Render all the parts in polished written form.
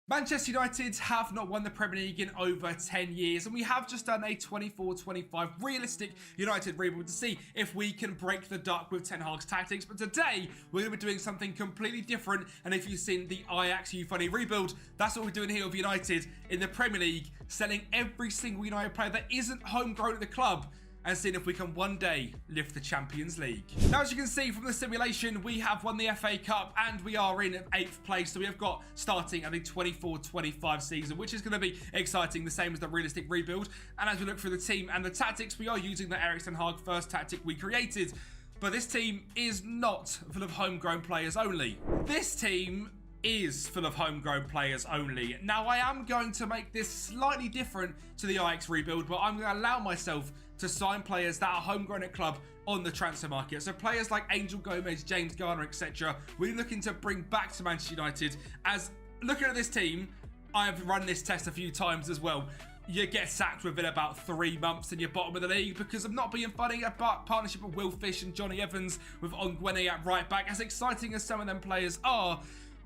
Manchester United have not won the Premier League in over 10 years, and we have just done a 24-25 realistic United rebuild to see if we can break the duck with Ten Hag's tactics. But today, we're going to be doing something completely different, and if you've seen the Ajax Youth-Only rebuild, that's what we're doing here with United in the Premier League, selling every single United player that isn't homegrown at the club, and seeing if we can one day lift the Champions League. Now, as you can see from the simulation, we have won the FA Cup and we are in 8th place. So we have got starting at the 24-25 season, which is going to be exciting, the same as the realistic rebuild. And as we look through the team and the tactics, we are using the Ten Hag first tactic we created. But this team is not full of homegrown players only. This team is full of homegrown players only. Now, I am going to make this slightly different to the Ajax rebuild, but I'm going to allow myself to sign players that are homegrown at club on the transfer market. So players like Angel Gomez, James Garner, etc. we're looking to bring back to Manchester United. As looking at this team, I have run this test a few times as well. You get sacked within about 3 months and you're bottom of the league because of not being funny. A partnership with Will Fish and Johnny Evans with Ongwene at right back. As exciting as some of them players are,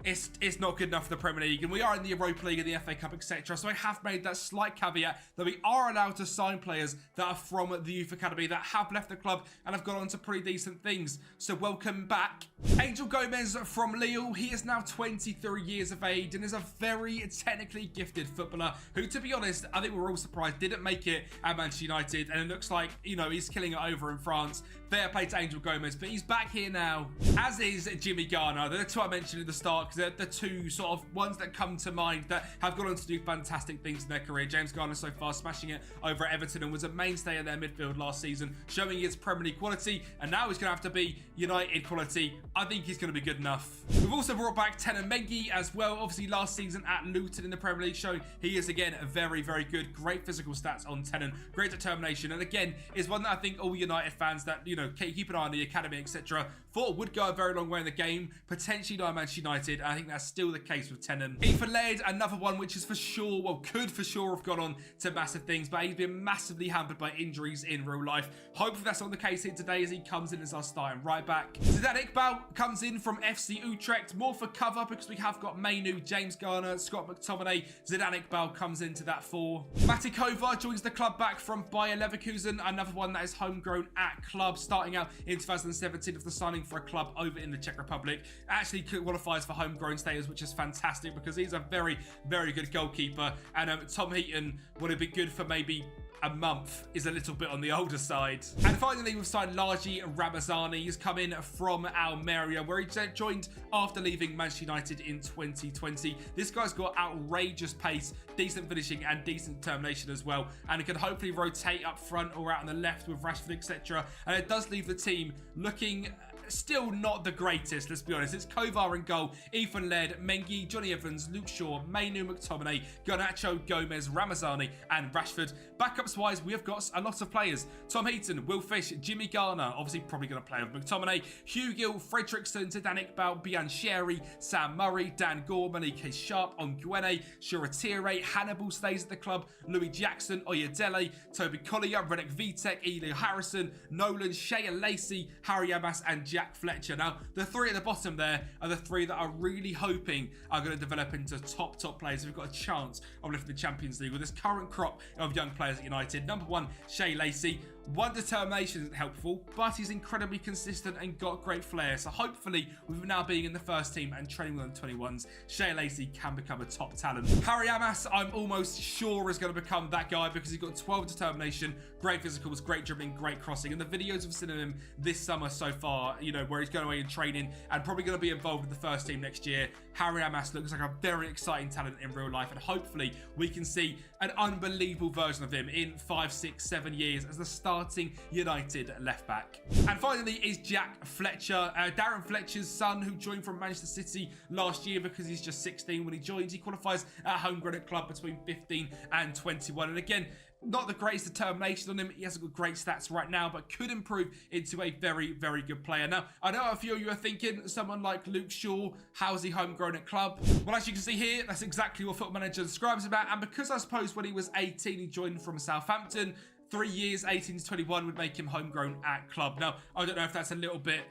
it's not good enough for the Premier League, and we are in the Europa League and the FA Cup, etc. So I have made that slight caveat that we are allowed to sign players that are from the Youth Academy that have left the club and have gone on to pretty decent things. So welcome back. Angel Gomez from Lille. He is now 23 years of age and is a very technically gifted footballer who, to be honest, I think we're all surprised didn't make it at Manchester United, and it looks like, you know, he's killing it over in France. Fair play to Angel Gomez, but he's back here now, as is Jimmy Garner. They're the two I mentioned at the start, they're the two sort of ones that come to mind that have gone on to do fantastic things in their career. James Garner so far smashing it over at Everton and was a mainstay in their midfield last season, showing his Premier League quality, and now he's going to have to be United quality. I think he's going to be good enough. We've also brought back Tenan Mengi as well, obviously last season at Luton in the Premier League, showing he is again very, very good. Great physical stats on Tenan, great determination, and again is one that I think all United fans that, you know, keep an eye on the academy, etc., thought would go a very long way in the game, potentially not Manchester United. I think that's still the case with Tenan. Ethan Laird, another one which is for sure, well, could for sure have gone on to massive things, but he's been massively hampered by injuries in real life. Hopefully that's not the case here today as he comes in as our starting right back. Zidane Iqbal comes in from FC Utrecht, more for cover because we have got Mainu, James Garner, Scott McTominay. Zidane Iqbal comes into that 4. Matikova joins the club back from Bayer Leverkusen, another one that is homegrown at club, starting out in 2017 after signing for a club over in the Czech Republic. Actually qualifies for homegrown status, which is fantastic because he's a very, very good goalkeeper. And Tom Heaton would have been good for maybe a month, is a little bit on the older side. And finally, we've signed Largi Ramazani. He's come in from Almeria, where he joined after leaving Manchester United in 2020. This guy's got outrageous pace, decent finishing, and decent determination as well. And he can hopefully rotate up front or out on the left with Rashford, etc. And it does leave the team looking still not the greatest, let's be honest. It's Kovar in goal, Ethan Laird, Mengi, Johnny Evans, Luke Shaw, Mainu, McTominay, Garnacho, Gomez, Ramazani, and Rashford. Backups wise, we have got a lot of players. Tom Heaton, Will Fish, Jimmy Garner, obviously probably going to play with McTominay, Hugh Gill, Fredrickson, Zidane Iqbal, Bian Sherry, Sam Murray, Dan Gorman, E.K. Sharp, Ongwene, Shuratire, Hannibal stays at the club, Louis Jackson, Oyedele, Toby Collier, Reddick Vitek, Elio Harrison, Nolan, Shea Lacey, Harry Amas, and Jack Fletcher. Now, the 3 at the bottom there are the 3 that I'm really hoping are going to develop into top players. We've got a chance of lifting the Champions League with this current crop of young players at United. Number 1, Shea Lacey. One, determination isn't helpful, but he's incredibly consistent and got great flair. So hopefully, with now being in the first team and training with the 21s, Shea Lacey can become a top talent. Harry Amas, I'm almost sure is going to become that guy because he's got 12 determination, great physicals, great dribbling, great crossing. And the videos we've seen of him this summer so far, you know, where he's going away in training and probably going to be involved with the first team next year. Harry Amas looks like a very exciting talent in real life, and hopefully we can see an unbelievable version of him in 5, 6, 7 years as the starting United left back. And finally is Jack Fletcher, Darren Fletcher's son, who joined from Manchester City last year because he's just 16 when he joins. He qualifies at homegrown at club between 15 and 21, and again, not the greatest determination on him. He hasn't got great stats right now, but could improve into a very, very good player. Now, I know a few of you are thinking, someone like Luke Shaw, how's he homegrown at club? Well, as you can see here, that's exactly what Football Manager describes about. And because I suppose when he was 18, he joined from Southampton. 3 years, 18 to 21, would make him homegrown at club. Now, I don't know if that's a little bit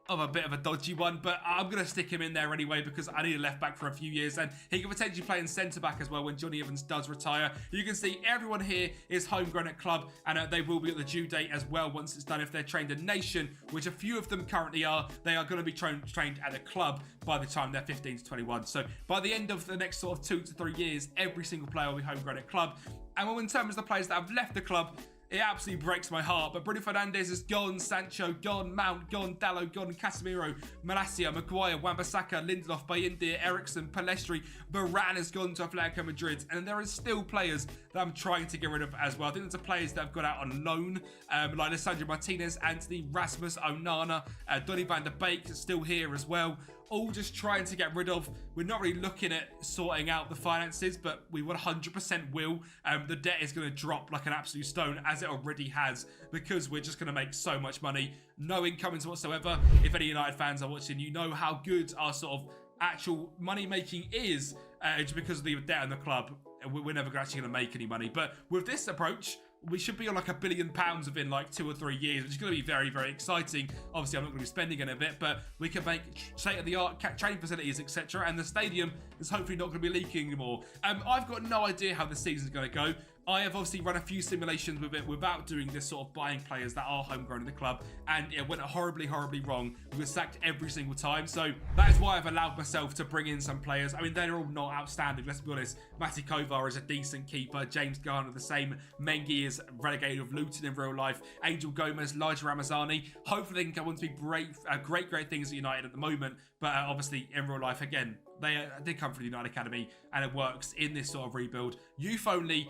of a bit of a dodgy one, but I'm going to stick him in there anyway because I need a left back for a few years, and he can potentially play in centre back as well when Johnny Evans does retire. You can see everyone here is homegrown at club, and they will be at the due date as well once it's done. If they're trained in nation, which a few of them currently are, they are going to be trained at a club by the time they're 15 to 21. So by the end of the next sort of 2 to 3 years, every single player will be homegrown at club. And in terms of the players that have left the club, it absolutely breaks my heart, but Bruno Fernandes is gone, Sancho gone, Mount gone, Dalot gone, Casemiro, Malacia, Maguire, Wan-Bissaka, Lindelof, Bayindir, Eriksen, Palestri, Varane has gone to Atletico Madrid, and there are still players that I'm trying to get rid of as well. I think there's players that have got out on loan, like Lisandro Martinez, Anthony, Rasmus, Onana, Donny van der Beek is still here as well. All just trying to get rid of. We're not really looking at sorting out the finances, but we 100% will. The debt is going to drop like an absolute stone, as it already has, because we're just going to make so much money. No incomings whatsoever. If any United fans are watching, you know how good our sort of actual money making is, just because of the debt in the club. We're never actually going to make any money. But with this approach, we should be on like £1 billion within like 2 or 3 years, which is going to be very, very exciting. Obviously, I'm not going to be spending any of it, but we can make state-of-the-art training facilities, etc. And the stadium is hopefully not going to be leaking anymore. I've got no idea how the season's going to go. I have obviously run a few simulations with it without doing this sort of buying players that are homegrown in the club, and it went horribly, horribly wrong. We were sacked every single time, so that is why I've allowed myself to bring in some players. I mean, they're all not outstanding, let's be honest. Mati Kovar is a decent keeper, James Garner the same, Mengi is relegated with Luton in real life, Angel Gomez, Elijah Ramazani. Hopefully they can go on to be great things at United at the moment, but obviously in real life, again, they did come from the United Academy, and it works in this sort of rebuild. Youth only.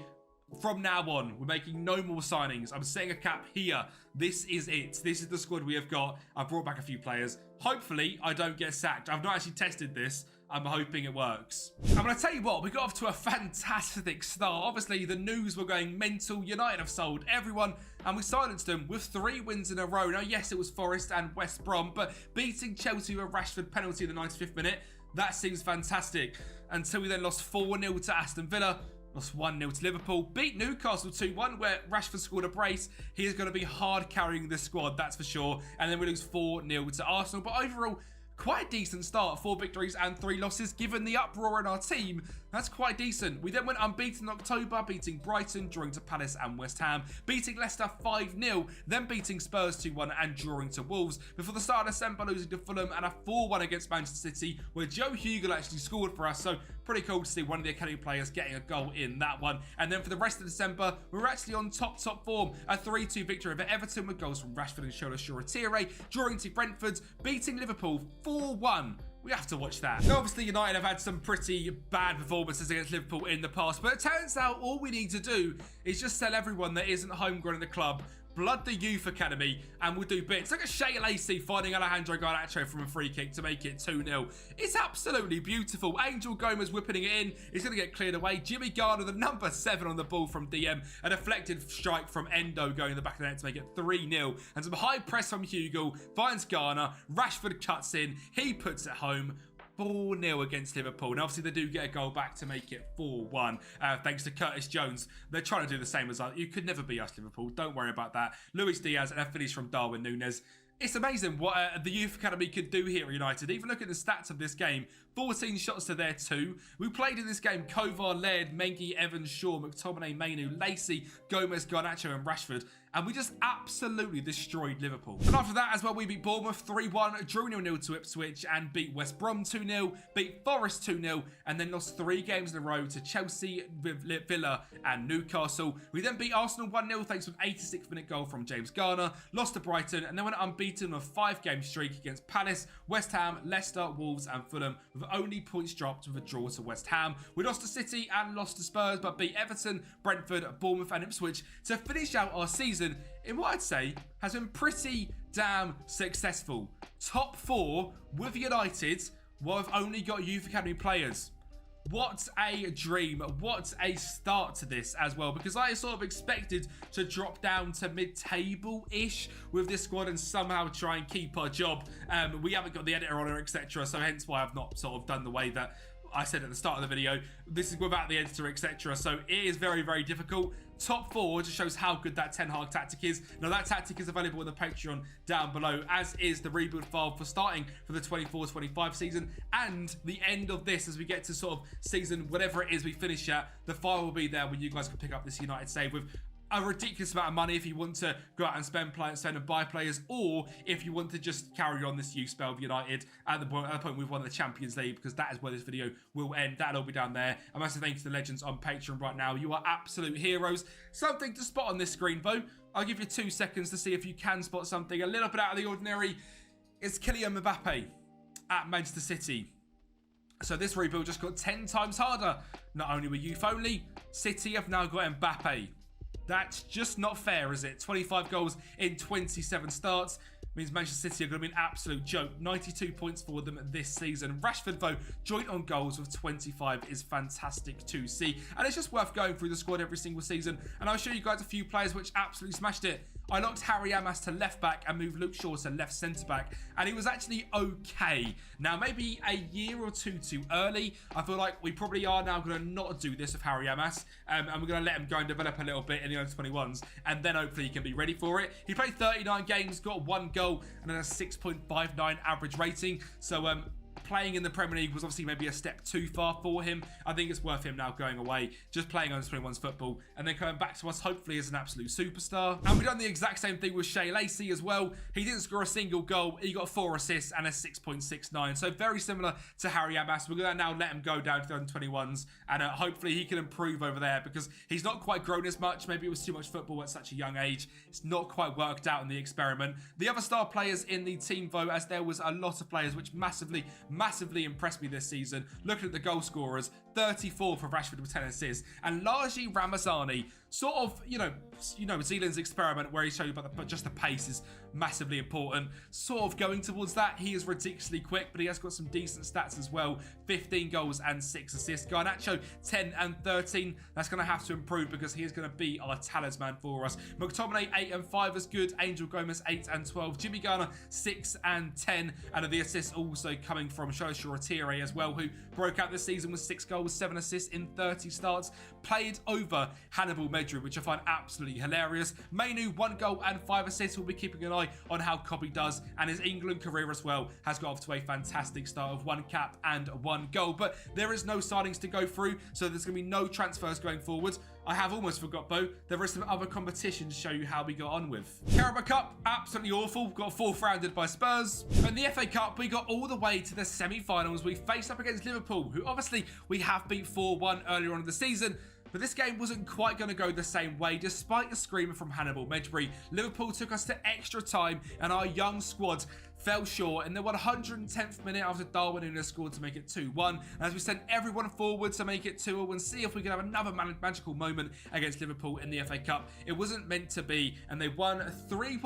From now on, we're making no more signings. I'm setting a cap here. This is it. This is the squad we have got. I've brought back a few players. Hopefully, I don't get sacked. I've not actually tested this. I'm hoping it works. I'm going to tell you what, we got off to a fantastic start. Obviously, the news were going mental. United have sold everyone, and we silenced them with 3 wins in a row. Now, yes, it was Forest and West Brom, but beating Chelsea with a Rashford penalty in the 95th minute, that seems fantastic. Until we then lost 4-0 to Aston Villa. Lost 1-0 to Liverpool. Beat Newcastle 2-1, where Rashford scored a brace. He is going to be hard carrying this squad, that's for sure. And then we lose 4-0 to Arsenal. But overall, quite a decent start. 4 victories and 3 losses. Given the uproar in our team, that's quite decent. We then went unbeaten in October, beating Brighton, drawing to Palace and West Ham, beating Leicester 5-0, then beating Spurs 2-1 and drawing to Wolves, before the start of December losing to Fulham and a 4-1 against Manchester City, where Joe Hugel actually scored for us. So pretty cool to see one of the academy players getting a goal in that one. And then for the rest of December, we're actually on top form. A 3-2 victory over Everton with goals from Rashford and Shola Shoretire, drawing to Brentford, beating Liverpool 4-1. We have to watch that. Now, obviously, United have had some pretty bad performances against Liverpool in the past, but it turns out all we need to do is just sell everyone that isn't homegrown in the club, blood the youth academy, and we'll do bits. Look at Shea Lacey finding Alejandro Garnacho from a free kick to make it 2-0. It's absolutely beautiful. Angel Gomez whipping it in. It's going to get cleared away. Jimmy Garner, the number 7 on the ball from DM. A deflected strike from Endo going in the back of the net to make it 3-0. And some high press from Hugel. Finds Garner. Rashford cuts in. He puts it home. 4-0 against Liverpool. And obviously they do get a goal back to make it 4-1 thanks to Curtis Jones. They're trying to do the same as us. You could never beat us, Liverpool. Don't worry about that. Luis Diaz and a finish from Darwin Núñez. It's amazing what the Youth Academy could do here at United. Even look at the stats of this game. 14 shots to their 2. We played in this game Kovar, Laird, Mengi, Evans, Shaw, McTominay, Mainu, Lacey, Gomez, Garnacho and Rashford. And we just absolutely destroyed Liverpool. And after that as well, we beat Bournemouth 3-1, drew 0-0 to Ipswich, and beat West Brom 2-0, beat Forest 2-0, and then lost 3 games in a row to Chelsea, Villa, and Newcastle. We then beat Arsenal 1-0 thanks to an 86th minute goal from James Garner, lost to Brighton, and then went unbeaten on a 5-game streak against Palace, West Ham, Leicester, Wolves, and Fulham, with only points dropped with a draw to West Ham. We lost to City and lost to Spurs, but beat Everton, Brentford, Bournemouth, and Ipswich to finish out our season in what I'd say has been pretty damn successful. Top 4 with United, while we've only got Youth Academy players. What a dream. What a start to this as well, because I sort of expected to drop down to mid-table-ish with this squad and somehow try and keep our job. We haven't got the editor on her, etc., so hence why I've not sort of done the way that I said at the start of the video, this is without the editor, etc. So it is very, very difficult. Top 4 just shows how good that Ten Hag tactic is. Now, that tactic is available on the Patreon down below, as is the rebuild file for starting for the 24-25 season and the end of this as we get to sort of season, whatever it is we finish at. The file will be there where you guys can pick up this United save with a ridiculous amount of money if you want to go out and spend and buy players, or if you want to just carry on this youth spell of United at the point we've won the Champions League, because that is where this video will end. That'll be down there. A massive thank you to the legends on Patreon right now. You are absolute heroes. Something to spot on this screen, though. I'll give you 2 seconds to see if you can spot something a little bit out of the ordinary. It's Kylian Mbappe at Manchester City. So this rebuild just got 10 times harder. Not only were youth only, City have now got Mbappe. That's just not fair, is it? 25 goals in 27 starts. Means Manchester City are going to be an absolute joke. 92 points for them this season. Rashford, though, joint on goals with 25 is fantastic to see. And it's just worth going through the squad every single season. And I'll show you guys a few players which absolutely smashed it. I locked Harry Amas to left back and moved Luke Shaw to left centre back. And he was actually okay. Now, maybe a year or 2 too early. I feel like we probably are now going to not do this with Harry Amas. And we're going to let him go and develop a little bit in the under-21s. And then hopefully he can be ready for it. He played 39 games, got 1 goal and then a 6.59 average rating. So, playing in the Premier League was obviously maybe a step too far for him. I think it's worth him now going away, just playing under 21's football, and then coming back to us hopefully as an absolute superstar. And we've done the exact same thing with Shea Lacey as well. He didn't score a single goal. He got 4 assists and a 6.69. So very similar to Harry Amas. We're going to now let him go down to the under 21s, and hopefully he can improve over there, because he's not quite grown as much. Maybe it was too much football at such a young age. It's not quite worked out in the experiment. The other star players in the team, though, as there was a lot of players which massively impressed me this season. Looking at the goal scorers, 34 for Rashford with 10 assists, and Largi Ramazani, sort of, you know, Zealand's experiment where he showed you about but just the pace is massively important. Sort of going towards that. He is ridiculously quick, but he has got some decent stats as well. 15 goals and 6 assists. Garnacho, 10 and 13. That's going to have to improve because he is going to be our talisman for us. McTominay, 8 and 5 is good. Angel Gomez, 8 and 12. Jimmy Garner, 6 and 10. And the assists also coming from Joshua Thierry as well, who broke out this season with 6 goals, 7 assists in 30 starts. Played over Hannibal Medri, which I find absolutely hilarious. Mainu, 1 goal and 5 assists. We'll be keeping an eye on how Kempi does, and his England career as well has got off to a fantastic start of 1 cap and 1 goal. But there is no signings to go through, so there's going to be no transfers going forward. I have almost forgot, though, there is some other competition to show you how we got on with. Carabao Cup, absolutely awful. Got 4th rounded by Spurs. In the FA Cup, we got all the way to the semi-finals. We faced up against Liverpool, who obviously we have beat 4-1 earlier on in the season. But this game wasn't quite going to go the same way. Despite a screamer from Hannibal Medri, Liverpool took us to extra time and our young squad fell short in the 110th minute after Darwin Núñez scored to make it 2-1. And as we sent everyone forward to make it 2-0 and see if we could have another magical moment against Liverpool in the FA Cup, it wasn't meant to be, and they won 3-1.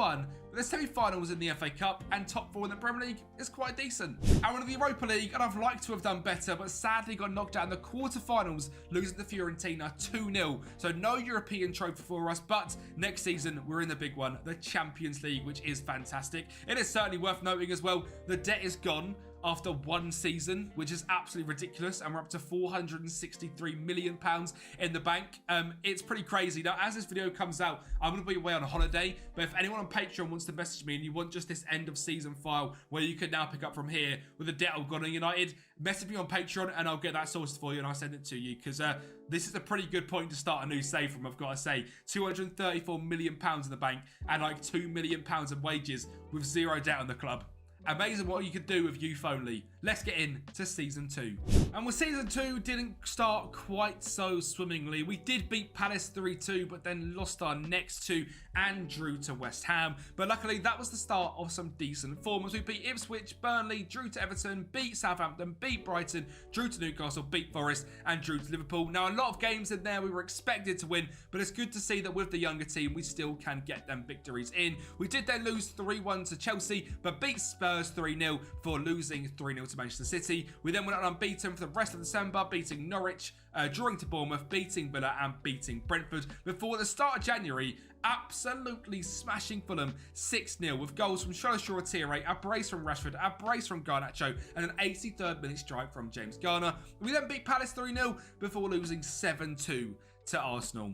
But the semi-final was in the FA Cup, and top 4 in the Premier League is quite decent. I won the Europa League, and I've liked to have done better, but sadly got knocked out in the quarterfinals, losing to Fiorentina 2-0. So no European trophy for us, but next season we're in the big one, the Champions League, which is fantastic. It is certainly worth noting as well, the debt is gone after 1 season, which is absolutely ridiculous, and we're up to £463 million in the bank. It's pretty crazy. Now, as this video comes out, I'm going to be away on a holiday, but if anyone on Patreon wants to message me and you want just this end of season file where you can now pick up from here with the debt of gone on United, message me on Patreon and I'll get that sorted for you and I'll send it to you, because this is a pretty good point to start a new save from, I've got to say. £234 million in the bank and like £2 million in wages with 0 debt on the club. Amazing what you could do with youth only. Let's get into Season 2. And with Season 2 didn't start quite so swimmingly. We did beat Palace 3-2, but then lost our next 2 and drew to West Ham. But luckily, that was the start of some decent form as we beat Ipswich, Burnley, drew to Everton, beat Southampton, beat Brighton, drew to Newcastle, beat Forest, and drew to Liverpool. Now, a lot of games in there we were expected to win, but it's good to see that with the younger team, we still can get them victories in. We did then lose 3-1 to Chelsea, but beat Spurs Spurs 3-0 before losing 3-0 to Manchester City. We then went on unbeaten for the rest of December, beating Norwich, drawing to Bournemouth, beating Villa and beating Brentford before the start of January, absolutely smashing Fulham 6-0 with goals from Shola Tire, a brace from Rashford, a brace from Garnacho and an 83rd minute strike from James Garner. We then beat Palace 3-0 before losing 7-2 to Arsenal.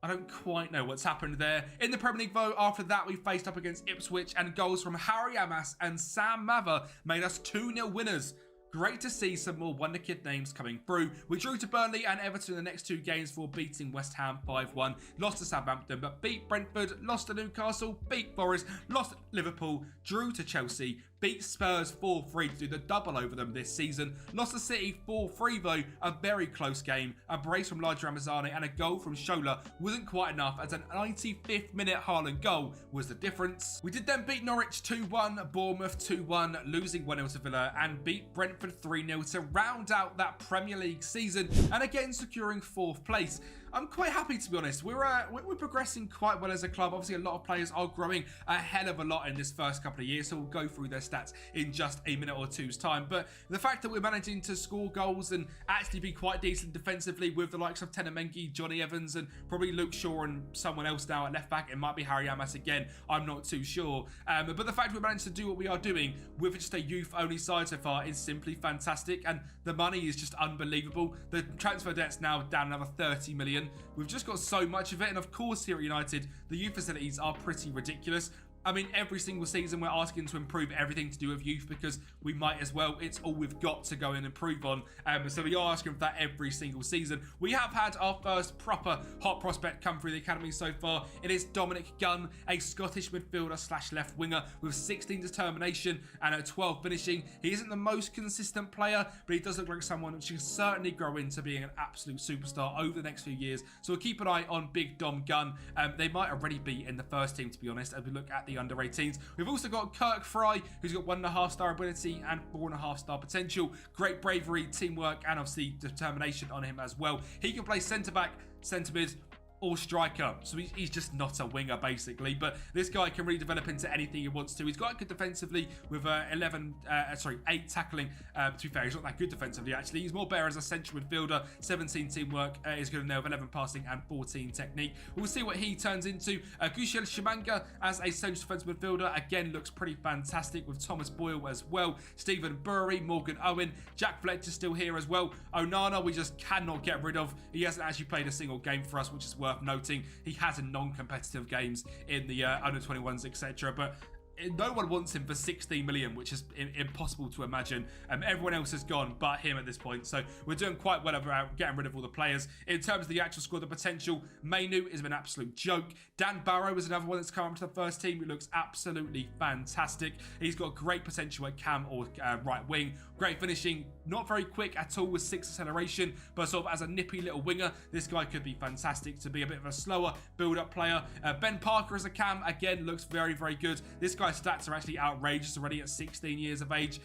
I don't quite know what's happened there. In the Premier League though, after that we faced up against Ipswich and goals from Harry Amas and Sam Mather made us 2-0 winners. Great to see some more Wonder Kid names coming through. We drew to Burnley and Everton in the next 2 games for beating West Ham 5-1. Lost to Southampton, but beat Brentford, lost to Newcastle, beat Forest, lost to Liverpool, drew to Chelsea, beat Spurs 4-3 to do the double over them this season. Lost to City 4-3 though, a very close game. A brace from Elijah Ramazani and a goal from Shola wasn't quite enough as an 95th minute Haaland goal was the difference. We did then beat Norwich 2-1, Bournemouth 2-1, losing 1-0 to Villa and beat Brentford 3-0 to round out that Premier League season and again securing 4th place. I'm quite happy, to be honest. We're progressing quite well as a club. Obviously, a lot of players are growing a hell of a lot in this first couple of years, so we'll go through their stats in just a minute or two's time. But the fact that we're managing to score goals and actually be quite decent defensively with the likes of Tenamengi, Johnny Evans, and probably Luke Shaw and someone else now at left back, it might be Harry Amas again, I'm not too sure. But the fact we managed to do what we are doing with just a youth-only side so far is simply fantastic, and the money is just unbelievable. The transfer debt's now down another 30 million. We've just got so much of it, and of course here at United the youth facilities are pretty ridiculous. I mean, every single season we're asking to improve everything to do with youth because we might as well. It's all we've got to go and improve on. So we are asking for that every single season. We have had our first proper hot prospect come through the academy so far. It is Dominic Gunn, a Scottish midfielder slash left winger with 16 determination and a 12 finishing. He isn't the most consistent player, but he does look like someone which can certainly grow into being an absolute superstar over the next few years. So we'll keep an eye on Big Dom Gunn. They might already be in the first team, to be honest, as we look at the under 18s. We've also got Kirk Fry, who's got 1.5 star ability and 4.5 star potential. Great bravery, teamwork, and obviously determination on him as well. He can play centre back, centre mid, or striker, so he's just not a winger basically, but this guy can really develop into anything he wants to. He's quite good defensively with 8 tackling. To be fair, he's not that good defensively actually. He's more better as a central midfielder. 17 teamwork, is good enough, 11 passing and 14 technique. We'll see what he turns into. Gushel Shimanga as a central defensive midfielder again looks pretty fantastic with Thomas Boyle as well. Stephen Bury, Morgan Owen, Jack Fletcher still here as well. Onana we just cannot get rid of. He hasn't actually played a single game for us, which is worth noting. He has in non-competitive games in the under-21s, etc. But no one wants him for 16 million, which is impossible to imagine. Everyone else has gone but him at this point, so we're doing quite well about getting rid of all the players. In terms of the actual squad, the potential, Mainu is an absolute joke. Dan Barrow is another one that's come up to the first team who looks absolutely fantastic. He's got great potential at cam or right wing. Great finishing, not very quick at all with 6 acceleration, but sort of as a nippy little winger, this guy could be fantastic to be a bit of a slower build-up player. Ben Parker as a cam, again, looks very, very good. This guy's stats are actually outrageous already at 16 years of age.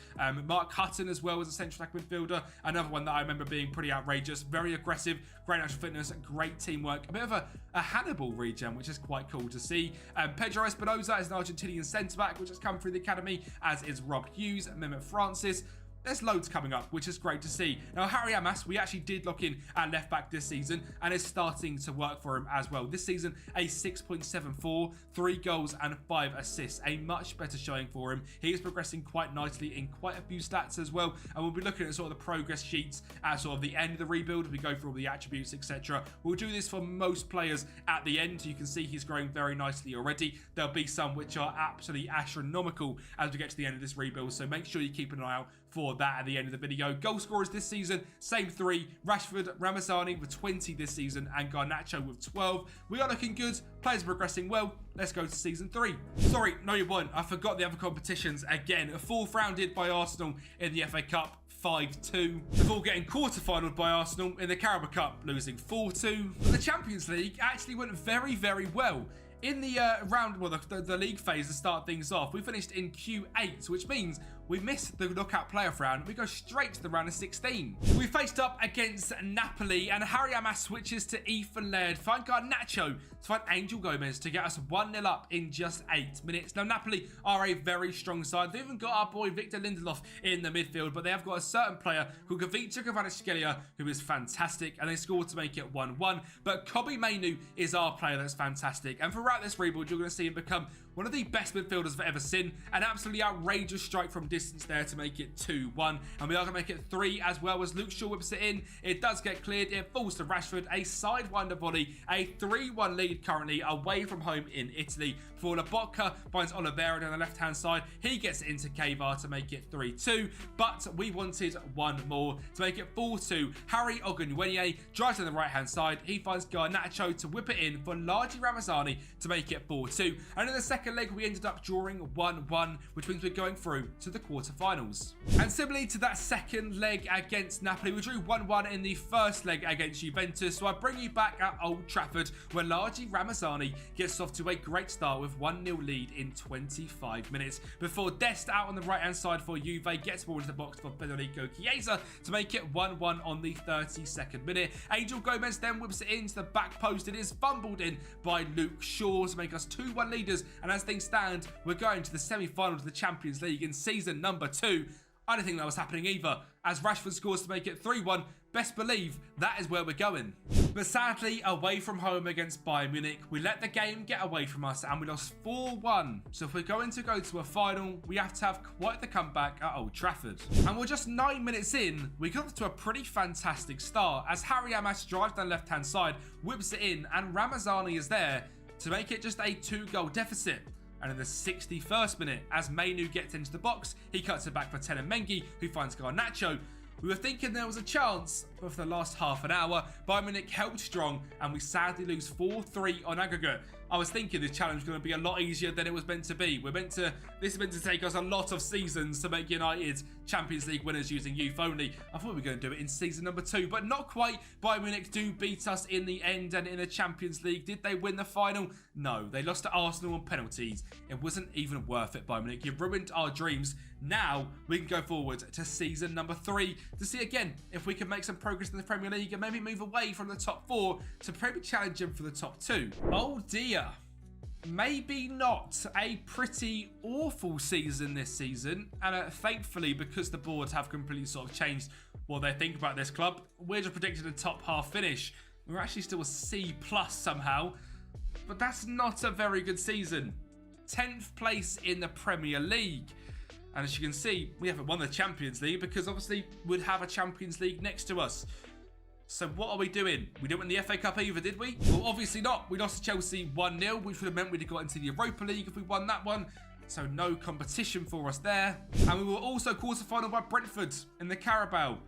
Mark Hutton as well as a central attack midfielder, another one that I remember being pretty outrageous, very aggressive, great natural fitness, great teamwork, a bit of a Hannibal regen, which is quite cool to see. Pedro Espinosa is an Argentinian centre-back, which has come through the academy, as is Rob Hughes, Mehmet Francis. There's loads coming up, which is great to see. Now, Harry Amas, we actually did lock in at left back this season and is starting to work for him as well. This season, a 6.74, 3 goals and 5 assists. A much better showing for him. He is progressing quite nicely in quite a few stats as well. And we'll be looking at sort of the progress sheets at sort of the end of the rebuild as we go through all the attributes, etc. We'll do this for most players at the end. You can see he's growing very nicely already. There'll be some which are absolutely astronomical as we get to the end of this rebuild. So make sure you keep an eye out for that at the end of the video. Goal scorers this season, same 3. Rashford, Ramazani with 20 this season and Garnacho with 12. We are looking good. Players are progressing well. Let's go to season 3. Sorry, no you won't. I forgot the other competitions again. A 4th rounded by Arsenal in the FA Cup, 5-2. Before getting quarter-finaled by Arsenal in the Carabao Cup, losing 4-2. But the Champions League actually went very, very well. In the the league phase to start things off, we finished in Q8, which means we missed the knockout playoff round. We go straight to the round of 16. We faced up against Napoli, and Harry Amas switches to Ethan Laird, find Garnacho to find Angel Gomez to get us 1-0 up in just 8 minutes. Now, Napoli are a very strong side. They've even got our boy Victor Lindelof in the midfield, but they have got a certain player called Gavica Kvaratskhelia who is fantastic, and they scored to make it 1-1. But Kobe Mainu is our player that's fantastic, and throughout this rebuild, you're going to see him become one of the best midfielders I've ever seen. An absolutely outrageous strike from distance there to make it 2-1. And we are going to make it 3 as well as Luke Shaw whips it in. It does get cleared. It falls to Rashford. A sidewinder volley. A 3-1 lead currently away from home in Italy. For Lobotka finds Oliveira down the left-hand side. He gets it into Kavar to make it 3-2. But we wanted one more to make it 4-2. Harry Ogunwenye drives to the right-hand side. He finds Garnacho to whip it in for Largi Ramazani to make it 4-2. And in the second leg, we ended up drawing 1-1, which means we're going through to the quarterfinals. And similarly to that second leg against Napoli, we drew 1-1 in the first leg against Juventus. So I bring you back at Old Trafford, where Largi Ramazani gets off to a great start with 1-0 lead in 25 minutes. Before Dest out on the right-hand side for Juve gets ball into the box for Federico Chiesa to make it 1-1 on the 32nd minute. Angel Gomez then whips it into the back post. It is fumbled in by Luke Shaw to make us 2-1 leaders. And as things stand, we're going to the semi-finals of the Champions League in season number 2. I don't think that was happening either, as Rashford scores to make it 3-1. Best believe that is where we're going. But sadly, away from home against Bayern Munich, we let the game get away from us and we lost 4-1. So if we're going to go to a final, we have to have quite the comeback at Old Trafford. And we're just 9 minutes in, we got off to a pretty fantastic start, as Harry Amas drives down the left-hand side, whips it in, and Ramazani is there to make it just a 2-goal deficit. And in the 61st minute, as Mainu gets into the box, he cuts it back for Tenen Mengi, who finds Garnacho. We were thinking there was a chance, but for the last half an hour, Bayern Munich held strong, and we sadly lose 4-3 on aggregate. I was thinking this challenge was going to be a lot easier than it was meant to be. This is meant to take us a lot of seasons to make United Champions League winners using youth only. I thought we were going to do it in season number 2, but not quite. Bayern Munich do beat us in the end and in the Champions League. Did they win the final? No, they lost to Arsenal on penalties. It wasn't even worth it, Bayern Munich. You've ruined our dreams. Now we can go forward to season number 3 to see again if we can make some progress in the Premier League and maybe move away from the top 4 to maybe challenge them for the top 2. Oh dear. Maybe not. A pretty awful season this season, and thankfully, because the boards have completely sort of changed what they think about this club, we're just predicting a top half finish. We're actually still a C+ somehow, but that's not a very good season. 10th place in the Premier League. And as you can see, we haven't won the Champions League because obviously we'd have a Champions League next to us. So what are we doing? We didn't win the FA Cup either, did we? Well, obviously not. We lost to Chelsea 1-0, which would have meant we'd have got into the Europa League if we won that one. So no competition for us there. And we were also quarter-final by Brentford in the Carabao.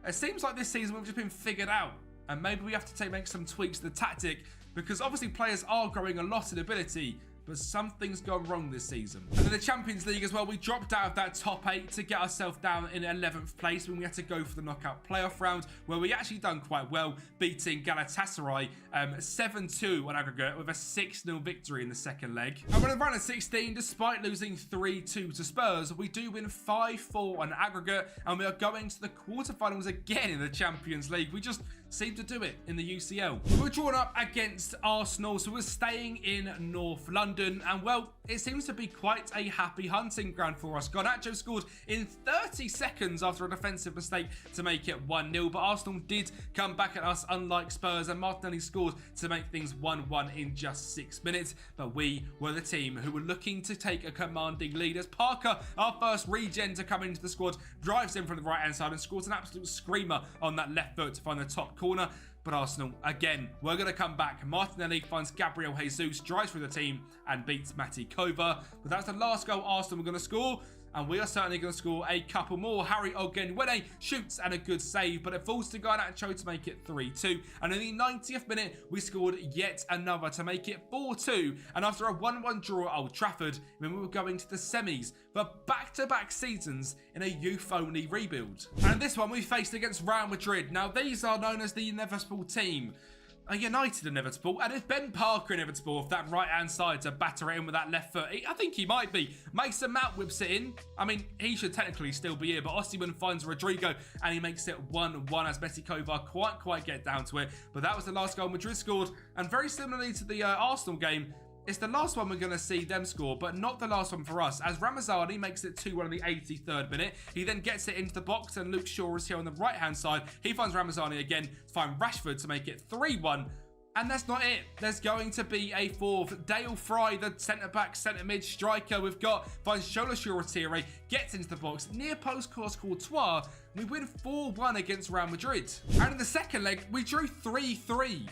It seems like this season we've just been figured out. And maybe we have to make some tweaks to the tactic, because obviously players are growing a lot in ability, but something's gone wrong this season. And in the Champions League as well, we dropped out of that top 8 to get ourselves down in 11th place when we had to go for the knockout playoff round, where we actually done quite well, beating Galatasaray 7-2 on aggregate with a 6-0 victory in the second leg. And we're in the round of 16, despite losing 3-2 to Spurs, we do win 5-4 on aggregate, and we are going to the quarterfinals again in the Champions League. We just seem to do it in the UCL. We were drawn up against Arsenal, so we're staying in North London, and well, it seems to be quite a happy hunting ground for us. Garnacho scored in 30 seconds after a defensive mistake to make it 1-0, but Arsenal did come back at us, unlike Spurs, and Martinelli scored to make things 1-1 in just 6 minutes. But we were the team who were looking to take a commanding lead, as Parker, our first regen to come into the squad, drives in from the right hand side and scores an absolute screamer on that left foot to find the top corner. But Arsenal, again, we're going to come back. Martinelli finds Gabriel Jesus, drives through the team and beats Mati Kova. But that's the last goal Arsenal were going to score, and we are certainly going to score a couple more. Harry Ogunwenye shoots and a good save, but it falls to Garnacho to make it 3-2. And in the 90th minute, we scored yet another to make it 4-2. And after a 1-1 draw at Old Trafford, when we were going to the semis for back-to-back seasons in a youth-only rebuild. And this one we faced against Real Madrid. Now, these are known as the Inevitable Team. Are United inevitable? And is Ben Parker inevitable off that right-hand side to batter it in with that left foot? I think he might be. Mason Mount whips it in. I mean, he should technically still be here, but Osimhen finds Rodrigo and he makes it 1-1 as Messi Kovar quite get down to it. But that was the last goal Madrid scored. And very similarly to the Arsenal game, it's the last one we're going to see them score, but not the last one for us, as Ramazani makes it 2-1 in the 83rd minute. He then gets it into the box, and Luke Shaw is here on the right-hand side. He finds Ramazani again to find Rashford to make it 3-1. And that's not it. There's going to be a fourth. Dale Fry, the centre-back, centre-mid striker we've got, finds Shola Shoretire, gets into the box, near post cross Courtois. We win 4-1 against Real Madrid. And in the second leg, we drew 3-3.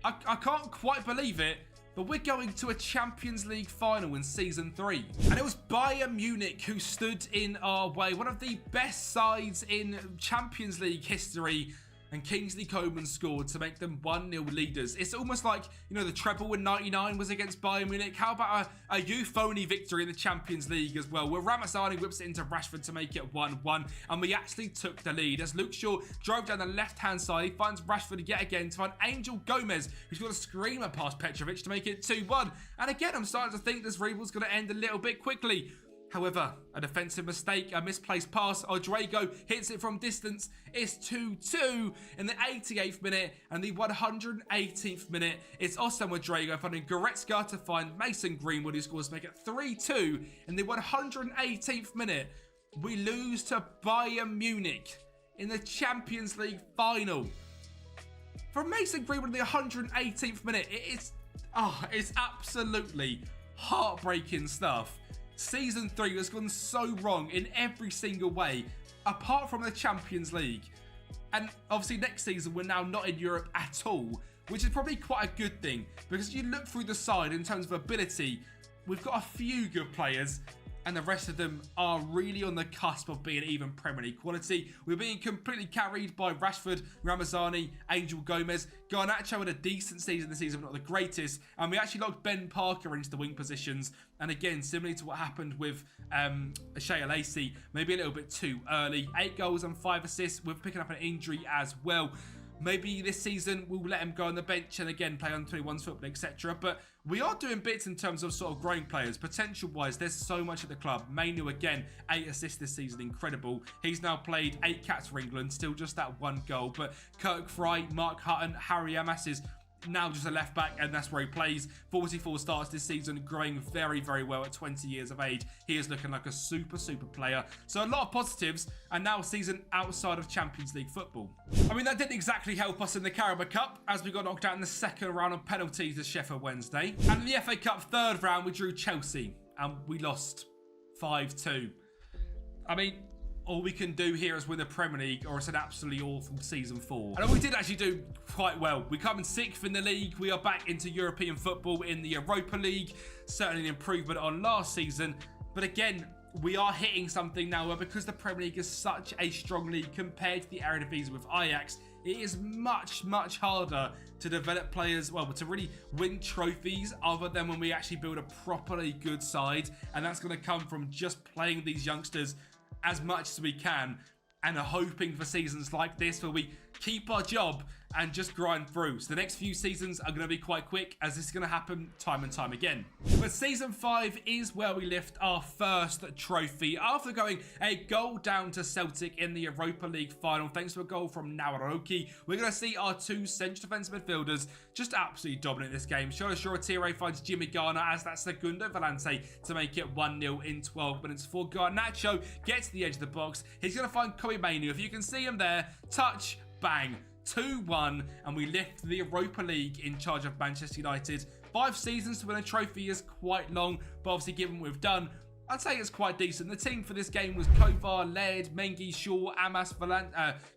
I can't quite believe it. But we're going to a Champions League final in Season 3. And it was Bayern Munich who stood in our way. One of the best sides in Champions League history. And Kingsley Coman scored to make them 1-0 leaders. It's almost like, you know, the treble in '99 was against Bayern Munich. How about a euphony victory in the Champions League as well, where Ramazani whips it into Rashford to make it 1-1. And we actually took the lead as Luke Shaw drove down the left-hand side. He finds Rashford yet again to find Angel Gomez, who's got a screamer past Petrovic to make it 2-1. And again, I'm starting to think this rebuild's going to end a little bit quickly. However, a defensive mistake, a misplaced pass, Rodrigo hits it from distance. It's 2-2 in the 88th minute, and the 118th minute, it's Osam Rodrigo finding Goretzka to find Mason Greenwood, who scores to make it 3-2 in the 118th minute. We lose to Bayern Munich in the Champions League final. From Mason Greenwood in the 118th minute, it's absolutely heartbreaking stuff. Season 3 has gone so wrong in every single way, apart from the Champions League. And obviously next season we're now not in Europe at all, which is probably quite a good thing, because you look through the side in terms of ability, we've got a few good players, and the rest of them are really on the cusp of being even Premier League quality. We're being completely carried by Rashford, Ramazani, Angel Gomez. Garnacho had a decent season this season, but not the greatest. And we actually locked Ben Parker into the wing positions. And again, similarly to what happened with Shea Lacey, maybe a little bit too early. 8 goals and 5 assists. We're picking up an injury as well. Maybe this season we'll let him go on the bench and again play on 21's football, etc. But we are doing bits in terms of sort of growing players. Potential-wise, there's so much at the club. Mainu, again, 8 assists this season, incredible. He's now played 8 caps for England, still just that 1 goal. But Kirk Fry, Mark Hutton, Harry Amas is now just a left back, and that's where he plays. 44 starts this season, growing very, very well at 20 years of age. He is looking like a super player. So a lot of positives, and now a season outside of Champions League football. I mean, that didn't exactly help us in the Carabao Cup, as we got knocked out in the second round on penalties to Sheffield Wednesday. And in the FA Cup third round, we drew Chelsea, and we lost 5-2. I mean, all we can do here is win the Premier League, or it's an absolutely awful Season 4. And we did actually do quite well. We come in 6th in the league. We are back into European football in the Europa League. Certainly an improvement on last season. But again, we are hitting something now, because the Premier League is such a strong league compared to the Eredivisie with Ajax. It is much harder to develop players, well, to really win trophies other than when we actually build a properly good side. And that's going to come from just playing these youngsters as much as we can and are hoping for seasons like this where we keep our job and just grind through. So the next few seasons are going to be quite quick, as this is going to happen time and time again. But Season 5 is where we lift our first trophy after going a goal down to Celtic in the Europa League final thanks to a goal from Nawaroki. We're going to see our 2 central defensive midfielders just absolutely dominate this game. Shola Shoretire finds Jimmy Garner as that Segundo Volante to make it 1-0 in 12 minutes before Garnacho gets to the edge of the box. He's going to find Kobe Mainu. If you can see him there, touch, bang, 2-1, and we lift the Europa League in charge of Manchester United. 5 seasons to win a trophy is quite long, but obviously given what we've done, I'd say it's quite decent. The team for this game was Kovar, Laird, Mengi, Shaw, Amas,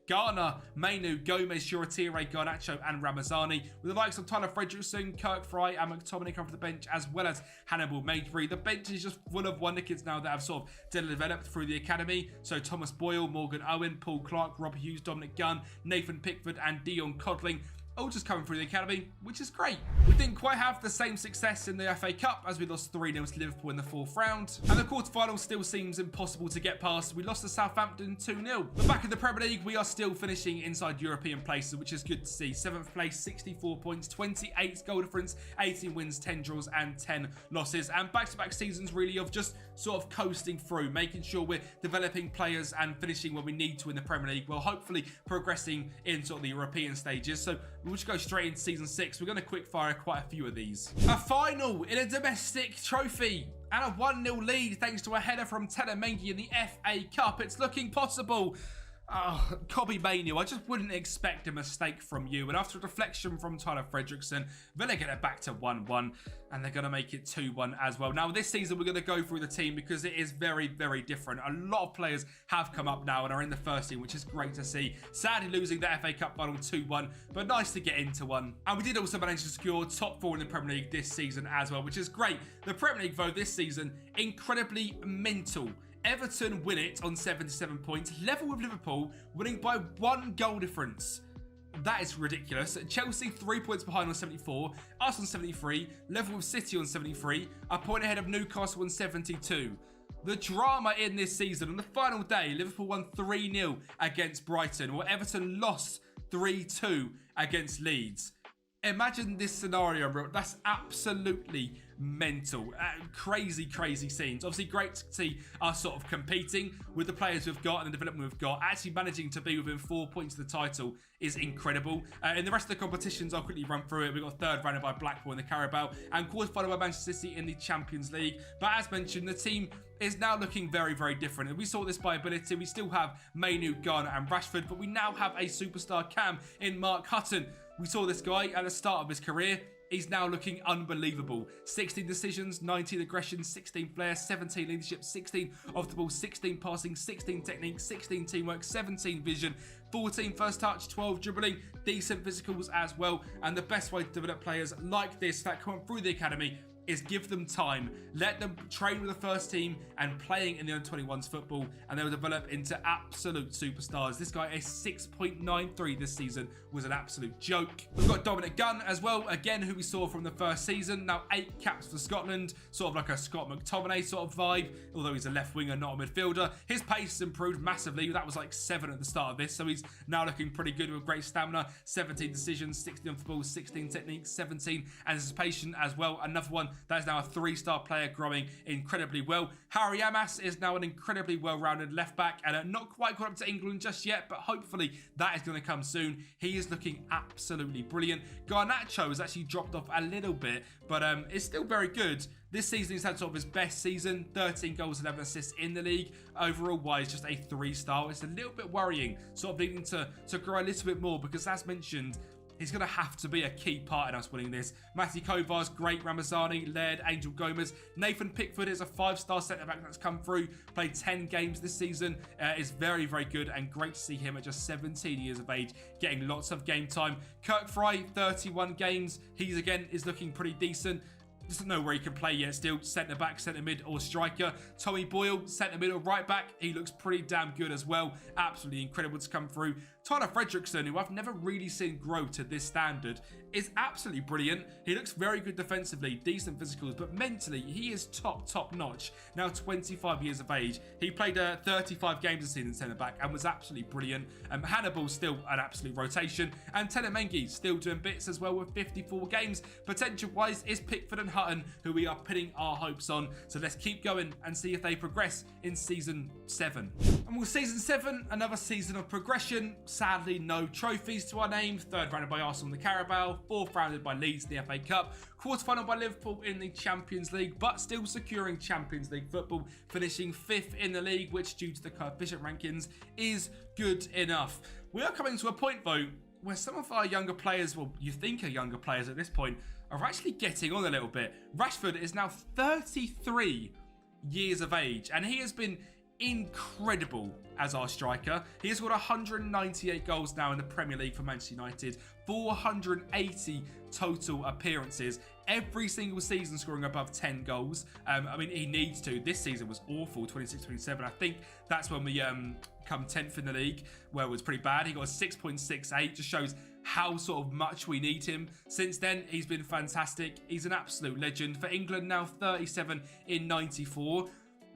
Garner, Mainu, Gomez, Shoretire, Garnacho and Ramazani. With the likes of Tyler Fredrickson, Kirk Fry and McTominay come from the bench, as well as Hannibal Maidbury. The bench is just full of wonder kids now that have sort of developed through the academy. So Thomas Boyle, Morgan Owen, Paul Clark, Rob Hughes, Dominic Gunn, Nathan Pickford and Dion Codling. all just coming through the academy, which is great. We didn't quite have the same success in the FA Cup as we lost 3-0 to Liverpool in the 4th round, and the quarterfinal still seems impossible to get past. We lost to Southampton 2-0. But back in the Premier League, we are still finishing inside European places, which is good to see. 7th place, 64 points, 28 goal difference, 18 wins, 10 draws, and 10 losses. And back-to-back seasons really of just sort of coasting through, making sure we're developing players and finishing where we need to in the Premier League, while hopefully progressing in sort of the European stages. So we'll just go straight into season 6. We're going to quick fire quite a few of these. A final in a domestic trophy and a 1-0 lead thanks to a header from Mengi in the FA Cup. It's looking possible. Kobbie Mainoo, I just wouldn't expect a mistake from you. And after a deflection from Tyler Fredrickson, Villa get it back to 1-1, and they're going to make it 2-1 as well. Now, this season, we're going to go through the team because it is very, very different. A lot of players have come up now and are in the first team, which is great to see. Sadly, losing the FA Cup final 2-1, but nice to get into one. And we did also manage to secure top 4 in the Premier League this season as well, which is great. The Premier League, though, this season, incredibly mental. Everton win it on 77 points, level with Liverpool, winning by 1 goal difference. That is ridiculous. Chelsea 3 points behind on 74, us on 73, level with City on 73, a point ahead of Newcastle on 72. The drama in this season, on the final day, Liverpool won 3-0 against Brighton, while Everton lost 3-2 against Leeds. Imagine this scenario, bro. That's absolutely mental. Crazy scenes. Obviously, great to see us sort of competing with the players we've got and the development we've got. Actually managing to be within 4 points of the title is incredible. In the rest of the competitions, I'll quickly run through it. We've got 3rd rounded by Blackpool in the Carabao and quarterfinal by Manchester City in the Champions League. But as mentioned, the team is now looking very, very different. And we saw this by ability. We still have Mainoo, Garner and Rashford, but we now have a superstar cam in Mark Hutton. We saw this guy at the start of his career. He's now looking unbelievable. 16 decisions, 19 aggression, 16 flair, 17 leadership, 16 off the ball, 16 passing, 16 technique, 16 teamwork, 17 vision, 14 first touch, 12 dribbling, decent physicals as well. And the best way to develop players like this that come through the academy is give them time, let them train with the first team and playing in the under-21s football, and they will develop into absolute superstars. This guy is 6.93 this season, was an absolute joke. We've got Dominic Gunn as well, again, who we saw from the first season. Now 8 caps for Scotland, sort of like a Scott McTominay sort of vibe, although he's a left winger, not a midfielder. His pace has improved massively. That was like 7 at the start of this, so he's now looking pretty good with great stamina. 17 decisions, 16 off the ball, 16 techniques, 17 anticipation as well. Another one that is now a 3-star player, growing incredibly well. Harry Amas is now an incredibly well-rounded left back and not quite got up to England just yet, but hopefully that is going to come soon. He is looking absolutely brilliant. Garnacho has actually dropped off a little bit, but it's still very good. This season he's had sort of his best season, 13 goals, 11 assists in the league. Overall wise, just a 3-star. It's a little bit worrying, sort of needing to grow a little bit more, because as mentioned, he's going to have to be a key part in us winning this. Matty Kovar's great, Ramazani, Laird, Angel Gomez. Nathan Pickford is a 5-star centre-back that's come through, played 10 games this season, is very, very good, and great to see him at just 17 years of age, getting lots of game time. Kirk Fry, 31 games. He's, again, is looking pretty decent. Doesn't know where he can play yet still. Centre back, centre mid or striker. Tommy Boyle, centre mid or right back. He looks pretty damn good as well. Absolutely incredible to come through. Tyler Fredrickson, who I've never really seen grow to this standard, is absolutely brilliant. He looks very good defensively, decent physicals, but mentally he is top notch. Now 25 years of age. He played 35 games this season centre back and was absolutely brilliant. Hannibal's still an absolute rotation, and Mengi still doing bits as well with 54 games. Potential wise is Pickford and Hutton, who we are pinning our hopes on. So let's keep going and see if they progress in season 7. And with season 7, another season of progression. Sadly, no trophies to our name. 3rd rounded by Arsenal in the Carabao, 4th rounded by Leeds in the FA Cup, quarterfinal by Liverpool in the Champions League, but still securing Champions League football, finishing 5th in the league, which due to the coefficient rankings is good enough. We are coming to a point though where some of our younger players, well, you think are younger players at this point, are actually getting on a little bit. Rashford is now 33 years of age, and he has been incredible as our striker. He has got 198 goals now in the Premier League for Manchester United, 480 total appearances, every single season scoring above 10 goals. I mean, he needs to. This season was awful, 26-27. I think that's when we come 10th in the league, where it was pretty bad. He got a 6.68, just shows how sort of much we need him. Since then, he's been fantastic. He's an absolute legend. For England now, 37 in 94.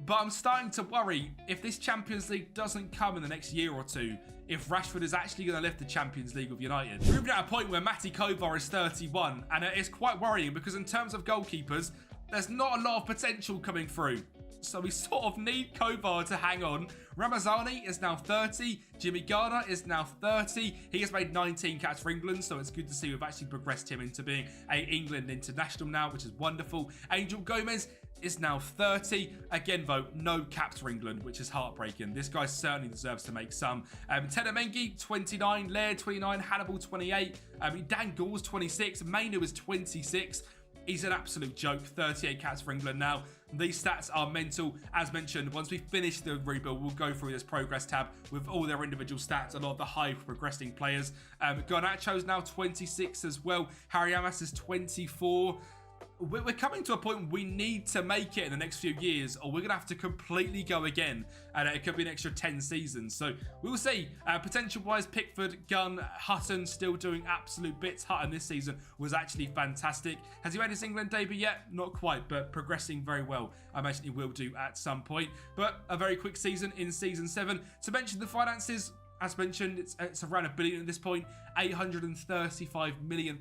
But I'm starting to worry if this Champions League doesn't come in the next year or two, if Rashford is actually going to lift the Champions League with United. We're even at a point where Matty Kovar is 31, and it's quite worrying because in terms of goalkeepers, there's not a lot of potential coming through. So we sort of need Kovar to hang on. Ramazani is now 30. Jimmy Garner is now 30. He has made 19 caps for England, so it's good to see we've actually progressed him into being an England international now, which is wonderful. Angel Gomez is now 30. Again, though, no caps for England, which is heartbreaking. This guy certainly deserves to make some. Tenamengi, 29. Laird, 29. Hannibal, 28. Dan Gall's 26. Mainu is 26. He's an absolute joke. 38 caps for England now. These stats are mental. As mentioned, once we finish the rebuild, we'll go through this progress tab with all their individual stats, a lot of the high progressing players. Garnacho's now 26 as well. Harry Amas is 24. We're coming to a point we need to make it in the next few years, or we're going to have to completely go again, and it could be an extra 10 seasons. So we'll see. Potential-wise, Pickford, Gunn, Hutton still doing absolute bits. Hutton this season was actually fantastic. Has he made his England debut yet? Not quite, but progressing very well. I imagine he will do at some point. But a very quick season in Season 7. To mention the finances, as mentioned, it's around $1 billion at this point. £835 million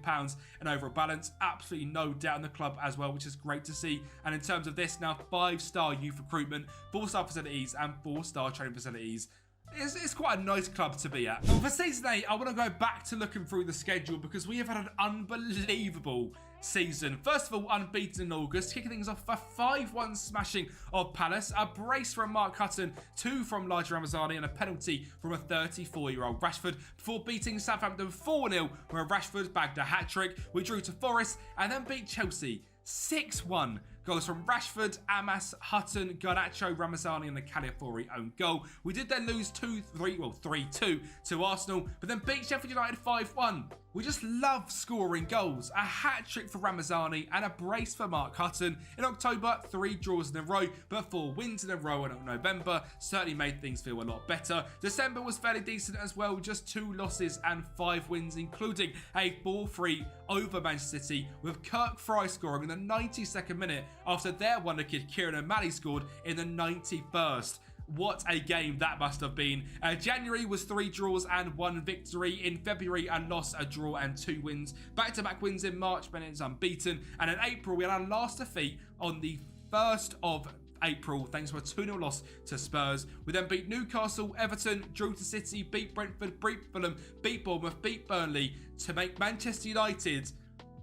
in overall balance. Absolutely no doubt in the club as well, which is great to see. And in terms of this, now 5-star youth recruitment, 4-star facilities, and 4-star training facilities. It's quite a nice club to be at. Well, for Season 8, I want to go back to looking through the schedule because we have had an unbelievable season. First of all, unbeaten in August, kicking things off a 5-1 smashing of Palace, a brace from Mark Hutton, 2 from Elijah Ramazani, and a penalty from a 34-year-old Rashford, before beating Southampton 4-0, where Rashford bagged a hat-trick. We drew to Forest and then beat Chelsea 6-1. Goals from Rashford, Amas, Hutton, Garnacho, Ramazani, and the Calafiori own goal. We did then lose 3-2 to Arsenal, but then beat Sheffield United 5-1. We just love scoring goals. A hat-trick for Ramazani and a brace for Mark Hutton. In October, 3 draws in a row, but 4 wins in a row in November certainly made things feel a lot better. December was fairly decent as well, just 2 losses and 5 wins, including a 4-3 over Manchester City, with Kirk Fry scoring in the 92nd minute after their wonder kid Kieran O'Malley scored in the 91st. What a game that must have been. January was 3 draws and 1 victory. In February, a loss, a draw, and 2 wins. Back-to-back wins in March, but it's unbeaten. And in April, we had our last defeat on the 1st of April, thanks to a 2-0 loss to Spurs. We then beat Newcastle, Everton, drew to City, beat Brentford, beat Fulham, beat Bournemouth, beat Burnley to make Manchester United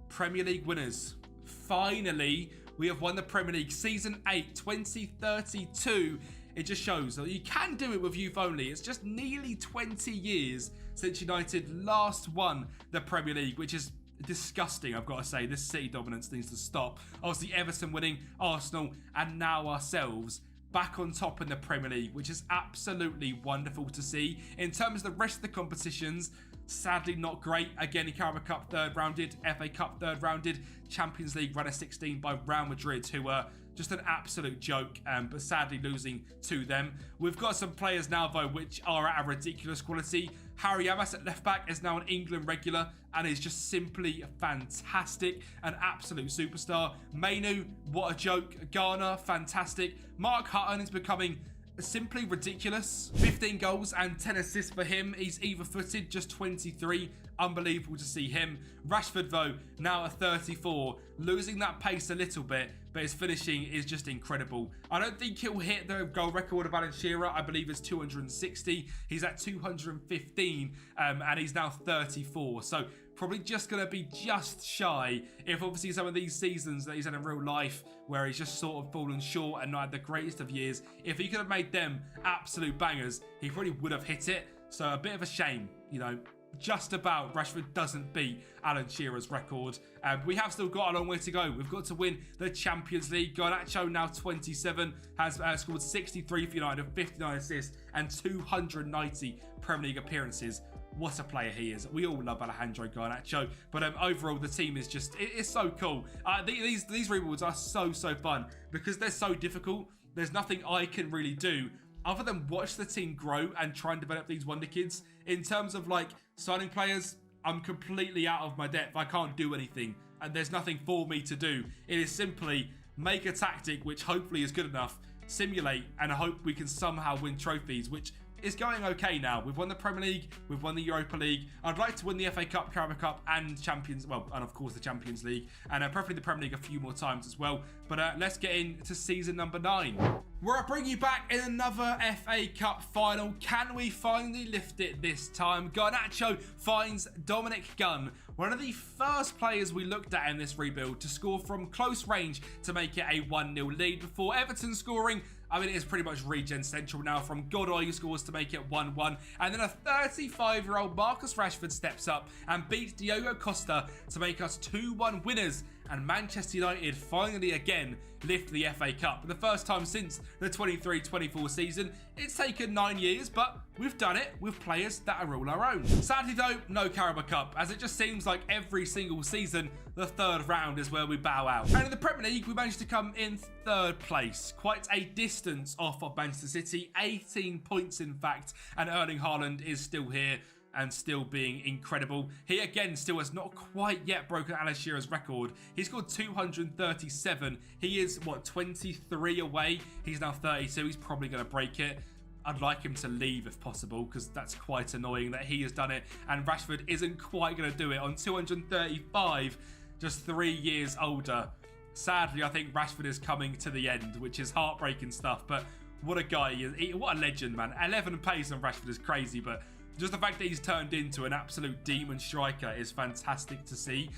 Premier League winners. Finally, we have won the Premier League. Season 8, 2032. It just shows that you can do it with youth only. It's just nearly 20 years since United last won the Premier League, which is disgusting, I've got to say. This City dominance needs to stop. Obviously, Everton winning, Arsenal, and now ourselves back on top in the Premier League, which is absolutely wonderful to see. In terms of the rest of the competitions, sadly not great. Again, Carabao Cup 3rd rounded, FA Cup 3rd rounded, Champions League round of 16 by Real Madrid, who were just an absolute joke, but sadly losing to them. We've got some players now, though, which are at a ridiculous quality. Harry Abbas at left back is now an England regular and is just simply fantastic, an absolute superstar. Mainu, what a joke. Garner, fantastic. Mark Hutton is becoming simply ridiculous. 15 goals and 10 assists for him. He's either-footed, just 23. Unbelievable to see him. Rashford, though, now at 34, losing that pace a little bit, but his finishing is just incredible. I don't think he'll hit the goal record of Alan Shearer. I believe it's 260. He's at 215, and he's now 34. So probably just going to be just shy, if obviously some of these seasons that he's had in real life where he's just sort of fallen short and not had the greatest of years, if he could have made them absolute bangers, he probably would have hit it. So a bit of a shame, you know. Just about Rashford doesn't beat Alan Shearer's record. We have still got a long way to go. We've got to win the Champions League. Garnacho, now 27, has scored 63 for United, 59 assists, and 290 Premier League appearances. What a player he is. We all love Alejandro Garnacho, but overall the team is just, it's so cool. These rewards are so fun because they're so difficult. There's nothing I can really do other than watch the team grow and try and develop these wonder kids. In terms of like signing players, I'm completely out of my depth. I can't do anything, and there's nothing for me to do. It is simply make a tactic which hopefully is good enough, simulate, and hope we can somehow win trophies, which is going okay now. We've won the Premier League, we've won the Europa League. I'd like to win the FA Cup, Carabao Cup, and Champions, well, and of course the Champions League, and preferably the Premier League a few more times as well. But let's get into season number 9, where I bring you back in another FA Cup final. Can we finally lift it this time? Garnacho finds Dominic Gunn, one of the first players we looked at in this rebuild, to score from close range to make it a 1-0 lead before Everton scoring. I mean, it is pretty much regen central now from Godoy, who scores to make it 1-1. And then a 35-year-old Marcus Rashford steps up and beats Diogo Costa to make us 2-1 winners. And Manchester United finally again lift the FA Cup for the first time since the 23-24 season. It's taken 9 years, but we've done it with players that are all our own. Sadly though, no Carabao Cup, as it just seems like every single season the third round is where we bow out. And in the Premier League, we managed to come in third place, quite a distance off of Manchester City, 18 points in fact, and Erling Haaland is still here and still being incredible. He again still has not quite yet broken Alan Shearer's record. He scored 237. He is, what, 23 away? He's now 32. He's probably going to break it. I'd like him to leave if possible, because that's quite annoying that he has done it and Rashford isn't quite going to do it on 235, just 3 years older. Sadly, I think Rashford is coming to the end, which is heartbreaking stuff, but what a guy he is. What a legend, man. 11 pace on Rashford is crazy, but just the fact that he's turned into an absolute demon striker is fantastic to see.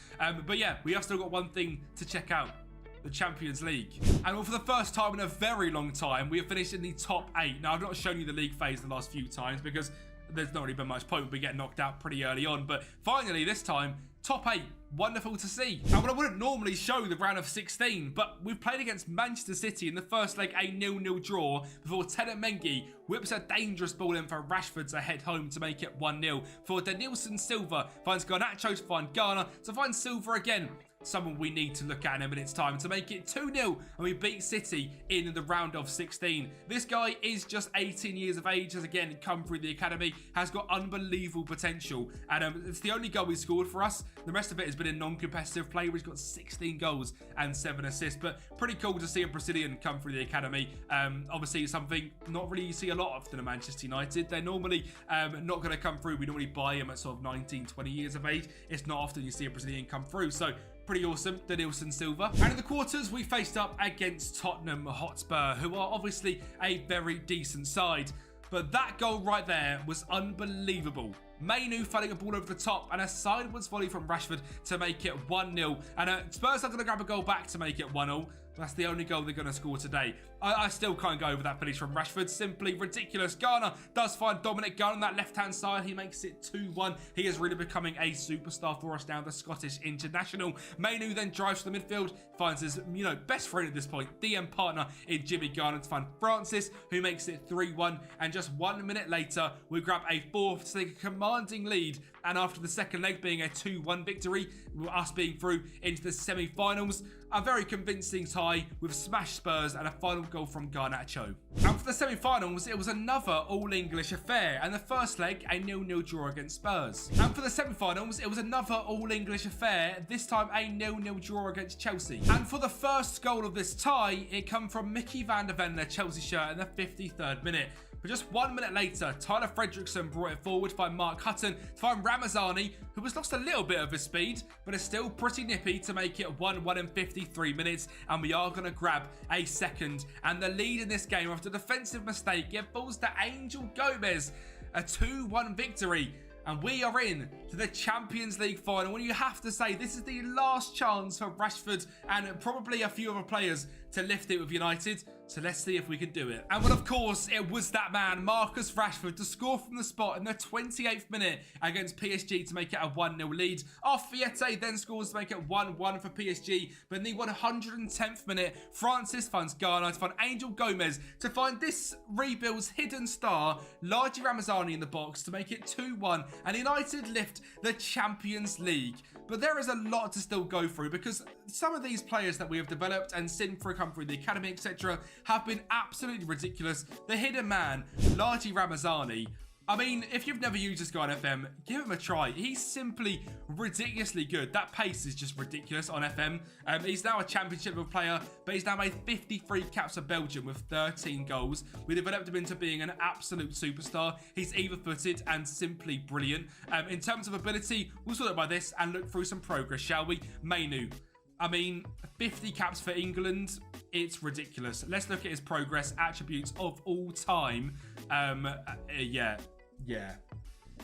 But yeah, we have still got one thing to check out: the Champions League. And well, for the first time in a very long time, we have finished in the top 8. Now, I've not shown you the league phase the last few times because there's not really been much point. We get knocked out pretty early on. But finally, this time, top 8. Wonderful to see. And well, I wouldn't normally show the round of 16, but we've played against Manchester City in the first leg, a 0-0 draw, before Tenen Mengi whips a dangerous ball in for Rashford to head home to make it 1-0. For Denilson Silva finds Garnacho to find Garner to find Silva again. Someone we need to look at in a minute's time to make it 2-0, and we beat City in the round of 16. This guy is just 18 years of age, has again come through the academy, has got unbelievable potential, and it's the only goal he scored for us. The rest of it has been in non-competitive play, where he's got 16 goals and 7 assists, but pretty cool to see a Brazilian come through the academy. Obviously something not really you see a lot of in Manchester United. They're normally not going to come through. We normally buy him at sort of 19, 20 years of age. It's not often you see a Brazilian come through, so pretty awesome, Denilson Silva. And in the quarters, we faced up against Tottenham Hotspur, who are obviously a very decent side. But that goal right there was unbelievable. Mainu fighting a ball over the top and a sideways volley from Rashford to make it 1-0. And Spurs are going to grab a goal back to make it 1-0. That's the only goal they're going to score today. I still can't go over that finish from Rashford. Simply ridiculous. Garner does find Dominic Gunn on that left-hand side. He makes it 2-1. He is really becoming a superstar for us now, the Scottish international. Mainu then drives to the midfield, finds his best friend at this point, DM partner in Jimmy Garner to find Francis, who makes it 3-1. And just 1 minute later, we grab a fourth to take a commanding lead. And after the second leg being a 2-1 victory, with us being through into the semi-finals, a very convincing tie with smash Spurs and a final goal from Garnacho. And for the semi-finals, it was another all-English affair, and the first leg, a 0-0 draw against Spurs. And for the semi-finals, it was another all-English affair, this time a 0-0 draw against Chelsea. And for the first goal of this tie, it come from Mickey van der Ven in a Chelsea shirt in the 53rd minute. But just 1 minute later, Tyler Fredrickson brought it forward to find Mark Hutton to find Ramazani, who has lost a little bit of his speed, but is still pretty nippy to make it 1-1 in 53 minutes. And we are going to grab a second and the lead in this game after a defensive mistake. It falls to Angel Gomez, a 2-1 victory. And we are in to the Champions League final. And you have to say, this is the last chance for Rashford and probably a few other players to lift it with United. So let's see if we can do it. And well, of course, it was that man, Marcus Rashford, to score from the spot in the 28th minute against PSG to make it a 1-0 lead. Fiete then scores to make it 1-1 for PSG. But in the 110th minute, Francis finds Garner to find Angel Gomez to find this rebuild's hidden star, Largi Ramazani, in the box to make it 2-1. And United lift the Champions League. But there is a lot to still go through because some of these players that we have developed and seen for come through the academy, etc., have been absolutely ridiculous. The hidden man, Largi Ramazani, I mean, if you've never used this guy on FM, give him a try. He's simply ridiculously good. That pace is just ridiculous on FM. He's now a championship level player, but he's now made 53 caps for Belgium with 13 goals. We developed him into being an absolute superstar. He's either-footed and simply brilliant. In terms of ability, we'll sort it by this and look through some progress, shall we? Mainu. I mean, 50 caps for England, it's ridiculous. Let's look at his progress attributes of all time. Yeah.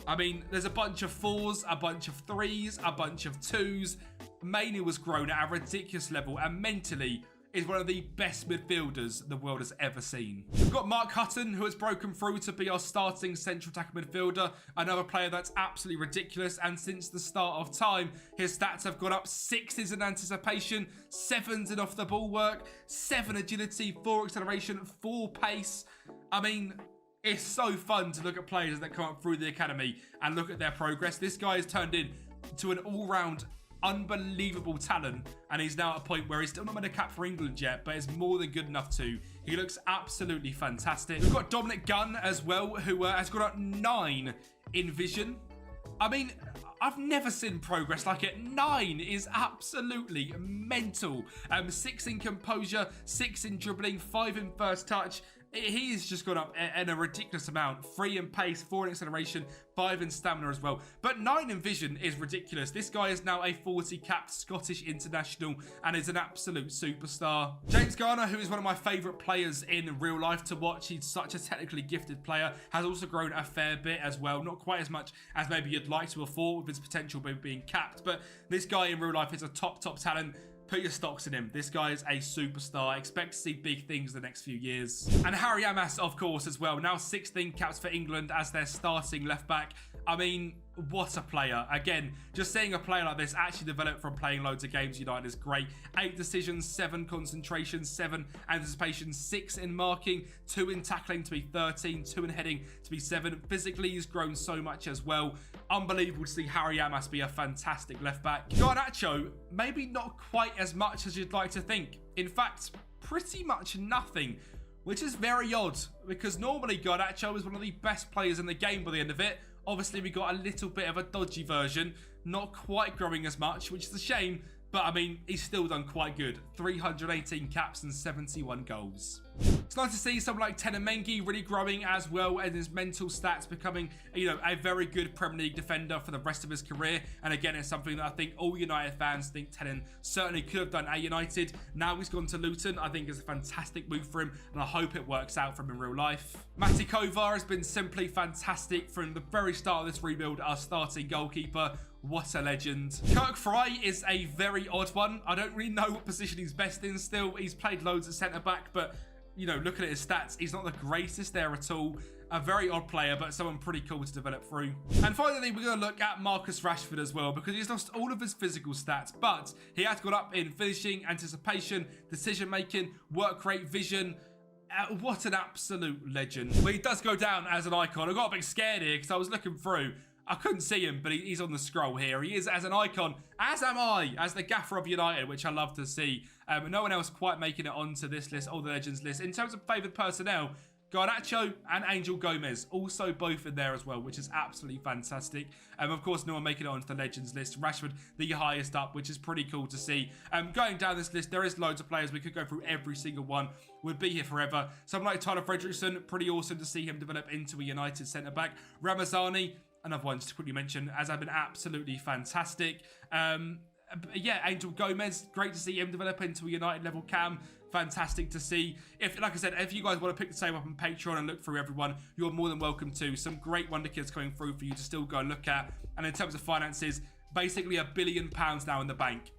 I mean, there's a bunch of 4s, a bunch of 3s, a bunch of 2s. Mainu was grown at a ridiculous level and mentally is one of the best midfielders the world has ever seen. We've got Mark Hutton, who has broken through to be our starting central attacker midfielder, another player that's absolutely ridiculous, and since the start of time, his stats have gone up 6s in anticipation, 7s in off the ball work, 7 agility, 4 acceleration, 4 pace. I mean, it's so fun to look at players that come up through the academy and look at their progress. This guy has turned into an all-round unbelievable talent, and he's now at a point where he's still not made a cap for England yet, but is more than good enough to. He looks absolutely fantastic. We've got Dominic Gunn as well, who has got up 9 in vision. I mean, I've never seen progress like it. 9 is absolutely mental. 6 in composure, 6 in dribbling, 5 in first touch. He's just gone up in a ridiculous amount. 3 in pace, 4 in acceleration, 5 in stamina as well. But 9 in vision is ridiculous. This guy is now a 40-capped Scottish international and is an absolute superstar. James Garner, who is one of my favourite players in real life to watch, he's such a technically gifted player, has also grown a fair bit as well. Not quite as much as maybe you'd like to have thought with his potential being capped, but this guy in real life is a top talent. Put your stocks in him. This guy is a superstar. Expect to see big things the next few years. And Harry Amas, of course, as well. Now 16 caps for England as their starting left back. I mean, what a player. Again, just seeing a player like this actually develop from playing loads of games United is great. 8 decisions, 7 concentration, 7 anticipation, 6 in marking, 2 in tackling to be 13, 2 in heading to be 7. Physically, he's grown so much as well. Unbelievable to see Harry Amas be a fantastic left back. Garnacho, maybe not quite as much as you'd like to think. In fact, pretty much nothing, which is very odd because normally Garnacho is one of the best players in the game by the end of it. Obviously, we got a little bit of a dodgy version, not quite growing as much, which is a shame, but I mean, he's still done quite good. 318 caps and 71 goals. It's nice to see someone like Tenen Mengi really growing as well, and his mental stats becoming, a very good Premier League defender for the rest of his career. And again, it's something that I think all United fans think Tenen certainly could have done at United. Now he's gone to Luton. I think it's a fantastic move for him, and I hope it works out for him in real life. Mati Kovar has been simply fantastic from the very start of this rebuild, our starting goalkeeper. What a legend. Kirk Fry is a very odd one. I don't really know what position he's best in still. He's played loads at centre-back, but looking at his stats, he's not the greatest there at all. A very odd player, but someone pretty cool to develop through. And finally, we're going to look at Marcus Rashford as well, because he's lost all of his physical stats, but he has gone up in finishing, anticipation, decision-making, work rate, vision. What an absolute legend. Well, he does go down as an icon. I got a bit scared here because I was looking through. I couldn't see him, but he's on the scroll here. He is as an icon, as am I, as the gaffer of United, which I love to see. No one else quite making it onto this list, all the legends list. In terms of favoured personnel, Garnacho and Angel Gomez, also both in there as well, which is absolutely fantastic. Of course, no one making it onto the legends list. Rashford, the highest up, which is pretty cool to see. Going down this list, there is loads of players. We could go through every single one. Would be here forever. Someone like Tyler Fredrickson, pretty awesome to see him develop into a United centre-back. Ramazani, another one just to quickly mention, as I've been absolutely fantastic. Yeah, Angel Gomez, great to see him develop into a United level cam. Fantastic to see. Like I said, if you guys want to pick the same up on Patreon and look through everyone, you're more than welcome to. Some great wonder kids coming through for you to still go and look at. And in terms of finances, basically £1 billion now in the bank.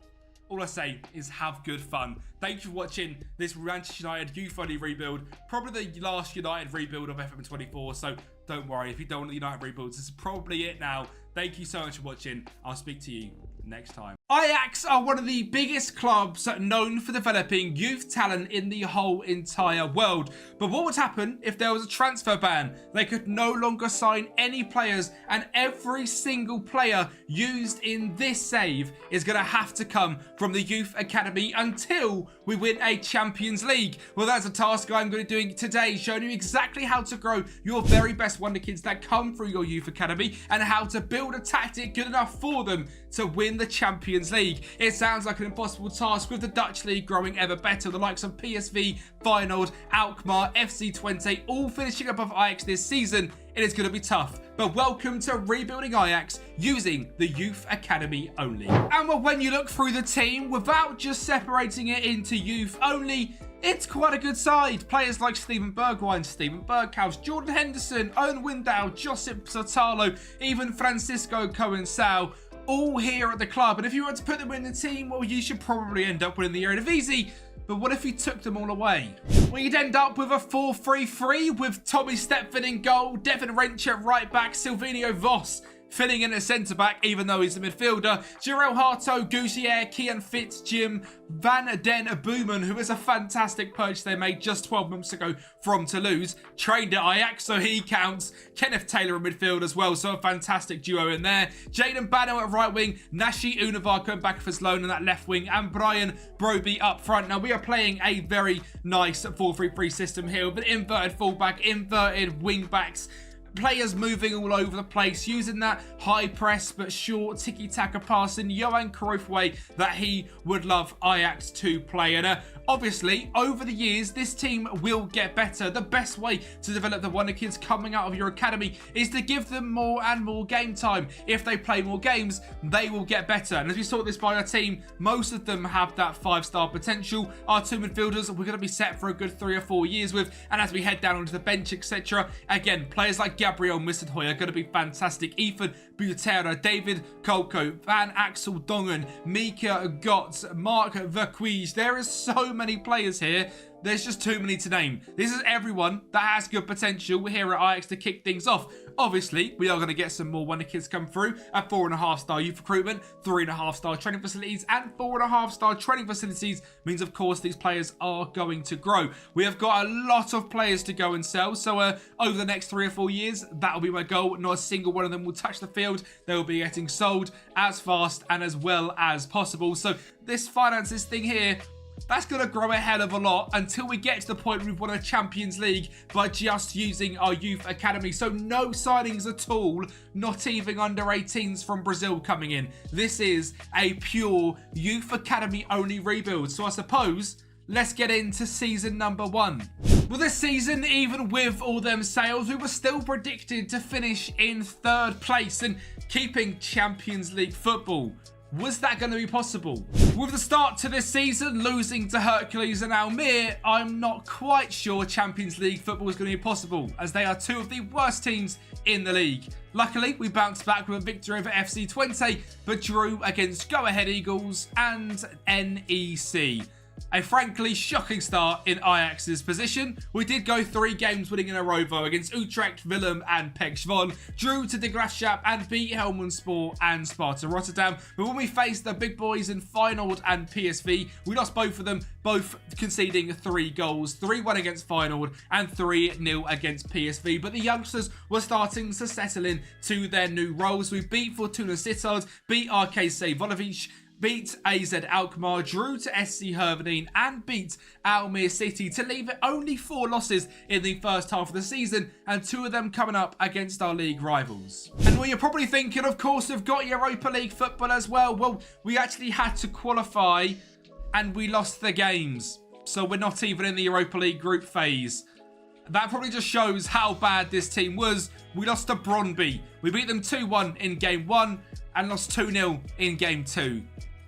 All I say is have good fun. Thank you for watching this Manchester United youth-only rebuild. Probably the last United rebuild of FM24, so don't worry. If you don't want the United rebuilds, this is probably it now. Thank you so much for watching. I'll speak to you next time. Ajax are one of the biggest clubs known for developing youth talent in the whole entire world. But what would happen if there was a transfer ban? They could no longer sign any players, and every single player used in this save is going to have to come from the youth academy until we win a Champions League. Well, that's a task I'm going to be doing today, showing you exactly how to grow your very best wonder kids that come through your youth academy and how to build a tactic good enough for them to win the Champions League. It sounds like an impossible task with the Dutch league growing ever better. The likes of PSV, Feyenoord, Alkmaar, FC20 all finishing above Ajax this season. It is going to be tough, but welcome to rebuilding Ajax using the youth academy only. And when you look through the team without just separating it into youth only, it's quite a good side. Players like Steven Bergwijn, Steven Berghuis, Jordan Henderson, Owen Window, Josip Sotalo, even Francisco Coensao, all here at the club. And if you were to put them in the team, well, you should probably end up winning the Eredivisie. But what if you took them all away? Well, you'd end up with a 4-3-3 with Tommy Stepford in goal, Devin Wrench at right back, Silvino Vos filling in at centre-back, even though he's a midfielder. Jarell Harto, Goussier, Kian Fitz, Jim, Van Den Boomen, who is a fantastic purchase they made just 12 months ago from Toulouse. Trained at Ajax, so he counts. Kenneth Taylor in midfield as well, so a fantastic duo in there. Jaden Bano at right wing, Nashi Univar going back for his loan on that left wing, and Brian Broby up front. Now, we are playing a very nice 4-3-3 system here with an inverted fullback, inverted wing backs, players moving all over the place, using that high press but short tiki-taka pass in Johan Cruyff way that he would love Ajax to play. And obviously, over the years, this team will get better. The best way to develop the wonder kids coming out of your academy is to give them more and more game time. If they play more games, they will get better. And as we saw this by our team, most of them have that 5-star potential. Our two midfielders, we're going to be set for a good 3 or 4 years with. And as we head down onto the bench, etc., again, players like Gabriel Missenhoy are going to be fantastic. Ethan Butera, David Kolko, Van Axel Dongen, Mika Gotts, Mark Verquij. There is so many players here. There's just too many to name. This is everyone that has good potential. We're here at Ajax to kick things off. Obviously, we are going to get some more wonder kids come through at 4.5-star youth recruitment, 3.5-star training facilities, and 4.5-star training facilities means, of course, these players are going to grow. We have got a lot of players to go and sell, so over the next 3 or 4 years, that'll be my goal. Not a single one of them will touch the field. They will be getting sold as fast and as well as possible. So this finances thing here, that's going to grow a hell of a lot until we get to the point where we've won a Champions League by just using our youth academy. So no signings at all, not even under 18s from Brazil coming in. This is a pure youth academy only rebuild. So I suppose let's get into season number 1. Well, this season, even with all them sales, we were still predicted to finish in 3rd place and keeping Champions League football. Was that going to be possible? With the start to this season, losing to Hercules and Almere, I'm not quite sure Champions League football is going to be possible, as they are 2 of the worst teams in the league. Luckily, we bounced back with a victory over FC20, but drew against Go Ahead Eagles and NEC. A frankly shocking start in Ajax's position. We did go 3 games winning in a row though against Utrecht, Willem and Pek Zwolle, drew to De Graafschap and beat Helmond Sport and Sparta Rotterdam. But when we faced the big boys in Feyenoord and PSV, we lost both of them, both conceding 3 goals, 3-1 against Feyenoord and 3-0 against PSV. But the youngsters were starting to settle in to their new roles. We beat Fortuna Sittard, beat RKC Waalwijk, beat AZ Alkmaar, drew to SC Heerenveen and beat Almere City to leave it only 4 losses in the first half of the season, and 2 of them coming up against our league rivals. And well, you're probably thinking, of course, we've got Europa League football as well. Well, we actually had to qualify and we lost the games. So we're not even in the Europa League group phase. That probably just shows how bad this team was. We lost to Brøndby. We beat them 2-1 in game 1 and lost 2-0 in game 2.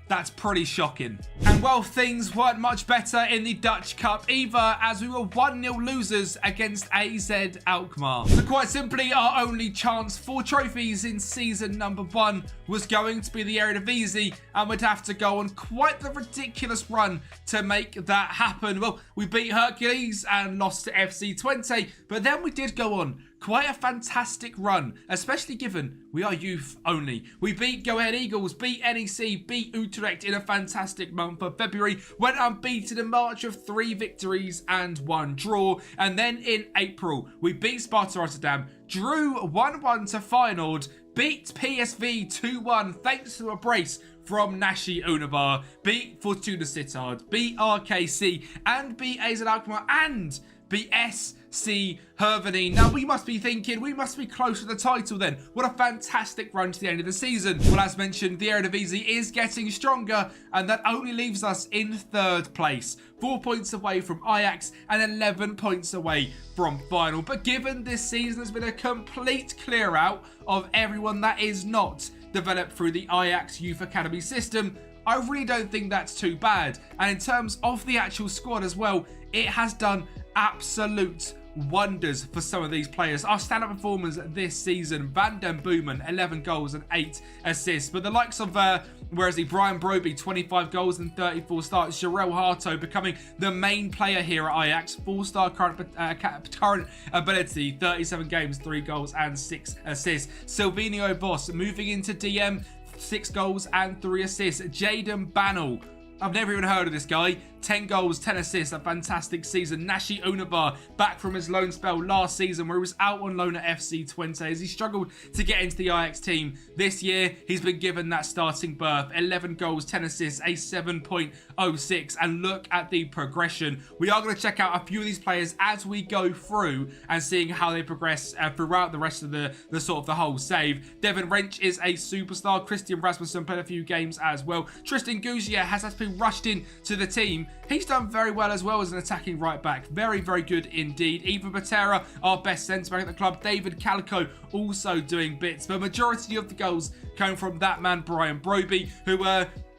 That's pretty shocking. And well, things weren't much better in the Dutch Cup either, as we were 1-0 losers against AZ Alkmaar. So quite simply, our only chance for trophies in season number 1 was going to be the Eredivisie, and we'd have to go on quite the ridiculous run to make that happen. Well, we beat Hercules and lost to FC20, but then we did go on quite a fantastic run, especially given we are youth only. We beat Go Ahead Eagles, beat NEC, beat Utrecht in a fantastic month of February, went unbeaten in March of 3 victories and 1 draw, and then in April we beat Sparta Rotterdam, drew 1-1 to Feyenoord, beat PSV 2-1 thanks to a brace from Nashi Univar, beat Fortuna Sittard, beat RKC, and beat AZ Alkmaar, and beat SC Hervening. Now, we must be thinking, we must be close to the title then. What a fantastic run to the end of the season. Well, as mentioned, the Eredivisie is getting stronger, and that only leaves us in 3rd place. 4 points away from Ajax and 11 points away from final. But given this season has been a complete clear out of everyone that is not developed through the Ajax Youth Academy system, I really don't think that's too bad. And in terms of the actual squad as well, it has done absolute wonders for some of these players. Our standout performers this season, Van den Boomen, 11 goals and 8 assists. But the likes of, Brian Broby, 25 goals and 34 starts. Jarell Harto becoming the main player here at Ajax. 4-star current ability, 37 games, 3 goals and 6 assists. Silvinho Boss moving into DM, 6 goals and 3 assists. Jaden Bannell, I've never even heard of this guy. 10 goals, 10 assists, a fantastic season. Nashi Univar back from his loan spell last season where he was out on loan at FC Twente as he struggled to get into the Ajax team. This year, he's been given that starting berth. 11 goals, 10 assists, a 7.06, and look at the progression. We are going to check out a few of these players as we go through and seeing how they progress throughout the rest of the whole save. Devin Wrench is a superstar. Christian Rasmussen played a few games as well. Tristan Gougia has been rushed in to the team. He's done very well as well as an attacking right back. Very, very good indeed. Ivan Patera, our best centre back at the club. David Calico also doing bits. The majority of the goals coming from that man, Brian Broby, who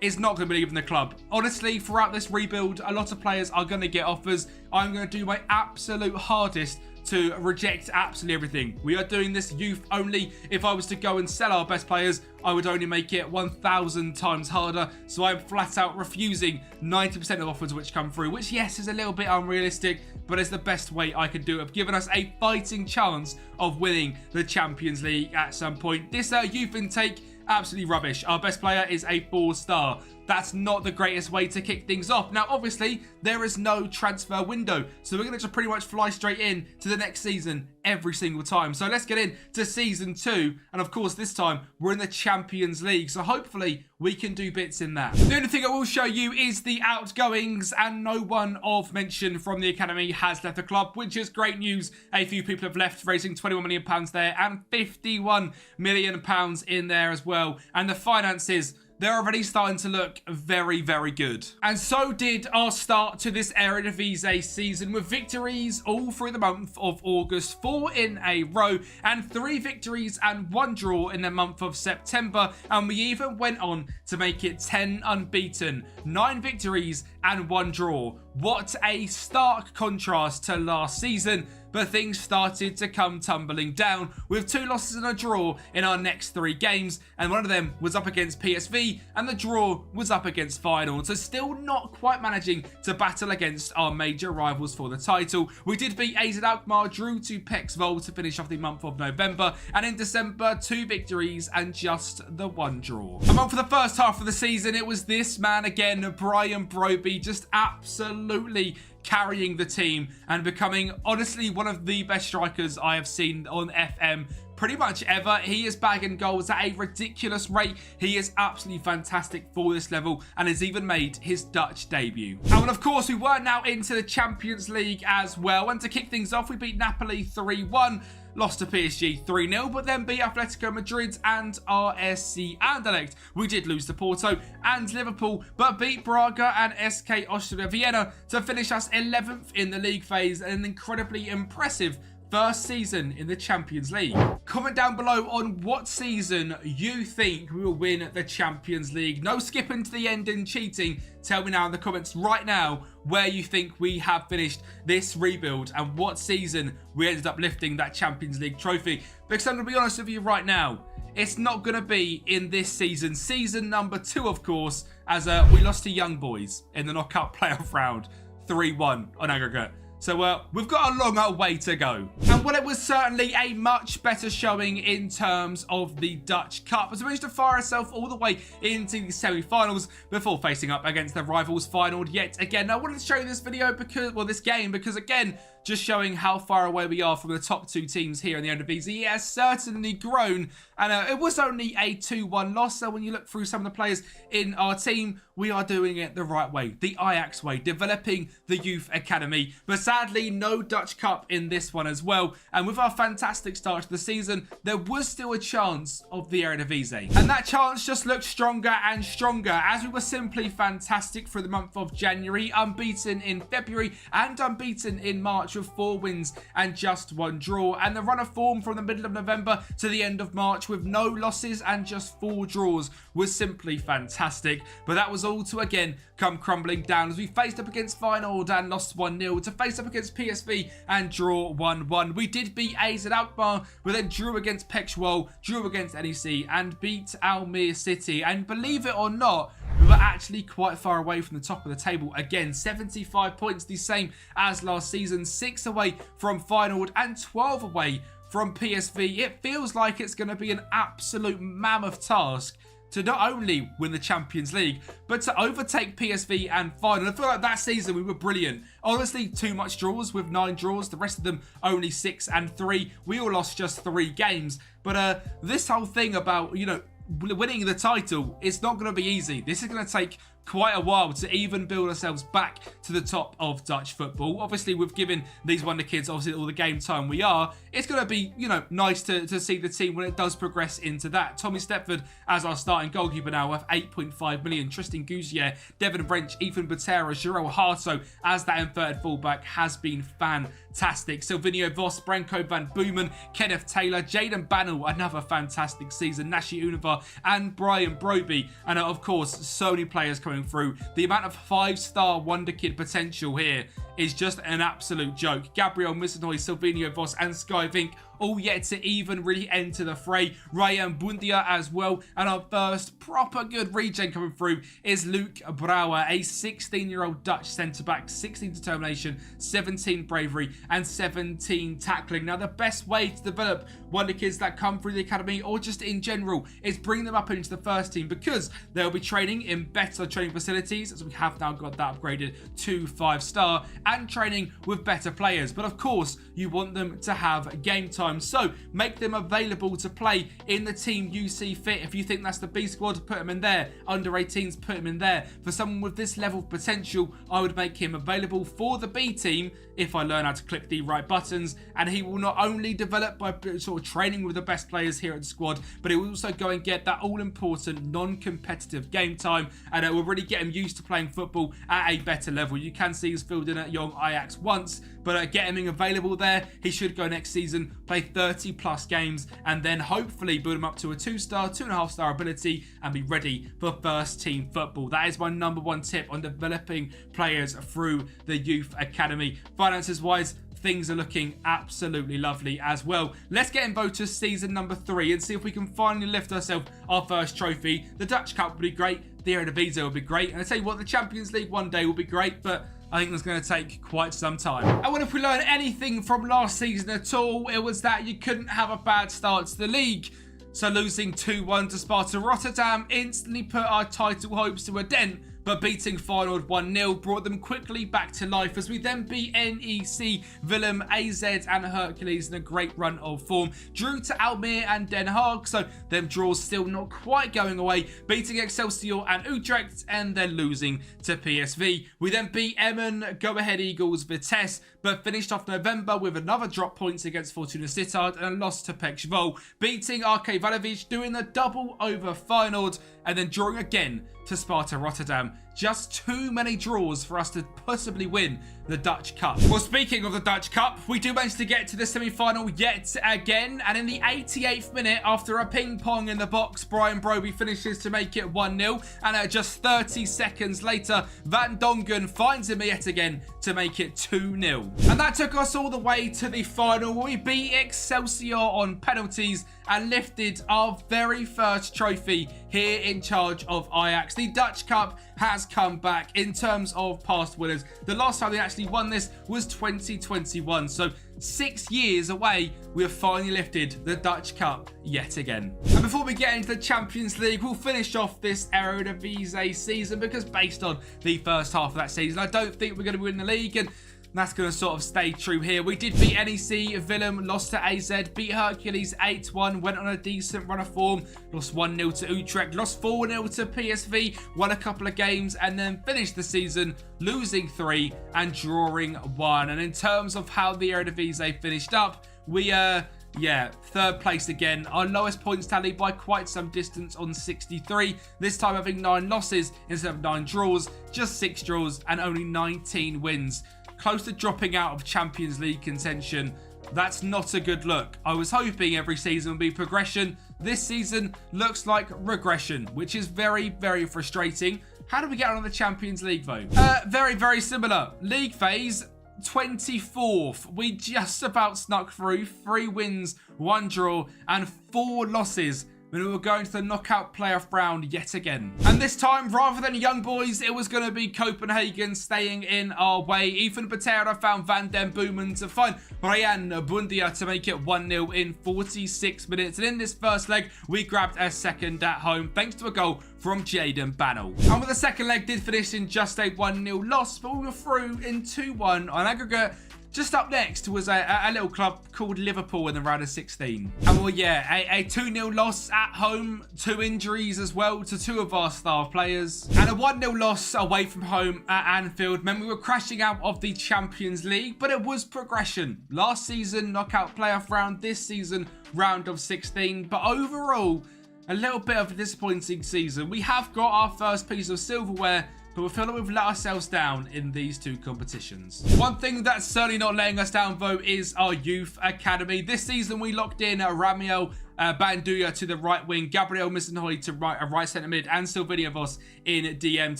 is not going to be leaving the club. Honestly, throughout this rebuild, a lot of players are going to get offers. I'm going to do my absolute hardest to reject absolutely everything. We are doing this youth only. If I was to go and sell our best players, I would only make it 1,000 times harder. So I'm flat out refusing 90% of offers which come through, which yes is a little bit unrealistic, but it's the best way I could do it. I've given us a fighting chance of winning the Champions League at some point. This youth intake, absolutely rubbish. Our best player is a 4-star. That's not the greatest way to kick things off. Now, obviously, there is no transfer window, so we're going to pretty much fly straight in to the next season every single time. So let's get into season 2, and of course, this time we're in the Champions League, so hopefully we can do bits in that. The only thing I will show you is the outgoings, and no one of mention from the academy has left the club, which is great news. A few people have left, raising £21 million there and £51 million in there as well, and the finances, they're already starting to look very, very good. And so did our start to this Eredivisie season, with victories all through the month of August, 4 in a row, and 3 victories and 1 draw in the month of September. And we even went on to make it 10 unbeaten, 9 victories and 1 draw. What a stark contrast to last season. But things started to come tumbling down with 2 losses and a draw in our next 3 games, and one of them was up against PSV and the draw was up against Feyenoord, so still not quite managing to battle against our major rivals for the title. We did beat AZ Alkmaar, drew to PEX Vol to finish off the month of November, and in December 2 victories and just the 1 draw. And on for the first half of the season, it was this man again, Brian Broby, just absolutely carrying the team and becoming honestly one of the best strikers I have seen on FM pretty much ever. He is bagging goals at a ridiculous rate. He is absolutely fantastic for this level and has even made his Dutch debut. And of course, we were now into the Champions League as well, and to kick things off, we beat Napoli 3-1. Lost to PSG 3-0, but then beat Atletico Madrid and RSC Anderlecht. We did lose to Porto and Liverpool, but beat Braga and SK Austria Vienna to finish us 11th in the league phase, and an incredibly impressive first season in the Champions League. Comment down below on what season you think we will win the Champions League. No skipping to the end and cheating. Tell me now in the comments right now where you think we have finished this rebuild and what season we ended up lifting that Champions League trophy. Because I'm going to be honest with you right now, it's not going to be in this season. Season number 2, of course, as we lost to Young Boys in the knockout playoff round 3-1 on aggregate. So we've got a long way to go. And well, it was certainly a much better showing in terms of the Dutch Cup, as we managed to fire ourselves all the way into the semi-finals before facing up against the rivals final yet again. Now, I wanted to show you this video because, well, this game, because again, just showing how far away we are from the top two teams here in the Eredivisie. It has certainly grown, and it was only a 2-1 loss. So when you look through some of the players in our team, we are doing it the right way, the Ajax way, developing the youth academy. But sadly, no Dutch Cup in this one as well. And with our fantastic start to the season, there was still a chance of the Eredivisie. And that chance just looked stronger and stronger as we were simply fantastic for the month of January, unbeaten in February and unbeaten in March with 4 wins and just 1 draw. And the run of form from the middle of November to the end of March with no losses and just 4 draws was simply fantastic. But that was all to again come crumbling down as we faced up against Feyenoord and lost 1-0, to face up against PSV and draw 1-1. We did beat AZ Alkmaar, but then drew against Pekshwal, drew against NEC and beat Almere City. And believe it or not, we were actually quite far away from the top of the table. Again, 75 points, the same as last season, 6 away from Feyenoord and 12 away from PSV. It feels like it's going to be an absolute mammoth task to not only win the Champions League, but to overtake PSV and Feyenoord. I feel like that season we were brilliant. Honestly, too much draws with 9 draws. The rest of them only 6 and 3. We all lost just 3 games. But this whole thing about, you know, winning the title, it's not going to be easy. This is going to take quite a while to even build ourselves back to the top of Dutch football. Obviously, we've given these wonder kids obviously all the game time we are. It's going to be, you know, nice to see the team when it does progress into that. Tommy Stepford as our starting goalkeeper now with 8.5 million. Tristan Gouzier, Devin French, Ethan Butera, Jarell Harto as that inverted fullback has been fantastic. Silvinho Vos, Branko van Boomen, Kenneth Taylor, Jaden Bannell, another fantastic season. Nashi Univar and Brian Broby. And of course, so many players coming through. The amount of 5-star wonder kid potential here is just an absolute joke. Gabriel Misanoy, Silvinho Vos and Sky Vink all yet to even really enter the fray. Ryan Bundia as well. And our first proper good regen coming through is Luke Brouwer, a 16-year-old Dutch centre-back, 16 determination, 17 bravery and 17 tackling. Now, the best way to develop wonder kids that come through the academy or just in general is bring them up into the first team, because they'll be training in better training facilities, as we have now got that upgraded to 5-star, and training with better players. But of course, you want them to have game time. So make them available to play in the team you see fit. If you think that's the B squad, put them in there. Under 18s, put them in there. For someone with this level of potential, I would make him available for the B team if I learn how to click the right buttons. And he will not only develop by sort of training with the best players here at the squad, but he will also go and get that all-important non-competitive game time, and it will really get him used to playing football at a better level. You can see he's filled in at young Ajax once, but get him available there. He should go next season, play 30 plus games, and then hopefully build him up to a 2-star, 2.5-star ability and be ready for first team football. That is my #1 tip on developing players through the youth academy. Finances wise, things are looking absolutely lovely as well. Let's get in Voters season number 3 and see if we can finally lift ourselves our first trophy. The Dutch Cup will be great, the Eredivisie will be great, and I tell you what, the Champions League one day will be great, but I think it's going to take quite some time. And well, if we learned anything from last season at all, it was that you couldn't have a bad start to the league. So losing 2-1 to Sparta Rotterdam instantly put our title hopes to a dent, but beating Feyenoord 1-0 brought them quickly back to life as we then beat NEC, Willem, AZ and Hercules in a great run of form. Drew to Almere and Den Haag, so them draws still not quite going away, beating Excelsior and Utrecht and then losing to PSV. We then beat Emmen, Go Ahead Eagles, Vitesse, but finished off November with another drop points against Fortuna Sittard and a loss to Pekshwal, beating RK Valevich, doing the double over Feyenoord and then drawing again to Sparta Rotterdam. Just too many draws for us to possibly win the Dutch Cup. Well, speaking of the Dutch Cup, we do manage to get to the semi-final yet again, and in the 88th minute, after a ping-pong in the box, Brian Broby finishes to make it 1-0, and just 30 seconds later, Van Dongen finds him yet again to make it 2-0. And that took us all the way to the final, where we beat Excelsior on penalties and lifted our very first trophy here in charge of Ajax. The Dutch Cup has come back in terms of past winners. The last time they actually won this was 2021. So 6 years away, we have finally lifted the Dutch Cup yet again. And before we get into the Champions League, we'll finish off this Eredivisie season because based on the first half of that season, I don't think we're going to win the league, and that's going to sort of stay true here. We did beat NEC, Willem, lost to AZ, beat Hercules 8-1, went on a decent run of form, lost 1-0 to Utrecht, lost 4-0 to PSV, won a couple of games, and then finished the season losing 3 and drawing 1. And in terms of how the Eredivisie finished up, we third place again. Our lowest points tally by quite some distance on 63. This time having 9 losses instead of 9 draws, just 6 draws and only 19 wins. Close to dropping out of Champions League contention. That's not a good look. I was hoping every season would be progression. This season looks like regression, which is very, very frustrating. How do we get on the Champions League though? Very, very similar. League phase, 24th. We just about snuck through. 3 wins, 1 draw and 4 losses when we were going to the knockout playoff round yet again. And this time, rather than young boys, it was going to be Copenhagen staying in our way. Ethan Patera found Van den Boomen to find Brian Bundia to make it 1-0 in 46 minutes. And in this first leg, we grabbed a second at home thanks to a goal from Jaden Bannell. And with the second leg did finish in just a 1-0 loss, but we were through in 2-1 on aggregate. Just up next was a little club called Liverpool in the round of 16. And well, yeah, a 2-0 loss at home, 2 injuries as well to 2 of our star players. And a 1-0 loss away from home at Anfield meant we were crashing out of the Champions League, but it was progression. Last season, knockout playoff round, this season, round of 16. But overall, a little bit of a disappointing season. We have got our first piece of silverware, but we feel like we've let ourselves down in these 2 competitions. One thing that's certainly not letting us down, though, is our youth academy. This season, we locked in Ramiel Banduya to the right wing, Gabriel Missenhoy to right centre mid, and Silvino Vos in DM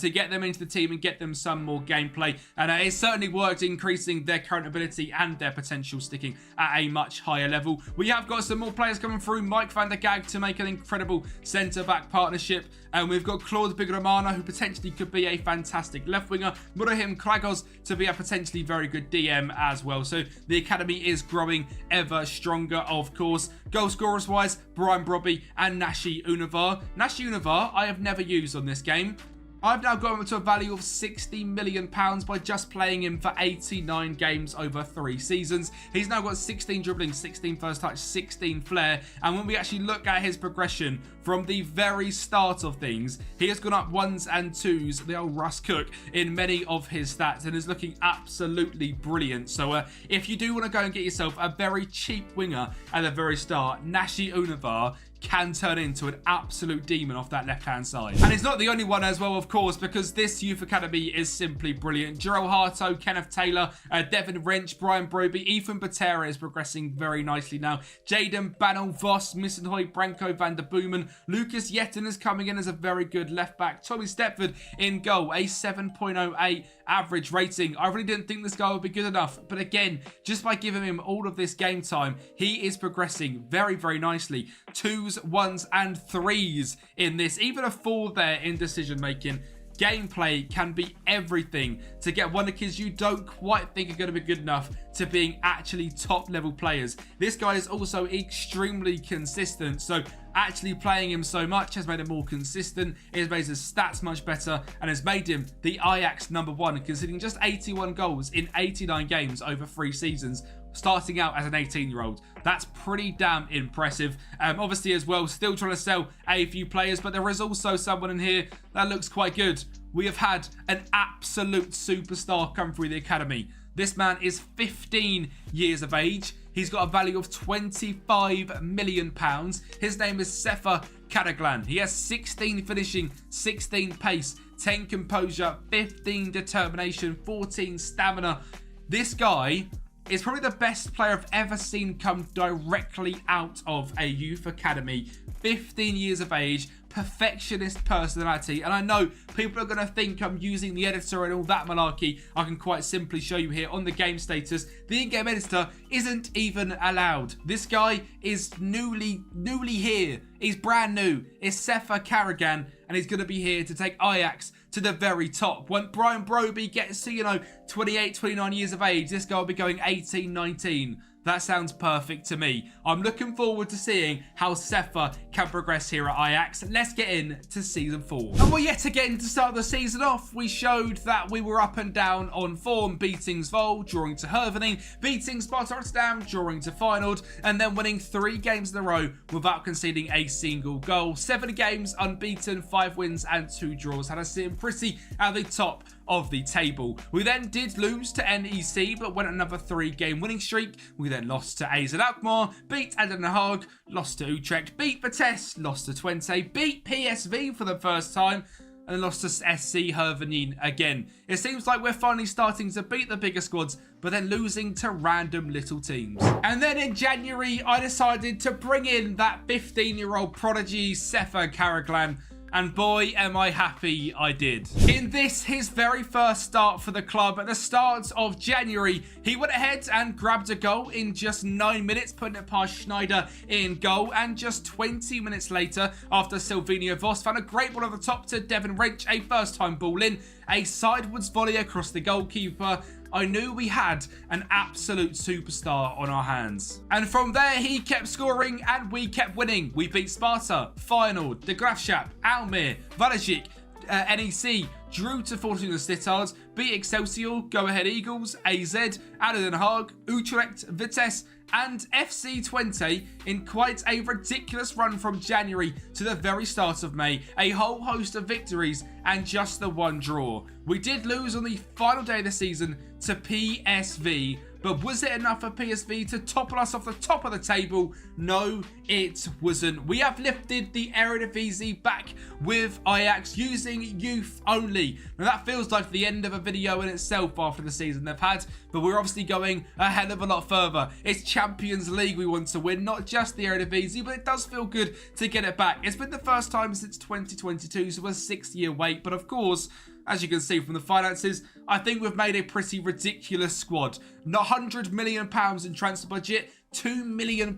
to get them into the team and get them some more gameplay. And it certainly worked, increasing their current ability and their potential sticking at a much higher level. We have got some more players coming through. Mike van der Gag to make an incredible centre-back partnership. And we've got Claude Bigramana, who potentially could be a fantastic left winger. Murahim Kragos to be a potentially very good DM as well. So the academy is growing ever stronger, of course. Goal scorers wise, Brian Brobby and Nashi Univar. Nashi Univar, I have never used on this game. I've now got him to a value of £60 million by just playing him for 89 games over 3 seasons. He's now got 16 dribbling, 16 first touch, 16 flair. And when we actually look at his progression from the very start of things, he has gone up 1s and 2s, the old Russ Cook, in many of his stats and is looking absolutely brilliant. So if you do want to go and get yourself a very cheap winger at the very start, Nashi Univar can turn into an absolute demon off that left-hand side. And it's not the only one as well, of course, because this youth academy is simply brilliant. Gerald Harto, Kenneth Taylor, Devin Wrench, Brian Broby, Ethan Patera is progressing very nicely now. Jaden Bannell, Voss, Missenhoy, Branko van der Boomen, Lucas Yetten is coming in as a very good left-back. Tommy Stepford in goal, a 7.08 average rating. I really didn't think this guy would be good enough, but again, just by giving him all of this game time, he is progressing very, very nicely. 2s, 1s and 3s in this, even a 4 there in decision making. Gameplay can be everything to get one of the kids you don't quite think are going to be good enough to being actually top level players. This guy is also extremely consistent, so actually playing him so much has made him more consistent. It has made his stats much better and has made him the Ajax #1, conceding just 81 goals in 89 games over 3 seasons, starting out as an 18-year-old. That's pretty damn impressive. Obviously as well, still trying to sell a few players, but there is also someone in here that looks quite good. We have had an absolute superstar come through the academy. This man is 15 years of age. He's got a value of £25 million. His name is Sefa Kadaglan. He has 16 finishing, 16 pace, 10 composure, 15 determination, 14 stamina. This guy is probably the best player I've ever seen come directly out of a youth academy. 15 years of age, perfectionist personality. And I know people are going to think I'm using the editor and all that malarkey. I can quite simply show you here on the game status. The in-game editor isn't even allowed. This guy is newly here. He's brand new. It's Sefa Karagan, and he's going to be here to take Ajax to the very top. When Brian Broby gets to, 28, 29 years of age, this guy will be going 18, 19. That sounds perfect to me. I'm looking forward to seeing how Sefa can progress here at Ajax. Let's get into Season 4. And well, yet again, to start the season off, we showed that we were up and down on form, beating Zwolle, drawing to Hervening, beating Sparta Rotterdam, drawing to Feyenoord, and then winning 3 games in a row without conceding a single goal. 7 games unbeaten, 5 wins and 2 draws. Had us sitting pretty at the top of the table. We then did lose to NEC, but went another 3-game winning streak. We then lost to AZ Alkmaar, beat Den Haag, lost to Utrecht, beat Vitesse, lost to Twente, beat PSV for the first time, and then lost to SC Hervening again. It seems like we're finally starting to beat the bigger squads, but then losing to random little teams. And then in January, I decided to bring in that 15-year-old prodigy, Sefa Karagan, and boy, am I happy I did. In this, his very first start for the club at the start of January, he went ahead and grabbed a goal in just 9 minutes, putting it past Schneider in goal. And just 20 minutes later, after Silvinho Voss found a great ball over the top to Devin Wrench, a first-time ball in, a sideways volley across the goalkeeper, I knew we had an absolute superstar on our hands. And from there, he kept scoring and we kept winning. We beat Sparta, Feyenoord, De Graafschap, Almere, Valajik, NEC, drew to Fortuna Sittard, beat Excelsior, Go Ahead Eagles, AZ, Den Haag, Utrecht, Vitesse, and FC Twente in quite a ridiculous run from January to the very start of May. A whole host of victories and just the 1 draw. We did lose on the final day of the season to PSV, but was it enough for PSV to topple us off the top of the table? No, it wasn't. We have lifted the Eredivisie back with Ajax using youth only. Now that feels like the end of a video in itself after the season they've had, but we're obviously going a hell of a lot further. It's Champions League we want to win, not just the Eredivisie, but it does feel good to get it back. It's been the first time since 2022, so a 6-year wait, but of course, as you can see from the finances, I think we've made a pretty ridiculous squad. Not £100 million in transfer budget, £2 million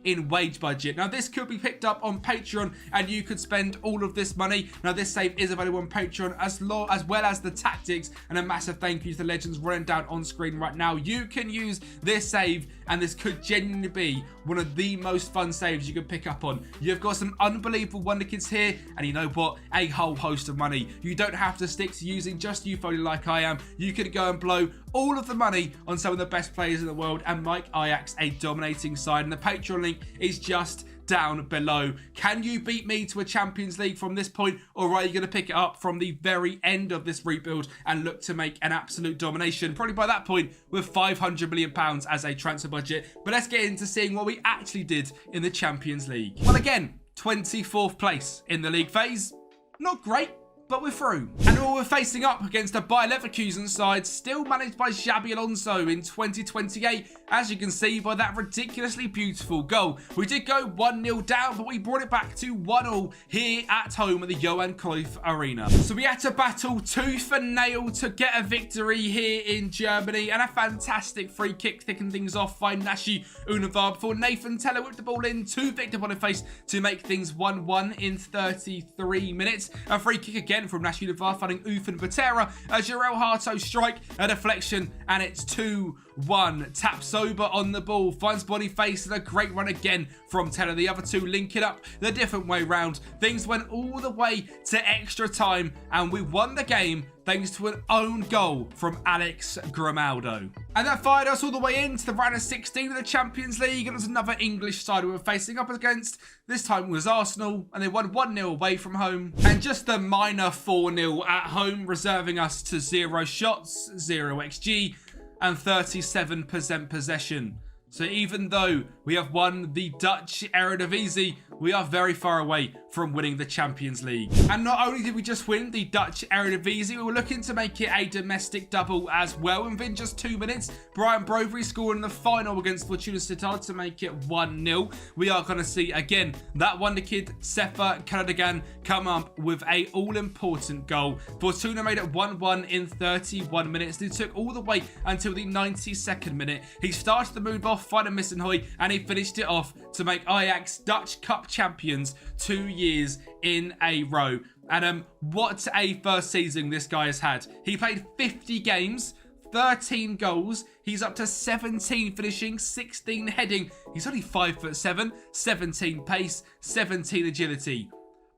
in wage budget. Now, this could be picked up on Patreon and you could spend all of this money. Now, this save is available on Patreon as well as the tactics, and a massive thank you to the legends running down on screen right now. You can use this save and this could genuinely be one of the most fun saves you can pick up on. You've got some unbelievable wonder kids here, and you know what? A whole host of money. You don't have to stick to using just youth only like I am. You could go and blow all of the money on some of the best players in the world and make Ajax a dominating side. And the Patreon link is just down below. Can you beat me to a Champions League from this point, or are you going to pick it up from the very end of this rebuild and look to make an absolute domination? Probably by that point with £500 million as a transfer budget. But let's get into seeing what we actually did in the Champions League. Well, again, 24th place in the league phase. Not great, but we're through. And we're facing up against a Bayer Leverkusen side still managed by Xabi Alonso in 2028, as you can see by that ridiculously beautiful goal. We did go 1-0 down, but we brought it back to 1-1 here at home at the Johan Cruyff Arena. So we had to battle tooth and nail to get a victory here in Germany, and a fantastic free kick thickened things off by Nashi Unava before Nathan Teller whipped the ball in to Victor Boniface to make things 1-1 in 33 minutes. A free kick again from Nash Unava finding Ufan Vatera, a Jarell Harto strike, a deflection, and it's 2-1. Tapsoba on the ball, finds Boniface, and a great run again from Teller. The other two link it up the different way round. Things went all the way to extra time, and we won the game thanks to an own goal from Alex Grimaldo. And that fired us all the way into the round of 16 of the Champions League, and it was another English side we were facing up against. This time it was Arsenal, and they won 1-0 away from home, and just a minor 4-0 at home, reserving us to 0 shots, 0 XG, and 37% possession. So even though we have won the Dutch Eredivisie, we are very far away from winning the Champions League. And not only did we just win the Dutch Eredivisie, we were looking to make it a domestic double as well. And within just 2 minutes, Brian Brobery scored in the final against Fortuna Sittard to make it 1-0. We are going to see, again, that wonder kid, Sefer Karagan, come up with a all-important goal. Fortuna made it 1-1 in 31 minutes. It took all the way until the 92nd minute. He started the move off, Van Nistelrooy, and he finished it off to make Ajax Dutch Cup champions 2 years in a row. And what a first season this guy has had. He played 50 games, 13 goals. He's up to 17 finishing, 16 heading. He's only 5'7", 17 pace, 17 agility.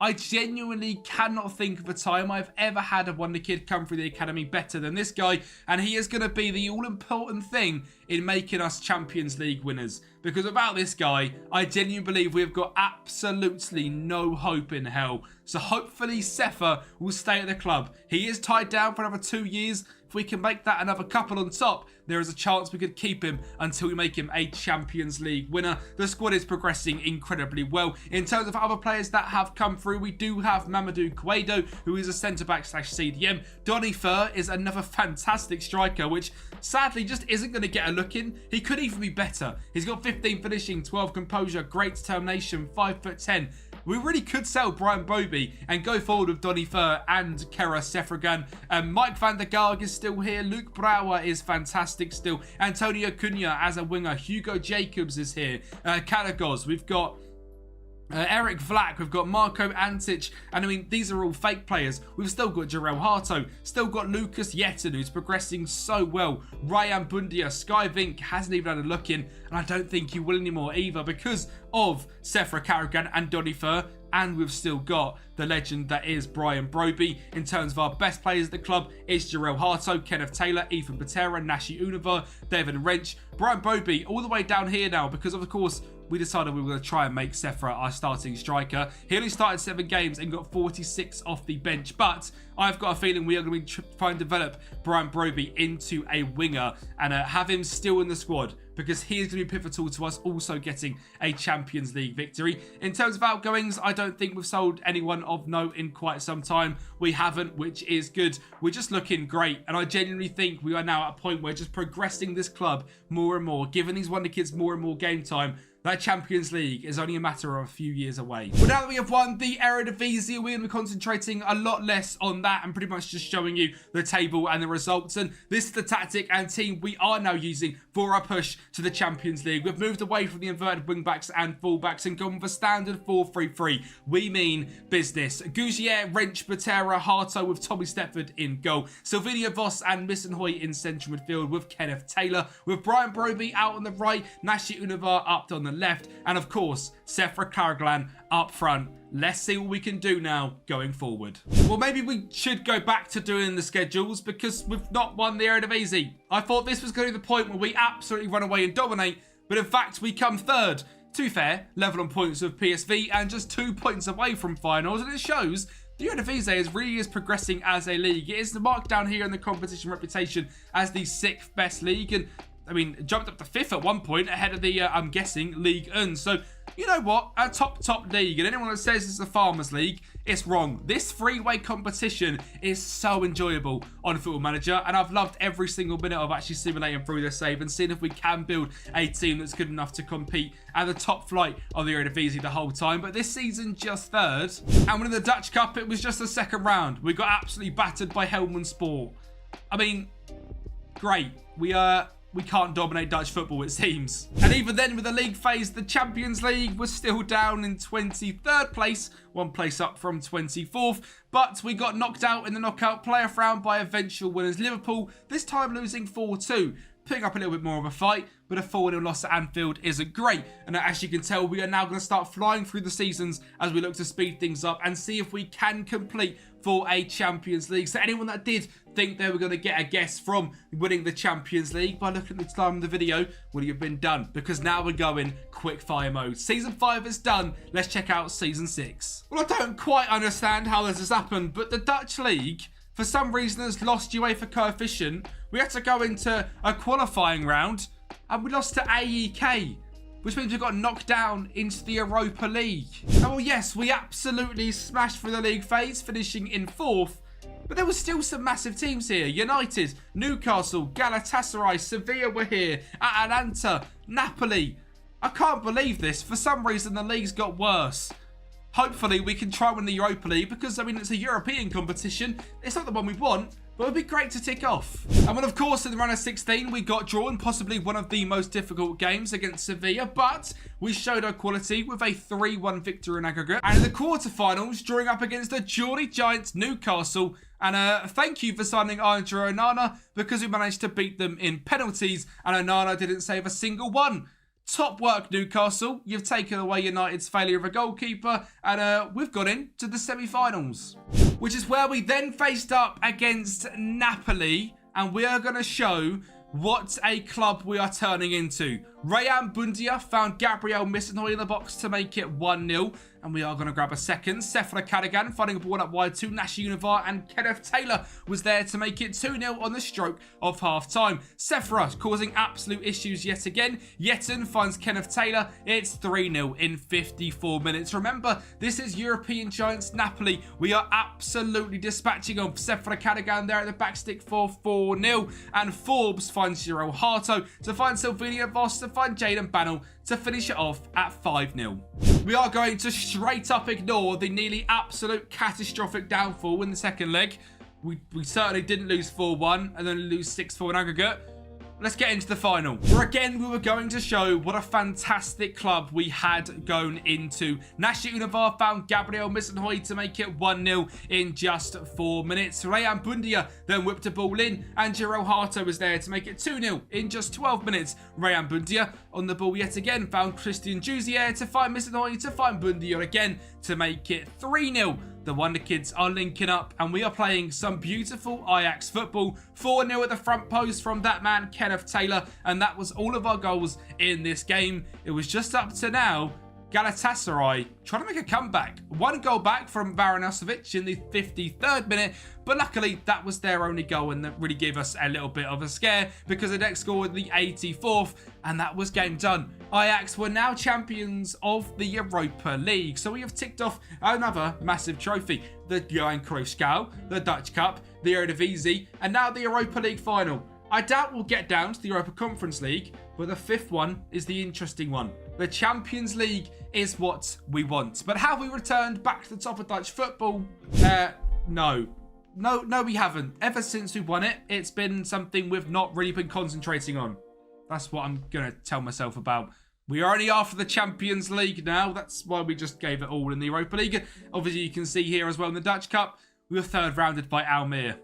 I genuinely cannot think of a time I've ever had a wonder kid come through the academy better than this guy, and he is going to be the all-important thing in making us Champions League winners. Because without this guy, I genuinely believe we've got absolutely no hope in hell. So hopefully Sefer will stay at the club. He is tied down for another 2 years. If we can make that another couple on top, there is a chance we could keep him until we make him a Champions League winner. The squad is progressing incredibly well. In terms of other players that have come through, we do have Mamadou Cueto, who is a centre-back / CDM. Donny Fer is another fantastic striker, which sadly just isn't going to get a look in. He could even be better. He's got 15 finishing, 12 composure, great determination, 5'10". We really could sell Brian Brobery and go forward with Donny Fer and Kera Sefragan. Mike van der Gaag is still here. Luke Brouwer is fantastic still. Antonio Cunha as a winger. Hugo Jacobs is here. Caragos. We've got Eric Vlack, we've got Marco Antic, and I mean, these are all fake players. We've still got Jarell Harto, still got Lucas Yetten, who's progressing so well. Ryan Bundia, Sky Vink hasn't even had a look in, and I don't think he will anymore either because of Sefer Karagan and Donny Fer. And we've still got the legend that is Brian Brobery. In terms of our best players at the club, it's Jarell Harto, Kenneth Taylor, Ethan Patera, Nashi Unava, Devin Wrench, Brian Brobery all the way down here now because of course we decided we were going to try and make Sefer our starting striker. He only started 7 games and got 46 off the bench, but I've got a feeling we are going to be trying to develop Brian Brobery into a winger and have him still in the squad because he is going to be pivotal to us also getting a Champions League victory. In terms of outgoings, I don't think we've sold anyone of note in quite some time. We haven't, which is good. We're just looking great, and I genuinely think we are now at a point where just progressing this club more and more, giving these wonder kids more and more game time, that Champions League is only a matter of a few years away. But now that we have won the Eredivisie, we're going to be concentrating a lot less on that and pretty much just showing you the table and the results. And this is the tactic and team we are now using for our push to the Champions League. We've moved away from the inverted wing-backs and full-backs and gone with a standard 4-3-3. We mean business. Gougier, Wrench, Patera, Harto with Tommy Stepford in goal. Sylvinho Voss and Nistelrooy in central midfield with Kenneth Taylor. With Brian Brobery out on the right, Nashi Unava up on the left, and of course Sefer Karagan up front. Let's see what we can do now going forward. Well, maybe we should go back to doing the schedules because we've not won the Eredivisie. I thought this was going to be the point where we absolutely run away and dominate, but in fact we come third. To be fair, level on points with PSV and just 2 points away from finals, and it shows the Eredivisie really is progressing as a league. It is marked down here in the competition reputation as the 6th best league, and I mean, jumped up to 5th at one point ahead of the, I'm guessing, League 1. So, you know what? A top league. And anyone that says it's a Farmers League, it's wrong. This three-way competition is so enjoyable on Football Manager. And I've loved every single minute of actually simulating through this save and seeing if we can build a team that's good enough to compete at the top flight of the Eredivisie the whole time. But this season, just third. And winning the Dutch Cup, it was just the second round. We got absolutely battered by Helmond Sport. I mean, great. We can't dominate Dutch football, it seems. And even then, with the league phase, the Champions League was still down in 23rd place, 1 place up from 24th. But we got knocked out in the knockout playoff round by eventual winners Liverpool, this time losing 4-2. Putting up a little bit more of a fight, but a 4-0 loss at Anfield isn't great. And as you can tell, we are now going to start flying through the seasons as we look to speed things up and see if we can complete for a Champions League. So anyone that did think they were going to get a guess from winning the Champions League by looking at the time of the video would have been done, because now we're going quick fire mode. Season 5 is done. Let's check out Season 6. Well, I don't quite understand how this has happened, but the Dutch League, for some reason, has lost UEFA coefficient. We had to go into a qualifying round and we lost to AEK, which means we got knocked down into the Europa League. Oh, well, yes, we absolutely smashed through the league phase, finishing in 4th. But there were still some massive teams here. United, Newcastle, Galatasaray, Sevilla were here, Atalanta, Napoli. I can't believe this. For some reason, the league's got worse. Hopefully, we can try win the Europa League because, I mean, it's a European competition. It's not the one we want, but it would be great to tick off. And then, of course, in the round of 16, we got drawn possibly one of the most difficult games against Sevilla, but we showed our quality with a 3-1 victory in aggregate. And in the quarterfinals, drawing up against the Geordie Giants, Newcastle. And thank you for signing Andre Onana because we managed to beat them in penalties, and Onana didn't save a single one. Top work, Newcastle. You've taken away United's failure of a goalkeeper, and we've got into the semi-finals, which is where we then faced up against Napoli, and we are going to show what a club we are turning into. Rayan Bundia found Gabriel Missenhoy in the box to make it 1-0. And we are going to grab a second. Sefra Cadigan finding a ball up wide to Nashi Univar, and Kenneth Taylor was there to make it 2-0 on the stroke of half-time. Sefra causing absolute issues yet again. Yeton finds Kenneth Taylor. It's 3-0 in 54 minutes. Remember, this is European Giants Napoli. We are absolutely dispatching on Sefra Cadigan there at the back stick for 4-0. And Forbes finds Ciro Harto to find Sylvania Voss to find Jaden Bannell to finish it off at 5-0. We are going to straight up ignore the nearly absolute catastrophic downfall in the second leg. We certainly didn't lose 4-1 and then lose 6-4 in aggregate. Let's get into the final, where again we were going to show what a fantastic club we had going into. Nashi Univar found Gabriel Missenhoy to make it 1-0 in just 4 minutes. Rayan Bundia then whipped a ball in, and Ciro Harto was there to make it 2-0 in just 12 minutes. Rayan Bundia on the ball yet again found Christian Jusier to find Missenhoy to find Bundia again to make it 3-0. The Wonder Kids are linking up, and we are playing some beautiful Ajax football. 4-0 at the front post from that man, Kenneth Taylor, and that was all of our goals in this game. It was just up to now Galatasaray trying to make a comeback. 1 goal back from Varanosevic in the 53rd minute, but luckily that was their only goal, and that really gave us a little bit of a scare because the next goal was the 84th, and that was game done. Ajax were now champions of the Europa League, so we have ticked off another massive trophy. The Johan Cruyff Schaal, the Dutch Cup, the Eredivisie, and now the Europa League final. I doubt we'll get down to the Europa Conference League, but the 5th one is the interesting one. The Champions League is what we want. But have we returned back to the top of Dutch football? No. No, we haven't. Ever since we won it, it's been something we've not really been concentrating on. That's what I'm going to tell myself about. We are only after the Champions League now. That's why we just gave it all in the Europa League. Obviously, you can see here as well in the Dutch Cup, we were 3rd rounded by Almere.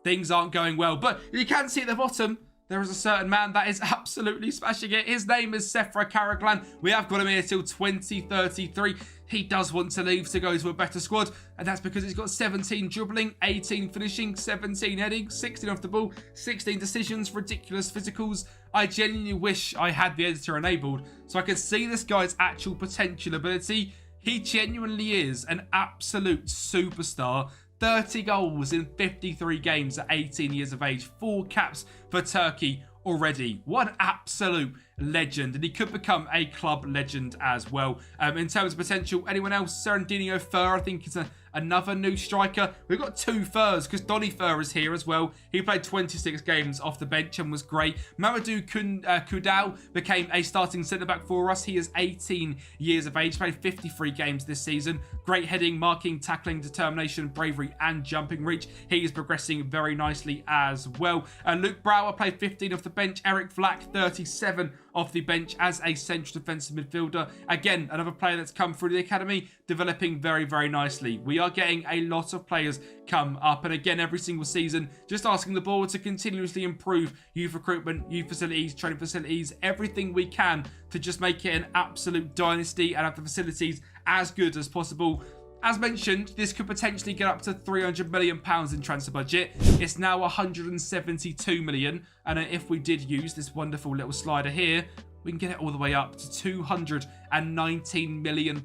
Things aren't going well, but you can see at the bottom, there is a certain man that is absolutely smashing it. His name is Sefra Cadigan. We have got him here till 2033. He does want to leave to go to a better squad, and that's because he's got 17 dribbling, 18 finishing, 17 heading, 16 off the ball, 16 decisions, ridiculous physicals. I genuinely wish I had the editor enabled so I could see this guy's actual potential ability. He genuinely is an absolute superstar. 30 goals in 53 games at 18 years of age. 4 caps for Turkey already. What an absolute legend. And he could become a club legend as well. In terms of potential, anyone else? Serendinio Fur, I think, is another new striker. We've got 2 Furs because Donny Fur is here as well. He played 26 games off the bench and was great. Mamadou Kudau became a starting centre-back for us. He is 18 years of age, played 53 games this season. Great heading, marking, tackling, determination, bravery and jumping reach. He is progressing very nicely as well. Luke Brouwer played 15 off the bench. Eric Flack, 37 off the bench as a central defensive midfielder. Again, another player that's come through the academy, developing very, very nicely. We are getting a lot of players come up, and again, every single season, just asking the board to continuously improve youth recruitment, youth facilities, training facilities, everything we can to just make it an absolute dynasty and have the facilities as good as possible. As mentioned, this could potentially get up to £300 million in transfer budget. It's now 172 million. And if we did use this wonderful little slider here, we can get it all the way up to £219 million.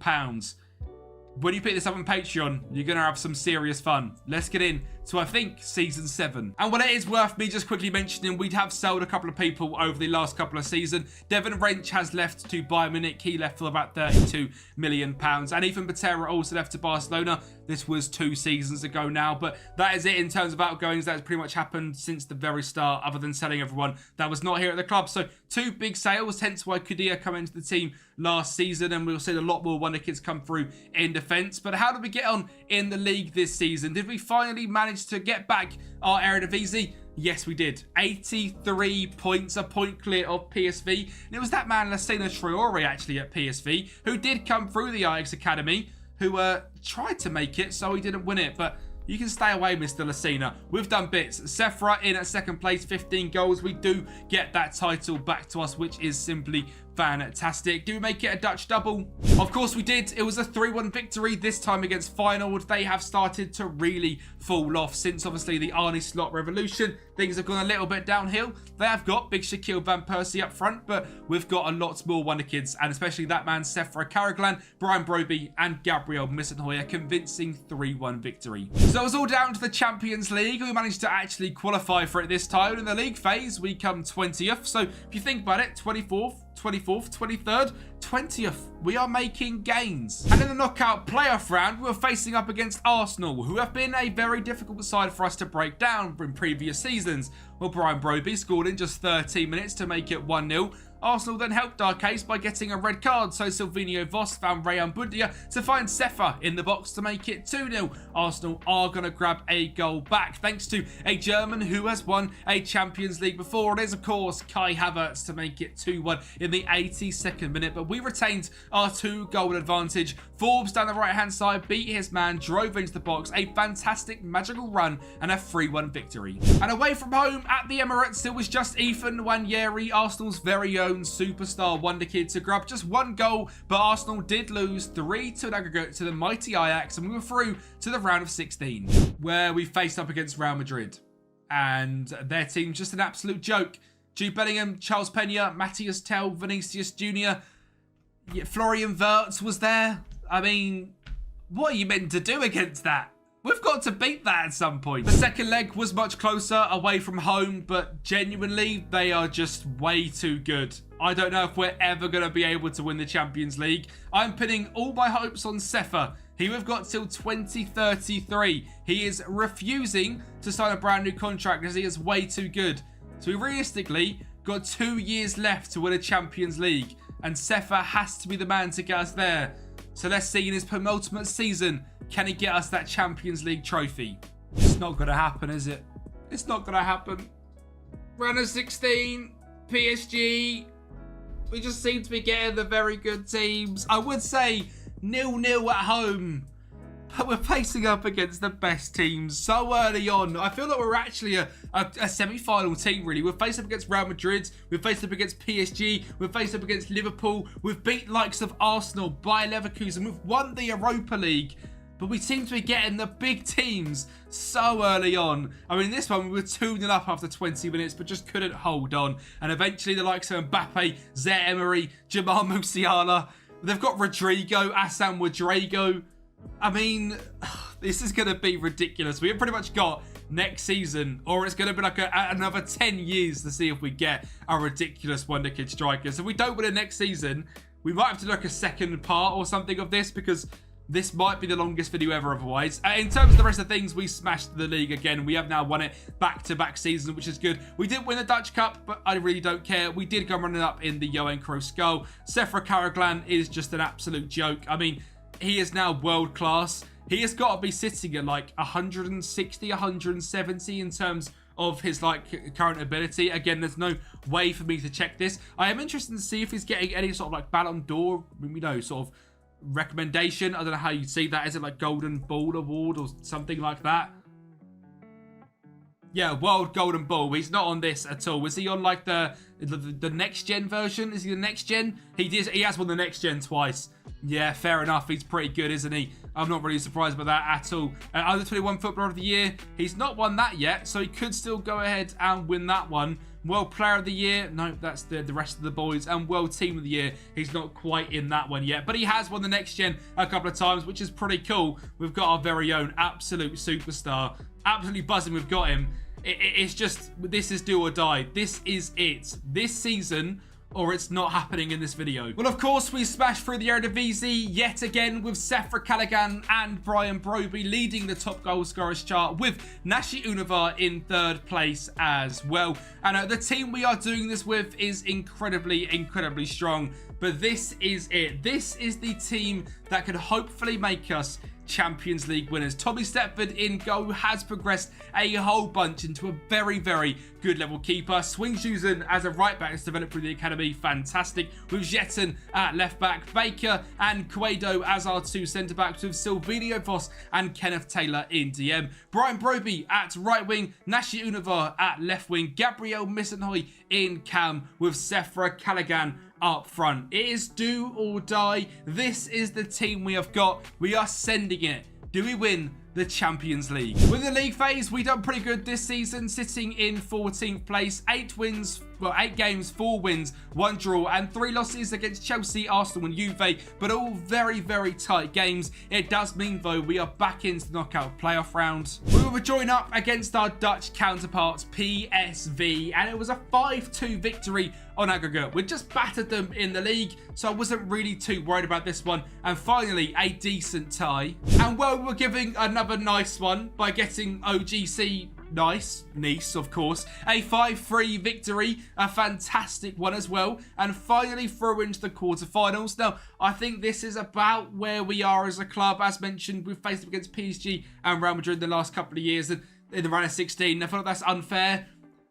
When you pick this up on Patreon, you're going to have some serious fun. Let's get in to, I think, season 7. And while it is worth me just quickly mentioning, we'd have sold a couple of people over the last couple of seasons. Devon Wrench has left to Bayern Munich. He left for about £32 million. And Ethan Patera also left to Barcelona. This was 2 seasons ago now, but that is it in terms of outgoings. That's pretty much happened since the very start, other than selling everyone that was not here at the club. So 2 big sales, hence why Kudia come into the team last season, and we'll see a lot more wonder kids come through in defence. But how did we get on in the league this season? Did we finally manage to get back our Eredivisie? Yes, we did. 83 points, a point clear of PSV. And it was that man, Lassina Traore, actually, at PSV, who did come through the Ajax Academy, who tried to make it, so he didn't win it. But you can stay away, Mr. Lassina. We've done bits. Sephra in at second place, 15 goals. We do get that title back to us, which is simply fantastic. Do we make it a Dutch double? Of course we did. It was a 3-1 victory, this time against Feyenoord. They have started to really fall off since, obviously, the Arne Slot revolution. Things have gone a little bit downhill. They have got big Shaquille Van Persie up front, but we've got a lot more wonder kids, and especially that man, Sephra Karaglan, Brian Broby, and Gabriel Missenhoyer, convincing 3-1 victory. So it was all down to the Champions League. We managed to actually qualify for it this time. In the league phase, we come 20th. So if you think about it, 24th, 24th, 23rd, 20th. We are making gains. And in the knockout playoff round, we were facing up against Arsenal, who have been a very difficult side for us to break down in previous seasons. Well, Brian Broby scored in just 13 minutes to make it 1-0. Arsenal then helped our case by getting a red card, so Silvinho Voss found Rayan Bundia to find Sefa in the box to make it 2-0. Arsenal are going to grab a goal back thanks to a German who has won a Champions League before. It is, of course, Kai Havertz to make it 2-1 in the 82nd minute, but we retained our 2-goal advantage. Forbes down the right-hand side beat his man, drove into the box, a fantastic magical run, and a 3-1 victory. And away from home at the Emirates, it was just Ethan Nwaneri, Arsenal's very own superstar wonder kid, to grab just 1 goal, but Arsenal did lose 3-2 in aggregate to the mighty Ajax, and we were through to the round of 16, where we faced up against Real Madrid, and their team's just an absolute joke. Jude Bellingham, Charles Pena, Matthias Tell, Vinicius Jr., Florian Wirtz was there. I mean, what are you meant to do against that? We've got to beat that at some point. The second leg was much closer away from home, but genuinely, they are just way too good. I don't know if we're ever going to be able to win the Champions League. I'm pinning all my hopes on Sefa. We've got till 2033. He is refusing to sign a brand new contract because he is way too good. So we realistically got 2 years left to win a Champions League, and Sefa has to be the man to get us there. So let's see in his penultimate season, can he get us that Champions League trophy? It's not going to happen, is it? It's not going to happen. Round of 16, PSG. We just seem to be getting the very good teams. I would say 0-0 at home, but we're facing up against the best teams so early on. I feel like we're actually a semi-final team, really. We've faced up against Real Madrid. We've faced up against PSG. We've faced up against Liverpool. We've beat likes of Arsenal, Bayer Leverkusen. We've won the Europa League. But we seem to be getting the big teams so early on. I mean, this one we were 2-0 up after 20 minutes, but just couldn't hold on. And eventually the likes of Mbappe, Zaire Emery, Jamal Musiala, they've got Rodrigo, Assam Wadrago. I mean, this is going to be ridiculous. We've pretty much got next season, or it's going to be like another 10 years to see if we get a ridiculous wonder kid striker. So if we don't win it next season, we might have to look a second part or something of this, because this might be the longest video ever otherwise. In terms of the rest of things, we smashed the league again. We have now won it back-to-back season, which is good. We didn't win the Dutch Cup, but I really don't care. We did go running up in the Johan Cruyff Skull. Sephra Karaglan is just an absolute joke. I mean, he is now world class. He has got to be sitting at like 160, 170 in terms of his like current ability. Again, there's no way for me to check this. I am interested to see if he's getting any sort of like Ballon d'Or, you know, sort of recommendation. I don't know how you'd see that. Is it like Golden Ball Award or something like that? Yeah, World Golden Ball. He's not on this at all. Was he on like the the next gen version. Is he the next gen? He has won the next gen twice. Yeah, fair enough. He's pretty good, isn't he? I'm not really surprised about that at all. Under 21 Footballer of the Year, he's not won that yet, so he could still go ahead and win that one. World Player of the Year, no, that's the rest of the boys. And World Team of the Year, he's not quite in that one yet. But he has won the next gen a couple of times, which is pretty cool. We've got our very own absolute superstar. Absolutely buzzing we've got him. It's just, this is do or die. This is it. This season, or it's not happening in this video. Well, of course, we smashed through the Eredivisie yet again with Sefra Callaghan and Brian Broby leading the top goal scorers chart, with Nashi Univar in third place as well. And the team we are doing this with is incredibly strong. But this is it. This is the team that could hopefully make us Champions League winners. Tommy Stepford in goal has progressed a whole bunch into a very good level keeper. Swingsusen as a right back has developed through the academy. Fantastic. With Jetten at left back, Baker and Cuedo as our two centre backs, with Silvino Voss and Kenneth Taylor in DM. Brian Broby at right wing, Nashi Univar at left wing, Gabriel Missenhoy in cam, with Sefra Callaghan up front. It is do or die. This is the team we have got. We are sending it. Do we win the Champions League? With the league phase, we done pretty good this season, sitting in 14th place. 8 wins, well, 8 games, 4 wins, 1 draw, and 3 losses against Chelsea, Arsenal, and Juve, but all very tight games. It does mean, though, we are back into the knockout playoff round. We will join up against our Dutch counterparts, PSV, and it was a 5-2 victory on aggregate. We just battered them in the league, so I wasn't really too worried about this one. And finally, a decent tie. And well, we're giving another nice one by getting OGC Nice, of course. A 5-3 victory, a fantastic one as well. And finally through into the quarterfinals. Now, I think this is about where we are as a club. As mentioned, we've faced up against PSG and Real Madrid in the last couple of years, and in the round of 16. I feel like that's unfair.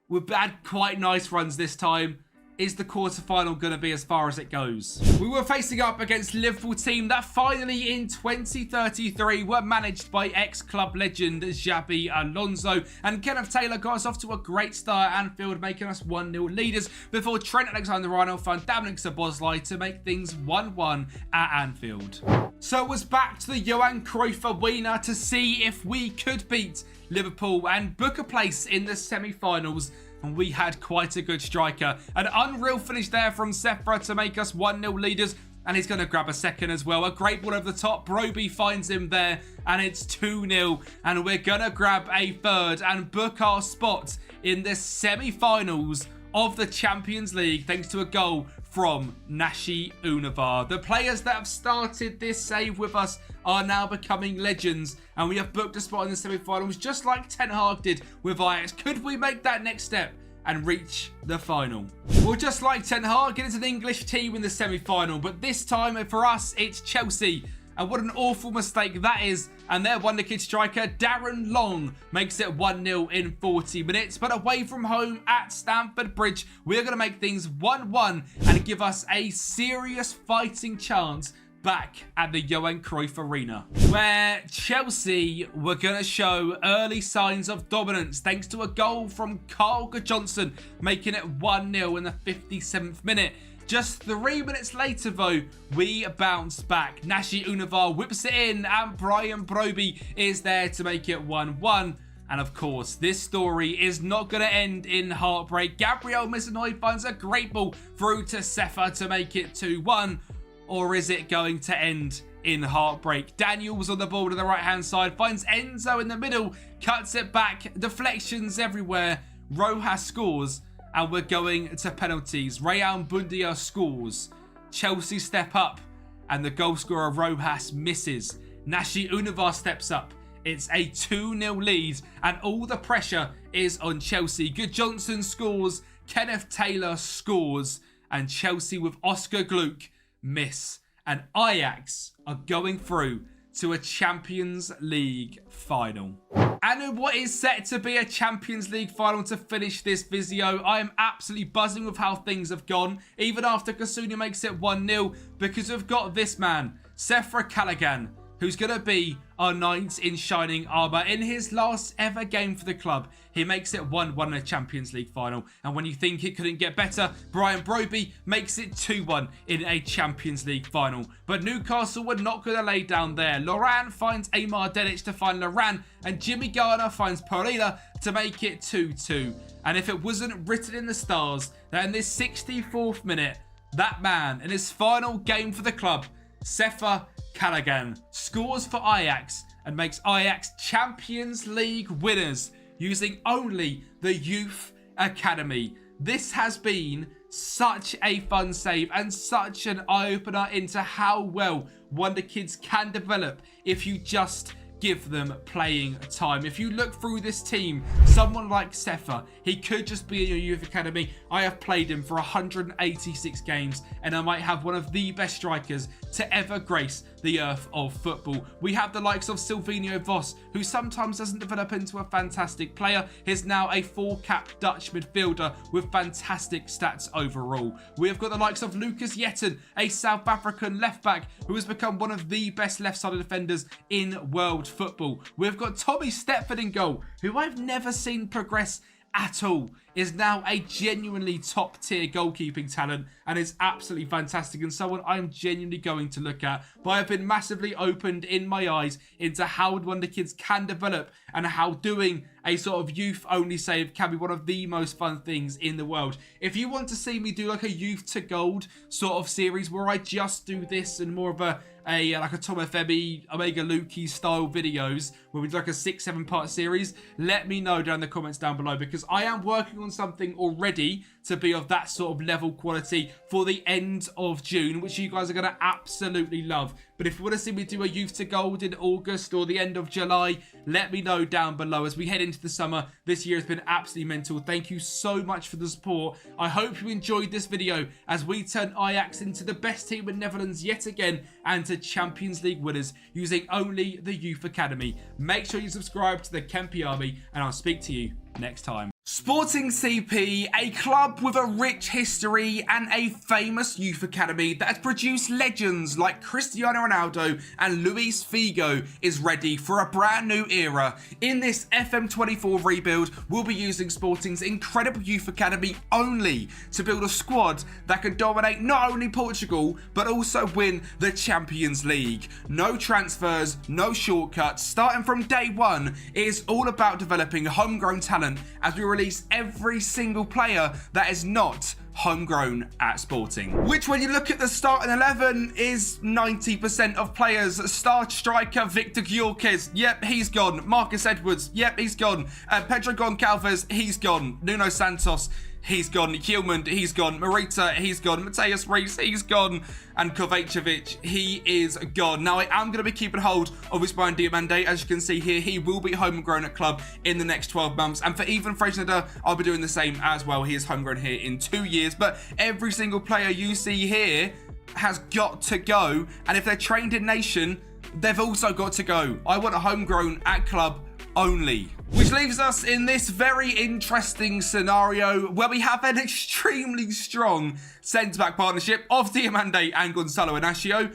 We've had quite nice runs this time. Is the quarterfinal going to be as far as it goes? We were facing up against Liverpool team that finally in 2033 were managed by ex-club legend Xabi Alonso, and Kenneth Taylor got us off to a great start at Anfield, making us 1-0 leaders before Trent Alexander-Arnold found Dominic Szoboszlai to make things 1-1 at Anfield. So it was back to the Johan Cruyff Arena to see if we could beat Liverpool and book a place in the semi-finals. And we had quite a good striker. An unreal finish there from Sefra to make us 1-0 leaders. And he's going to grab a second as well. A great ball over the top. Broby finds him there. And it's 2-0. And we're going to grab a third and book our spot in the semi-finals of the Champions League, thanks to a goal from Nashi Univar. The players that have started this save with us are now becoming legends, and we have booked a spot in the semi-finals just like Ten Hag did with Ajax. Could we make that next step and reach the final? Well, just like Ten Hag, it is an English team in the semi-final, but this time for us it's Chelsea. And what an awful mistake that is. And their wonder-kid striker, Darren Long, makes it 1-0 in 40 minutes. But away from home at Stamford Bridge, we're going to make things 1-1 and give us a serious fighting chance back at the Johan Cruyff Arena, where Chelsea were going to show early signs of dominance thanks to a goal from Carl Johnson, making it 1-0 in the 57th minute. Just 3 minutes later, though, we bounced back. Nashi Univar whips it in, and Brian Broby is there to make it 1-1. And of course, this story is not going to end in heartbreak. Gabriel Missenhoy finds a great ball through to Sefra to make it 2-1. Or is it going to end in heartbreak? Daniels on the ball to the right-hand side, finds Enzo in the middle, cuts it back, deflections everywhere. Rojas scores. And we're going to penalties. Rayan Bundia scores. Chelsea step up. And the goal scorer Rojas misses. Nashi Univar steps up. It's a 2-0 lead. And all the pressure is on Chelsea. Good Johnson scores. Kenneth Taylor scores. And Chelsea with Oscar Gluck miss. And Ajax are going through to a Champions League final. And in what is set to be a Champions League final to finish this video, I am absolutely buzzing with how things have gone, even after Kasuna makes it 1-0, because we've got this man, Sefra Callaghan, who's going to be our knight in shining armour. In his last ever game for the club, he makes it 1-1 in a Champions League final. And when you think it couldn't get better, Brian Broby makes it 2-1 in a Champions League final. But Newcastle were not going to lay down there. Loran finds Amar Delic to find Loran, and Jimmy Garner finds Pereira to make it 2-2. And if it wasn't written in the stars that in this 64th minute, that man in his final game for the club, Sefa Callaghan, scores for Ajax and makes Ajax Champions League winners using only the youth academy. This has been such a fun save and such an eye-opener into how well Wonder Kids can develop if you just give them playing time. If you look through this team, someone like Sefa, he could just be in your youth academy. I have played him for 186 games, and I might have one of the best strikers to ever grace the earth of football. We have the likes of Silvino Vos, who sometimes doesn't develop into a fantastic player. He's now a 4-cap Dutch midfielder with fantastic stats overall. We have got the likes of Lucas Yetten, a South African left-back who has become one of the best left-sided defenders in world football. We've got Tommy Stepford in goal, who I've never seen progress at all, is now a genuinely top tier goalkeeping talent and is absolutely fantastic and someone I'm genuinely going to look at. But I've been massively opened in my eyes into how Wonder Kids can develop and how doing a sort of youth only save can be one of the most fun things in the world. If you want to see me do like a youth to gold sort of series where I just do this and more of like a Tom Femi, Omega Lukey style videos where we do like a 6-7 part series, let me know down in the comments down below, because I am working on something already to be of that sort of level quality for the end of June, which you guys are going to absolutely love. But if you want to see me do a youth to gold in August or the end of July, let me know down below as we head into the summer. This year has been absolutely mental. Thank you so much for the support. I hope you enjoyed this video as we turn Ajax into the best team in Netherlands yet again and to Champions League winners using only the Youth Academy. Make sure you subscribe to the Kempi Army and I'll speak to you next time. Sporting CP, a club with a rich history and a famous youth academy that has produced legends like Cristiano Ronaldo and Luis Figo, is ready for a brand new era. In this FM24 rebuild, we'll be using Sporting's incredible youth academy only to build a squad that can dominate not only Portugal, but also win the Champions League. No transfers, no shortcuts. Starting from day one, it is all about developing homegrown talent as we release every single player that is not homegrown at Sporting. Which, when you look at the starting 11, is 90% of players. Star striker Victor Gyökeres, yep, he's gone. Marcus Edwards, yep, he's gone. Pedro Goncalves, he's gone. Nuno Santos, he's gone. Kielman, he's gone. Morita, he's gone. Mateus Reis, he's gone. And Kovacevic, he is gone. Now, I am going to be keeping hold of Usman Diomande. As you can see here, he will be homegrown at club in the next 12 months. And for Ivan Fresneda, I'll be doing the same as well. He is homegrown here in 2 years. But every single player you see here has got to go. And if they're trained in nation, they've also got to go. I want a homegrown at club only. Which leaves us in this very interesting scenario where we have an extremely strong centre-back partnership of Diomande and Gonzalo Inacio,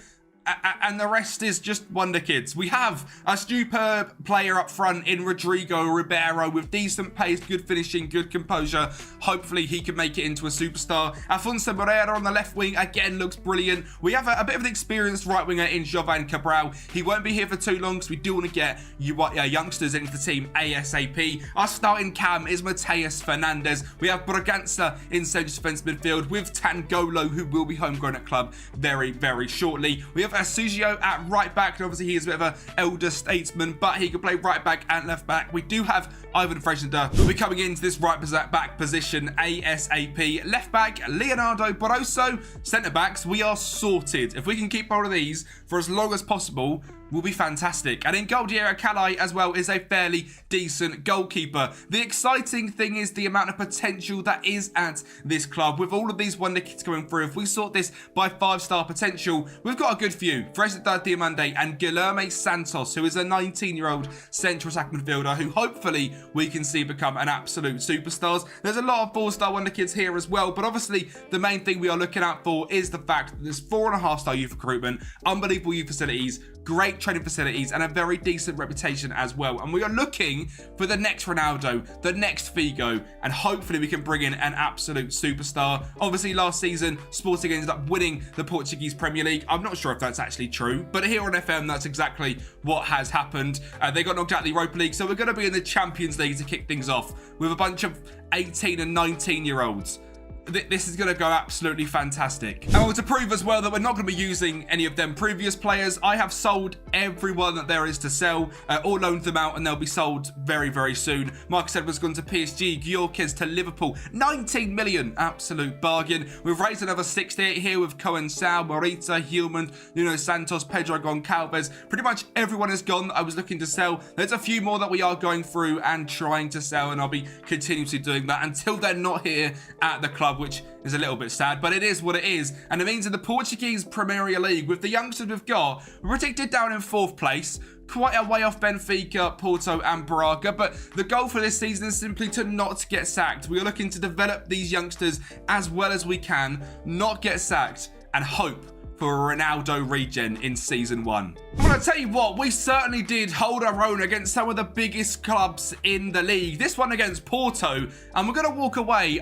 and the rest is just Wonder Kids. We have a superb player up front in Rodrigo Ribeiro with decent pace, good finishing, good composure. Hopefully he can make it into a superstar. Afonso Moreira on the left wing again looks brilliant. We have a bit of an experienced right winger in Jovan Cabral. He won't be here for too long because we do want to get youngsters into the team ASAP. Our starting cam is Mateus Fernandes. We have Bragança in central defence midfield with Tangolo, who will be homegrown at club very, very shortly. We have Asugio at right back, and obviously he is a bit of an elder statesman, but he can play right back and left back. We do have Ivan Fresneda, who will be coming into this right back position ASAP. Left back, Leonardo Barroso. Centre backs, we are sorted. If we can keep hold of these for as long as possible, will be fantastic. And in goal, Diego Calais as well is a fairly decent goalkeeper. The exciting thing is the amount of potential that is at this club. With all of these Wonder Kids coming through, if we sort this by 5-star potential, we've got a good few. Fresneda Diomande and Guilherme Santos, who is a 19-year-old central attack midfielder who hopefully we can see become an absolute superstars. There's a lot of 4-star Wonder Kids here as well, but obviously the main thing we are looking out for is the fact that there's 4.5-star youth recruitment, unbelievable youth facilities, great training facilities, and a very decent reputation as well. And we are looking for the next Ronaldo, the next Figo, and hopefully we can bring in an absolute superstar. Obviously, last season, Sporting ended up winning the Portuguese Premier League. I'm not sure if that's actually true, but here on FM, that's exactly what has happened. They got knocked out of the Europa League, so we're going to be in the Champions League to kick things off with a bunch of 18 and 19-year-olds. This is going to go absolutely fantastic. And to prove as well that we're not going to be using any of them previous players, I have sold everyone that there is to sell, or loaned them out, and they'll be sold very, very soon. Marcus Edwards gone to PSG, Gyökeres to Liverpool, 19 million, absolute bargain. We've raised another 68 here with Cohen Sao, Morita, Hillman, Nuno Santos, Pedro Goncalves. Pretty much everyone is gone that I was looking to sell. There's a few more that we are going through and trying to sell, and I'll be continuously doing that until they're not here at the club, which is a little bit sad, but it is what it is. And it means in the Portuguese Premier League, with the youngsters we've got, we're predicted down in 4th place, quite a way off Benfica, Porto and Braga, but the goal for this season is simply to not get sacked. We are looking to develop these youngsters as well as we can, not get sacked, and hope for a Ronaldo regen in season 1. I'm going to tell you what, we certainly did hold our own against some of the biggest clubs in the league. This one against Porto, and we're going to walk away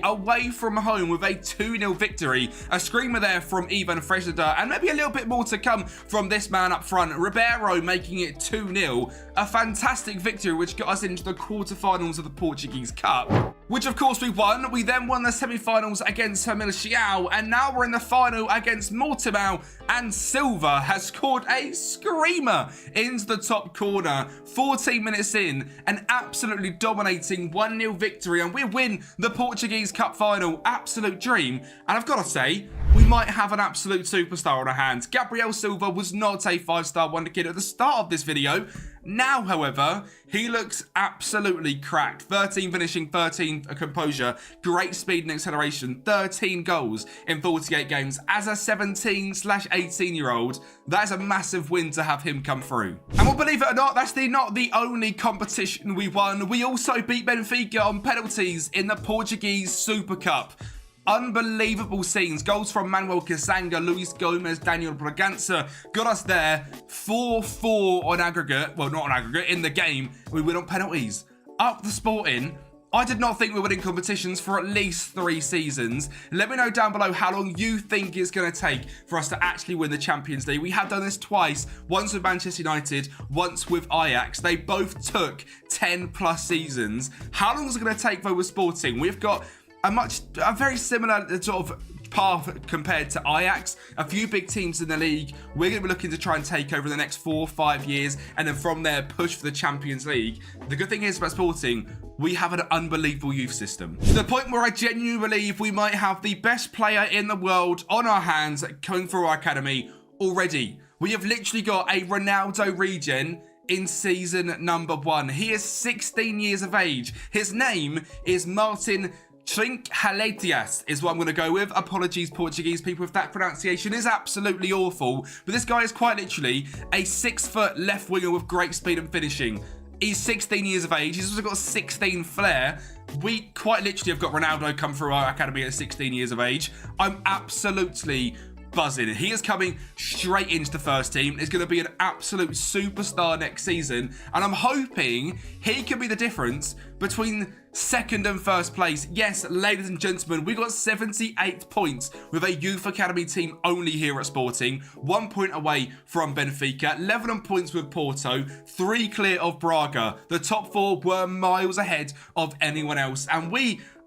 from home with a 2-0 victory. A screamer there from Ivan Fresneda, and maybe a little bit more to come from this man up front. Ribeiro making it 2-0. A fantastic victory which got us into the quarterfinals of the Portuguese Cup, which of course we won. We then won the semi-finals against Miliciao, and now we're in the final against Mortimao, and Silva has scored a screamer into the top corner. 14 minutes in, an absolutely dominating 1-0 victory, and we win the Portuguese Cup final. Absolute dream. And I've got to say, we might have an absolute superstar on our hands. Gabriel Silva was not a 5-star wonder kid at the start of this video. Now, however, he looks absolutely cracked. 13 finishing, 13 composure, great speed and acceleration, 13 goals in 48 games. As a 17/18-year-old, that is a massive win to have him come through. And well, believe it or not, that's not the only competition we won. We also beat Benfica on penalties in the Portuguese Super Cup. Unbelievable scenes. Goals from Manuel Kisanga, Luis Gomez, Daniel Bragança got us there. 4-4 on aggregate. Well, not on aggregate. In the game, we win on penalties. Up the Sporting. I did not think we were winning competitions for at least 3 seasons. Let me know down below how long you think it's going to take for us to actually win the Champions League. We have done this twice, once with Manchester United, once with Ajax. They both took 10+ seasons. How long is it going to take though with Sporting? We've got a very similar sort of path compared to Ajax. A few big teams in the league we're going to be looking to try and take over the next 4 or 5 years, and then from there push for the Champions League. The good thing is about Sporting, we have an unbelievable youth system, to the point where I genuinely believe we might have the best player in the world on our hands coming through our academy already. We have literally got a Ronaldo regen in season number 1. He is 16 years of age. His name is Martin Trinhaletias is what I'm going to go with. Apologies, Portuguese people, if that pronunciation is absolutely awful. But this guy is quite literally a 6-foot left winger with great speed and finishing. He's 16 years of age. He's also got 16 flair. We quite literally have got Ronaldo come through our academy at 16 years of age. I'm absolutely buzzing. He is coming straight into the first team. He's going to be an absolute superstar next season, and I'm hoping he can be the difference between 2nd and 1st place. Yes, ladies and gentlemen, we got 78 points with a youth academy team only here at Sporting. 1 point away from Benfica, 11 points with Porto, 3 clear of Braga. The top 4 were miles ahead of anyone else, and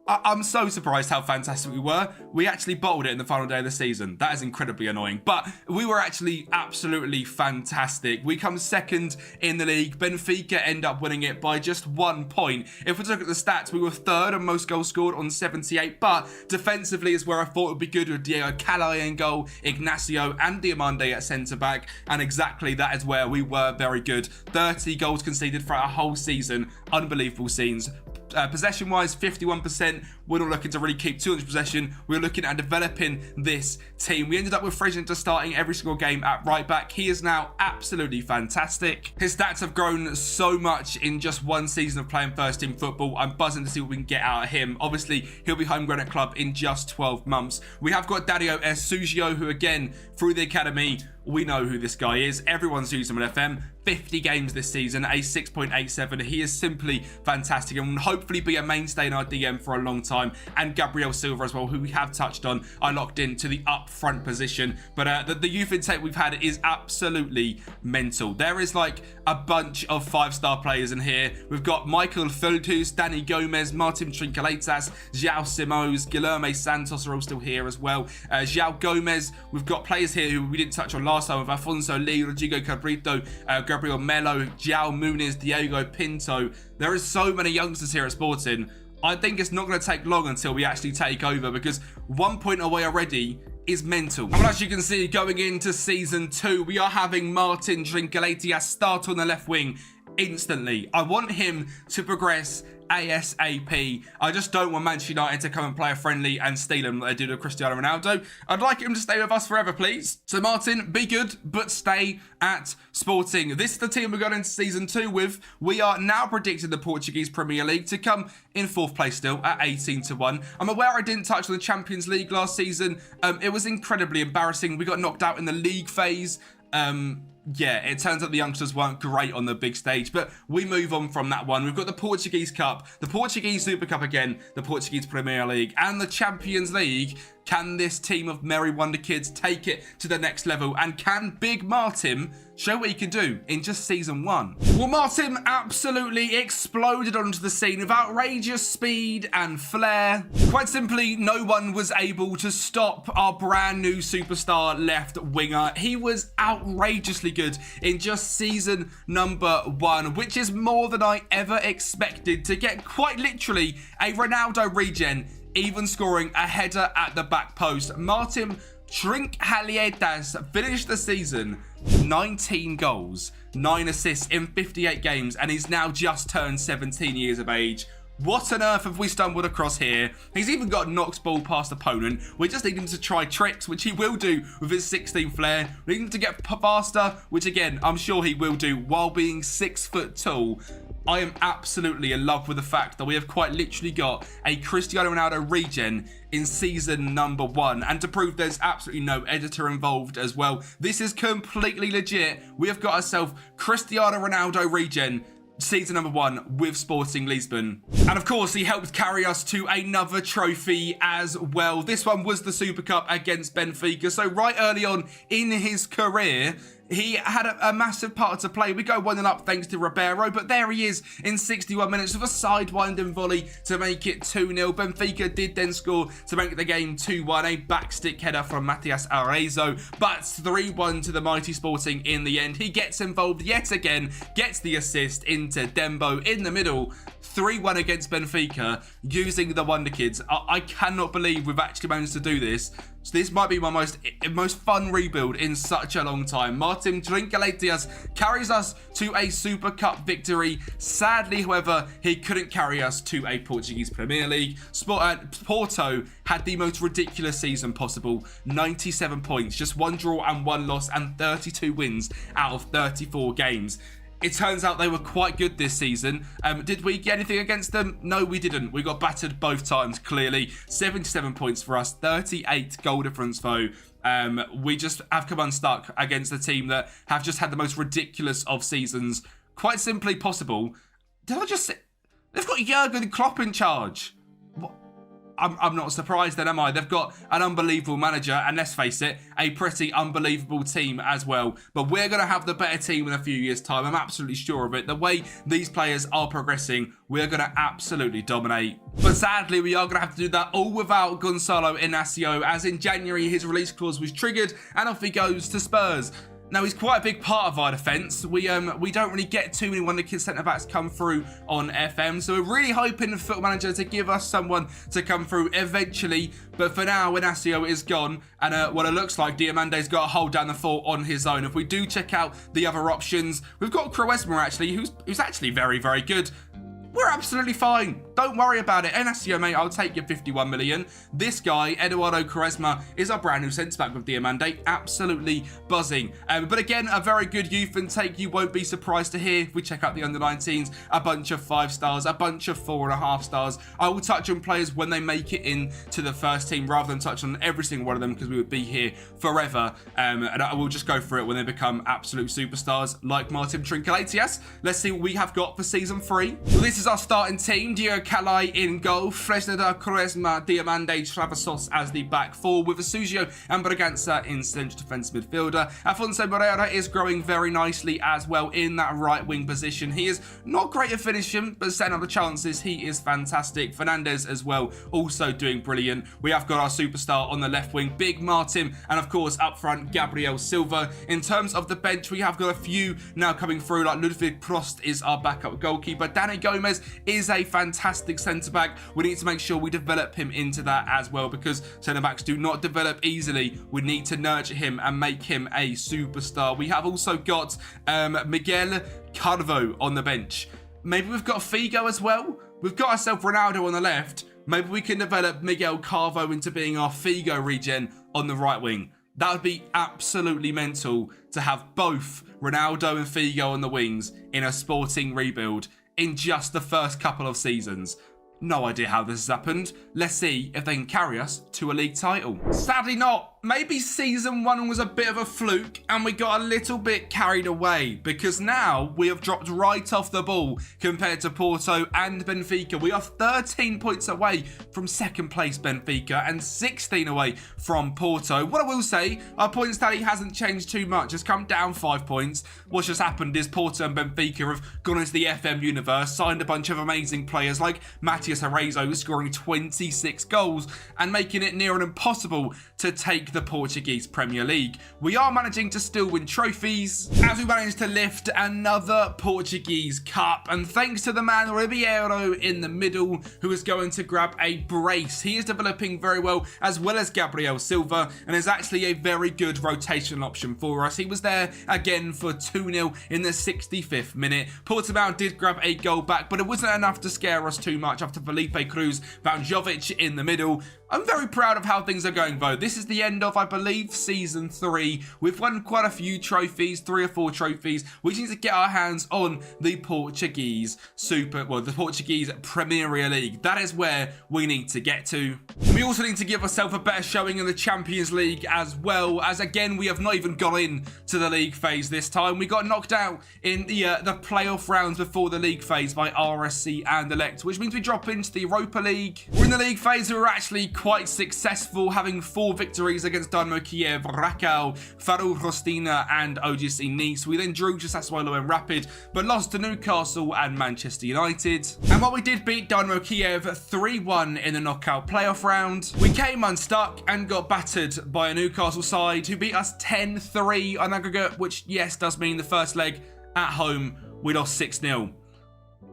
I'm so surprised how fantastic we were. We actually bottled it in the final day of the season. That is incredibly annoying. But we were actually absolutely fantastic. We come 2nd in the league. Benfica end up winning it by just 1 point. If we look at the stats, we were 3rd on most goals scored on 78. But defensively is where I thought it would be good, with Diego Calais in goal, Ignacio and Diamande at centre-back. And exactly that is where we were very good. 30 goals conceded throughout a whole season. Unbelievable scenes. Possession-wise, 51%. We're not looking to really keep too much possession. We're looking at developing this team. We ended up with Fresneda starting every single game at right back. He is now absolutely fantastic. His stats have grown so much in just 1 season of playing first team football. I'm buzzing to see what we can get out of him. Obviously, he'll be homegrown at club in just 12 months. We have got Dario Esugio, who again, through the academy, we know who this guy is. Everyone's used him on FM. 50 games this season, a 6.87. He is simply fantastic and will hopefully be a mainstay in our DM for a long time. And Gabriel Silva as well, who we have touched on, are locked into the up front position. But the youth intake we've had is absolutely mental. There is like a bunch of 5-star players in here. We've got Michael Feldhus, Danny Gomez, Martin Trincaletas, João Simões, Guilherme Santos are all still here as well. João Gomez, we've got players here who we didn't touch on last time with Afonso Lee, Rodrigo Cabrito, Gabriel Melo, João Muniz, Diego Pinto. There is so many youngsters here at Sporting. I think it's not going to take long until we actually take over, because 1 point away already is mental. And as you can see, going into season 2, we are having Martin Trincaletas start on the left wing instantly. I want him to progress ASAP. I just don't want Manchester United to come and play a friendly and steal him like they do to Cristiano Ronaldo. I'd like him to stay with us forever, please. So Martin, be good, but stay at Sporting. This is the team we're going into season 2 with. We are now predicting the Portuguese Premier League to come in 4th place still at 18-1. I'm aware I didn't touch on the Champions League last season. It was incredibly embarrassing. We got knocked out in the league phase. Yeah, it turns out the youngsters weren't great on the big stage, but we move on from that one. We've got the Portuguese Cup, the Portuguese Super Cup again, the Portuguese Premier League, and the Champions League. Can this team of Merry Wonder Kids take it to the next level? And can Big Martin show what he can do in just season 1? Well, Martin absolutely exploded onto the scene with outrageous speed and flair. Quite simply, no one was able to stop our brand new superstar left winger. He was outrageously good in just season number 1, which is more than I ever expected, to get quite literally a Ronaldo regen, even scoring a header at the back post. Martin Trincaletas finished the season 19 goals, 9 assists in 58 games, and he's now just turned 17 years of age. What on earth have we stumbled across here? He's even got knocks ball past opponent. We just need him to try tricks, which he will do with his 16 flair. We need him to get faster, which again, I'm sure he will do while being 6 foot tall. I am absolutely in love with the fact that we have quite literally got a Cristiano Ronaldo regen in season number 1. And to prove there's absolutely no editor involved as well, this is completely legit. We have got ourselves Cristiano Ronaldo regen season number 1 with Sporting Lisbon. And of course, he helped carry us to another trophy as well. This one was the Super Cup against Benfica. So right early on in his career, he had a massive part to play. We go 1-up thanks to Ribeiro, but there he is in 61 minutes with a sidewinding volley to make it 2-0. Benfica did then score to make the game 2-1, a backstick header from Matias Arezzo, but 3-1 to the mighty Sporting in the end. He gets involved yet again, gets the assist into Dembo in the middle. 3-1 against Benfica using the Wonder Kids. I cannot believe we've actually managed to do this. So this might be my most fun rebuild in such a long time. Martin Trincaletas carries us to a Super Cup victory. Sadly, however, he couldn't carry us to a Portuguese Premier League. Porto had the most ridiculous season possible. 97 points, just 1 draw and 1 loss, and 32 wins out of 34 games. It turns out they were quite good this season. Did we get anything against them? No, we didn't. We got battered both times, clearly. 77 points for us, 38 goal difference, though. We just have come unstuck against a team that have just had the most ridiculous of seasons quite simply possible. Did I just say... They've got Jurgen Klopp in charge. What? I'm not surprised then, am I? They've got an unbelievable manager, and let's face it, a pretty unbelievable team as well. But we're going to have the better team in a few years' time. I'm absolutely sure of it. The way these players are progressing, we're going to absolutely dominate. But sadly, we are going to have to do that all without Gonçalo Inácio, as in January, his release clause was triggered, and off he goes to Spurs. Now, he's quite a big part of our defence. We don't really get too many Wonder Kids centre-backs come through on FM, so we're really hoping the Football Manager to give us someone to come through eventually. But for now, Inácio is gone, and what it looks like, Diamande's got to hold down the fort on his own. If we do check out the other options, we've got Quaresma, actually, who's actually very, very good. we're absolutely fine. Don't worry about it. Enacio, mate, I'll take your 51 million. This guy, Eduardo Quaresma, is our brand new centre-back with Diamande. Absolutely buzzing. But again, a very good youth intake. You won't be surprised to hear, if we check out the under-19s, a bunch of 5 stars, a bunch of 4.5 stars. I will touch on players when they make it into the first team rather than touch on every single one of them because we would be here forever. And I will just go through it when they become absolute superstars like Martin Trinkelatias. Let's see what we have got for Season 3. Well, this is our starting team. Diego Calai in goal, Fresneda, Quaresma, Diamande, Travasos as the back four, with Asugio and Braganza in central defence midfielder. Afonso Moreira is growing very nicely as well in that right wing position. He is not great at finishing, but setting up the chances, he is fantastic. Fernandez as well, also doing brilliant. We have got our superstar on the left wing, Big Martin, and of course up front, Gabriel Silva. In terms of the bench, we have got a few now coming through, like Ludwig Prost is our backup goalkeeper. Danny Gomez is a fantastic centre-back. We need to make sure we develop him into that as well because centre-backs do not develop easily. We need to nurture him and make him a superstar. We have also got Miguel Carvo on the bench. Maybe we've got Figo as well. We've got ourselves Ronaldo on the left. Maybe we can develop Miguel Carvo into being our Figo regen on the right wing. That would be absolutely mental to have both Ronaldo and Figo on the wings in a Sporting rebuild in just the first couple of seasons. No idea how this has happened. Let's see if they can carry us to a league title. Sadly not. Maybe Season 1 was a bit of a fluke and we got a little bit carried away because now we have dropped right off the ball compared to Porto and Benfica. We are 13 points away from second place Benfica and 16 away from Porto. What I will say, our points tally hasn't changed too much. It's come down 5 points. What's just happened is Porto and Benfica have gone into the FM universe, signed a bunch of amazing players like Matias Arezzo, scoring 26 goals and making it near and impossible to take the Portuguese Premier League. We are managing to still win trophies as we manage to lift another Portuguese Cup, and thanks to the man Ribeiro in the middle who is going to grab a brace. He is developing very well as as Gabriel Silva and is actually a very good rotational option for us. He was there again for 2-0 in the 65th minute. Portimao did grab a goal back, but it wasn't enough to scare us too much after Felipe Cruz found Jovic in the middle. I'm very proud of how things are going though. This is the end of, I believe, Season 3. We've won quite a few trophies, 3 or 4 trophies. We need to get our hands on the Portuguese the Portuguese Premier League. That is where we need to get to. We also need to give ourselves a better showing in the Champions League as well, as again, we have not even gone in to the league phase this time. We got knocked out in the playoff rounds before the league phase by RSC and Elect, which means we drop into the Europa League. We're in the league phase, we were actually quite successful, having 4 victories against Dinamo Kiev, Rakow, Farul Rostina and OGC Nice. We then drew to Sassuolo and Rapid, but lost to Newcastle and Manchester United. And while we did beat Dinamo Kiev 3-1 in the knockout playoff round, we came unstuck and got battered by a Newcastle side who beat us 10-3 on aggregate, which yes, does mean the first leg at home we lost 6-0.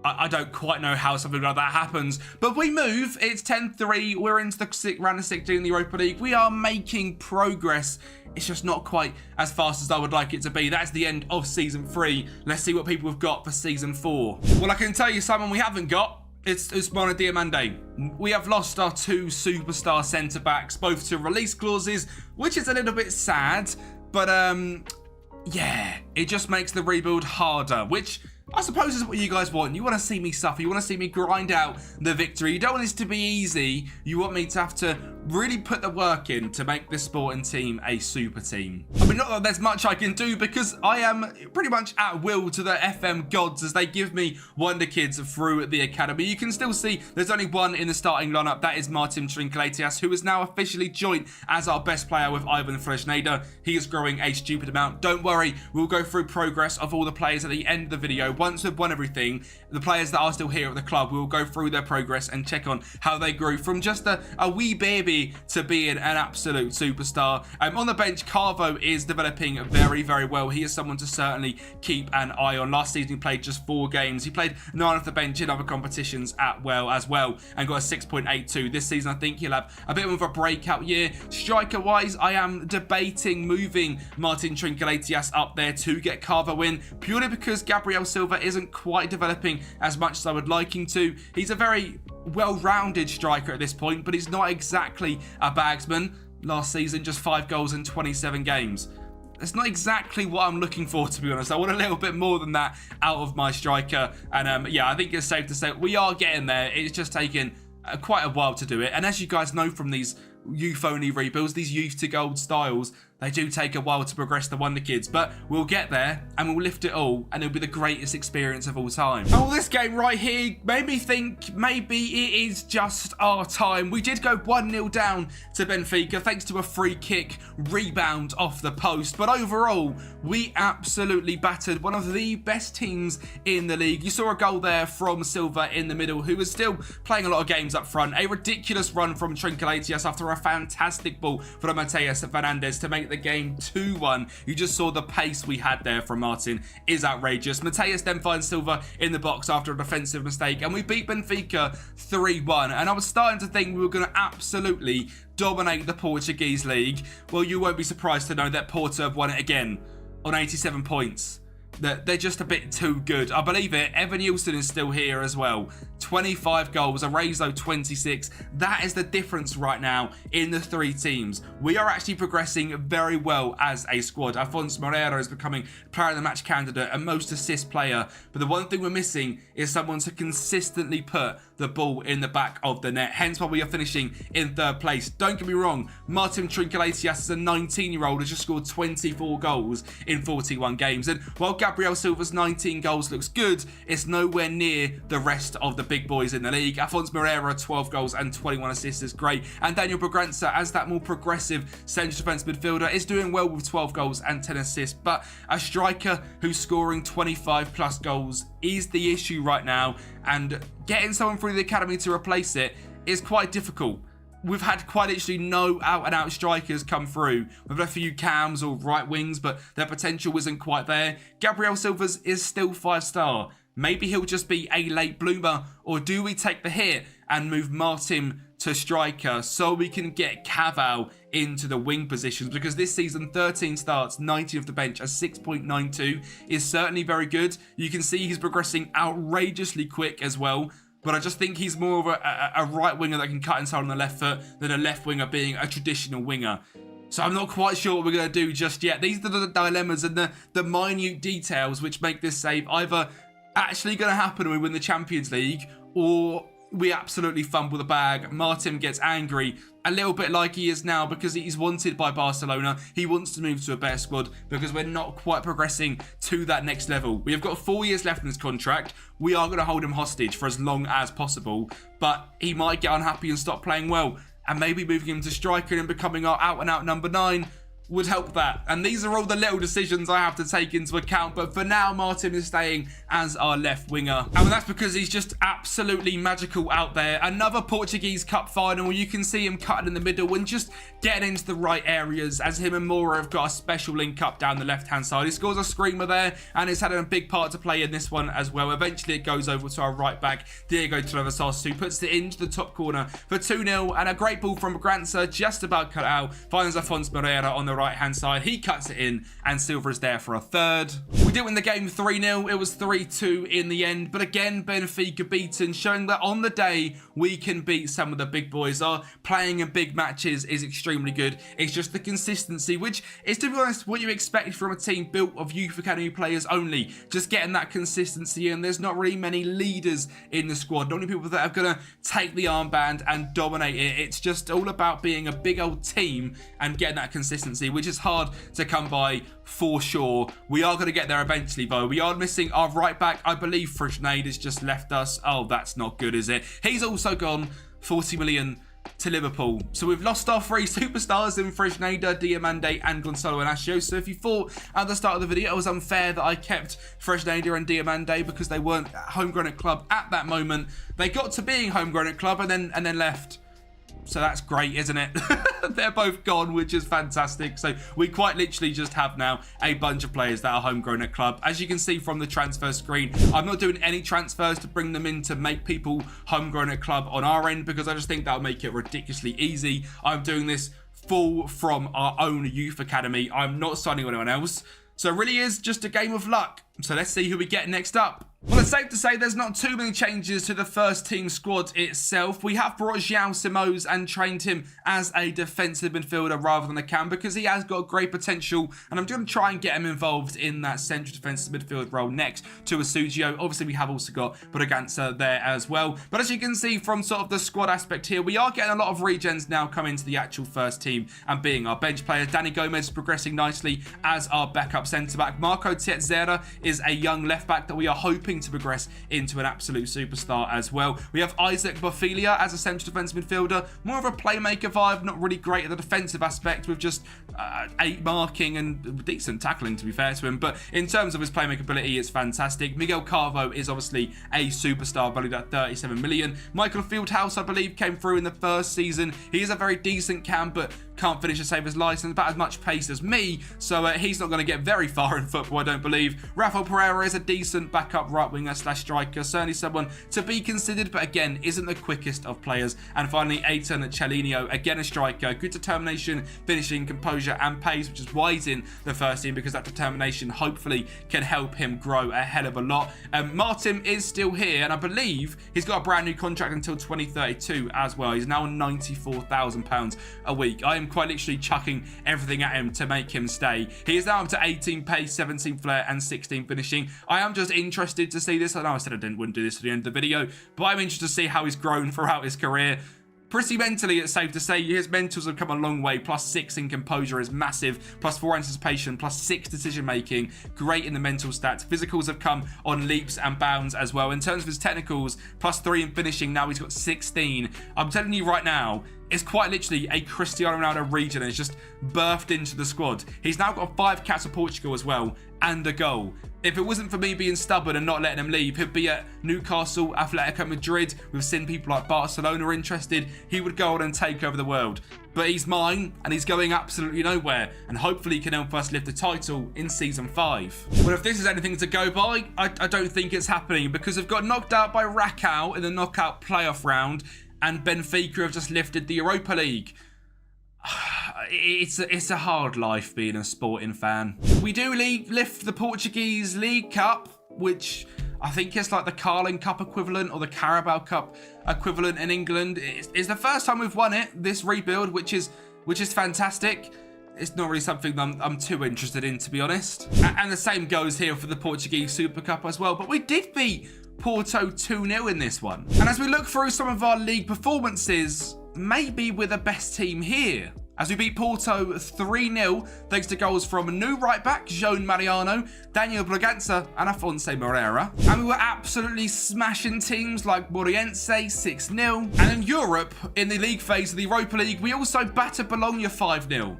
I don't quite know how something like that happens, but we move. It's 10-3. We're into the round of 16 in the Europa League. We are making progress. It's just not quite as fast as I would like it to be. That's the end of Season 3. Let's see what people have got for Season 4. Well, I can tell you someone we haven't got. It's Usmana Diamande. We have lost our 2 superstar centre-backs, both to release clauses, which is a little bit sad, but yeah, it just makes the rebuild harder, which I suppose is what you guys want. You want to see me suffer. You want to see me grind out the victory. You don't want this to be easy. You want me to have to really put the work in to make this sporting team a super team. I mean, not that there's much I can do because I am pretty much at will to the FM gods as they give me wonder kids through the academy. You can still see there's only one in the starting lineup. That is Martin Trinkelatias, who is now officially joined as our best player with Ivan Fresneda. He is growing a stupid amount. Don't worry, we'll go through progress of all the players at the end of the video. Once we've won everything, the players that are still here at the club, we'll go through their progress and check on how they grew from just a wee baby to being an absolute superstar. On the bench, Carvo is developing very, very well. He is someone to certainly keep an eye on. Last season, he played just 4 games. He played 9 off the bench in other competitions as well and got a 6.82. This season, I think he'll have a bit of a breakout year. Striker-wise, I am debating moving Martin Trinkelatias up there to get Carvo in, purely because Gabriel Silva Silva isn't quite developing as much as I would like him to. He's a very well-rounded striker at this point, but he's not exactly a bagsman. Last season, just 5 goals in 27 games. It's not exactly what I'm looking for, to be honest. I want a little bit more than that out of my striker. And yeah, I think it's safe to say we are getting there. It's just taken quite a while to do it. And as you guys know from these youth-only rebuilds, these youth-to-gold styles, they do take a while to progress the Wonder Kids, but we'll get there and we'll lift it all, and it'll be the greatest experience of all time. Oh, this game right here made me think maybe it is just our time. We did go 1-0 down to Benfica thanks to a free kick rebound off the post, but overall, we absolutely battered one of the best teams in the league. You saw a goal there from Silva in the middle, who was still playing a lot of games up front. A ridiculous run from Trinkelatius after a fantastic ball from Mateus Fernandes to make the game 2-1. You just saw the pace we had there from Martin is outrageous. Mateus then finds Silva in the box after a defensive mistake, and we beat Benfica 3-1. And I was starting to think we were going to absolutely dominate the Portuguese league. Well, you won't be surprised to know that Porto have won it again on 87 points. They're just a bit too good. I believe it. Evan Nielsen is still here as well. 25 goals, Arezzo 26. That is the difference right now in the 3 teams. We are actually progressing very well as a squad. Afonso Moreira is becoming player of the match candidate and most assist player. But the one thing we're missing is someone to consistently put the ball in the back of the net. Hence why we are finishing in 3rd place. Don't get me wrong, Martin Trinkelatius is a 19-year-old who's just scored 24 goals in 41 games. And while Gabriel Silva's 19 goals looks good, it's nowhere near the rest of the big boys in the league. Afonso Moreira, 12 goals and 21 assists is great. And Daniel Bragança, as that more progressive central defence midfielder, is doing well with 12 goals and 10 assists. But a striker who's scoring 25 plus goals is the issue right now. And getting someone through the academy to replace it is quite difficult. We've had quite literally no out-and-out strikers come through. We've had a few cams or right wings, but their potential isn't quite there. Gabriel Silva's is still 5-star. Maybe he'll just be a late bloomer, or do we take the hit and move Martin to striker so we can get Caval into the wing positions? Because this season, 13 starts, 19 off the bench, a 6.92 is certainly very good. You can see he's progressing outrageously quick as well. But I just think he's more of a right winger that can cut inside on the left foot than a left winger being a traditional winger. So I'm not quite sure what we're going to do just yet. These are the dilemmas and the minute details which make this save either actually going to happen and we win the Champions League, or we absolutely fumble the bag. Martin gets angry, a little bit like he is now, because he's wanted by Barcelona. He wants to move to a better squad because we're not quite progressing to that next level. We have got 4 years left in his contract. We are going to hold him hostage for as long as possible, but he might get unhappy and stop playing well. And maybe moving him to striker and becoming our out-and-out number 9 would help that. And these are all the little decisions I have to take into account. But for now, Martin is staying as our left winger. And that's because he's just absolutely magical out there. Another Portuguese Cup final. You can see him cutting in the middle and just getting into the right areas, as him and Moura have got a special link up down the left-hand side. He scores a screamer there, and it's had a big part to play in this one as well. Eventually, it goes over to our right back, Diego Trevisos, who puts it into the top corner for 2-0. And a great ball from Bragança, just about cut out. Finds Afonso Moreira on the right-hand side. He cuts it in, and Silva is there for a 3rd. We did win the game 3-0. It was 3-2 in the end. But again, Benfica beaten, showing that on the day, we can beat some of the big boys. Our playing in big matches is extremely good. It's just the consistency, which is, to be honest, what you expect from a team built of youth academy players only. Just getting that consistency, and there's not really many leaders in the squad. Not only people that are going to take the armband and dominate it. It's just all about being a big old team and getting that consistency, which is hard to come by for sure. We are going to get there eventually, though. We are missing our right back. I believe Fresnade has just left us. Oh, that's not good, is it? He's also gone 40 million to Liverpool. So we've lost our 3 superstars in Fresnade, Diamande and Gonzalo Inacio. So if you thought at the start of the video it was unfair that I kept Fresnade and Diamande because they weren't homegrown at club at that moment, they got to being homegrown at club and then left. So that's great, isn't it? They're both gone, which is fantastic. So we quite literally just have now a bunch of players that are homegrown at club. As you can see from the transfer screen, I'm not doing any transfers to bring them in to make people homegrown at club on our end, because I just think that'll make it ridiculously easy. I'm doing this full from our own youth academy. I'm not signing anyone else. So it really is just a game of luck. So let's see who we get next up. Well, it's safe to say there's not too many changes to the first team squad itself. We have brought João Simões and trained him as a defensive midfielder rather than a cam because he has got great potential, and I'm going to try and get him involved in that central defensive midfield role next to Asujio. Obviously, we have also got Bragança there as well. But as you can see from sort of the squad aspect here, we are getting a lot of regens now coming to the actual first team and being our bench players. Dani Gomes is progressing nicely as our backup centre-back. Marco Tietzera is a young left-back that we are hoping to progress into an absolute superstar as well. We have Isaac Bofilia as a central defensive midfielder, more of a playmaker vibe, not really great at the defensive aspect with just 8 marking and decent tackling, to be fair to him, but in terms of his playmaker ability, it's fantastic. Miguel Carvo is obviously a superstar valued at 37 million. Michael Fieldhouse, I believe, came through in the first season. He is a very decent cam, but can't finish to save his license, about as much pace as me, so he's not going to get very far in football, I don't believe. Rafael Pereira is a decent backup right winger / striker, certainly someone to be considered, but again, isn't the quickest of players. And finally, Eitan Celinho, again a striker, good determination, finishing, composure and pace, which is why he's in the first team, because that determination hopefully can help him grow a hell of a lot. Martin is still here, and I believe he's got a brand new contract until 2032 as well. He's now on £94,000 a week. I am quite literally chucking everything at him to make him stay. He is now up to 18 pace, 17 flair and 16 finishing. I am just interested to see this. I know I said I wouldn't do this at the end of the video, but I'm interested to see how he's grown throughout his career. Pretty mentally, it's safe to say his mentals have come a long way. +6 in composure is massive. +4 anticipation, +6 decision making. Great in the mental stats. Physicals have come on leaps and bounds as well. In terms of his technicals, +3 in finishing. Now he's got 16. I'm telling you right now, it's quite literally a Cristiano Ronaldo regen. It's just birthed into the squad. He's now got 5 caps for Portugal as well, and a goal. If it wasn't for me being stubborn and not letting him leave, he'd be at Newcastle, Atletico Madrid. We've seen people like Barcelona interested. He would go on and take over the world. But he's mine, and he's going absolutely nowhere. And hopefully he can help us lift the title in Season 5. Well, if this is anything to go by, I don't think it's happening, because we've got knocked out by Rakow in the knockout playoff round, and Benfica have just lifted the Europa League. It's a hard life being a sporting fan. We do lift the Portuguese League Cup, which I think is like the Carling Cup equivalent or the Carabao Cup equivalent in England. It's the first time we've won it, this rebuild, which is fantastic. It's not really something that I'm too interested in, to be honest. And the same goes here for the Portuguese Super Cup as well. But we did beat Porto 2-0 in this one. And as we look through some of our league performances, maybe we're the best team here, as we beat Porto 3-0 thanks to goals from new right back João Mariano, Daniel Bragança and Afonso Moreira. And we were absolutely smashing teams like Moreirense 6-0. And in Europe, in the league phase of the Europa League, we also battered Bologna 5-0.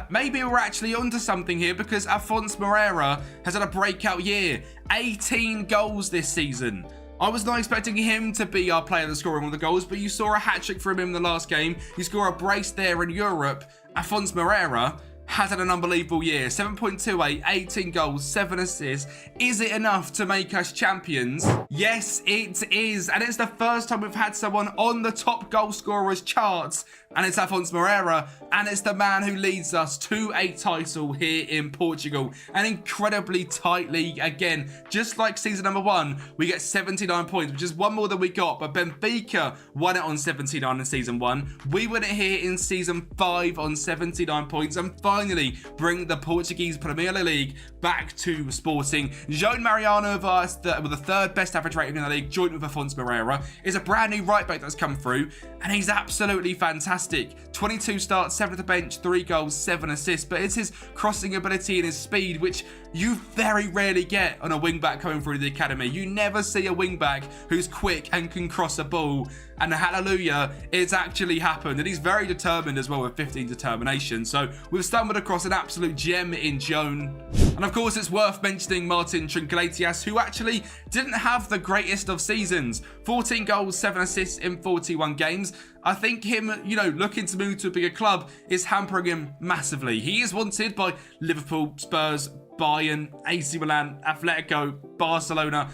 Maybe we're actually onto something here, because Afonso Moreira has had a breakout year. 18 goals this season. I was not expecting him to be our player that's scoring all the goals, but you saw a hat-trick from him in the last game. You score a brace there in Europe. Afonso Moreira has had an unbelievable year. 7.28, 18 goals, 7 assists. Is it enough to make us champions? Yes, it is. And it's the first time we've had someone on the top goal scorers charts. And it's Afonso Moreira. And it's the man who leads us to a title here in Portugal. An incredibly tight league again. Just like season number 1, we get 79 points, which is one more than we got. But Benfica won it on 79 in season 1. We win it here in season 5 on 79 points. And finally bring the Portuguese Premier League back to Sporting. João Mariano with us, with the 3rd best average rating in the league, joint with Afonso Moreira, is a brand new right back that's come through, and he's absolutely fantastic. 22 starts, 7 at the bench, 3 goals, 7 assists, but it's his crossing ability and his speed, which you very rarely get on a wing-back coming through the academy. You never see a wing-back who's quick and can cross a ball, and hallelujah, it's actually happened. And he's very determined as well, with 15 determination. So we've stumbled across an absolute gem in Joan. And of course, it's worth mentioning Martin Trinkelatias, who actually didn't have the greatest of seasons. 14 goals, 7 assists in 41 games. I think him, looking to move to a bigger club is hampering him massively. He is wanted by Liverpool, Spurs, Bayern, AC Milan, Atletico, Barcelona.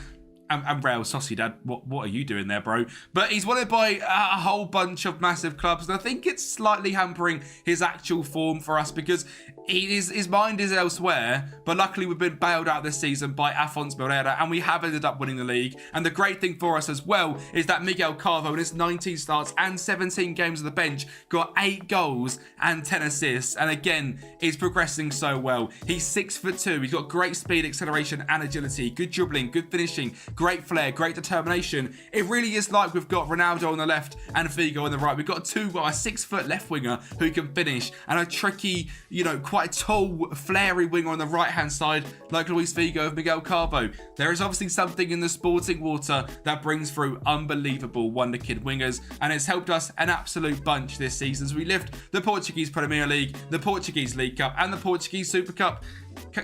and Real Sociedad. What are you doing there, bro? But he's wanted by a whole bunch of massive clubs, and I think it's slightly hampering his actual form for us because his mind is elsewhere. But luckily, we've been bailed out this season by Afonso Moreira, and we have ended up winning the league. And the great thing for us as well is that Miguel Carvo, in his 19 starts and 17 games on the bench, got 8 goals and 10 assists. And again, is progressing so well. He's 6'2". He's got great speed, acceleration, and agility. Good dribbling, good finishing, great flair, great determination. It really is like we've got Ronaldo on the left and Figo on the right. We've got a 6 foot left winger who can finish, and a tricky, quite tall, flary winger on the right hand side like Luis Figo of Miguel Carvo. There is obviously something in the sporting water that brings through unbelievable wonderkid wingers, and it's helped us an absolute bunch this season as we lift the Portuguese Premier League, the Portuguese League Cup, and the Portuguese Super Cup.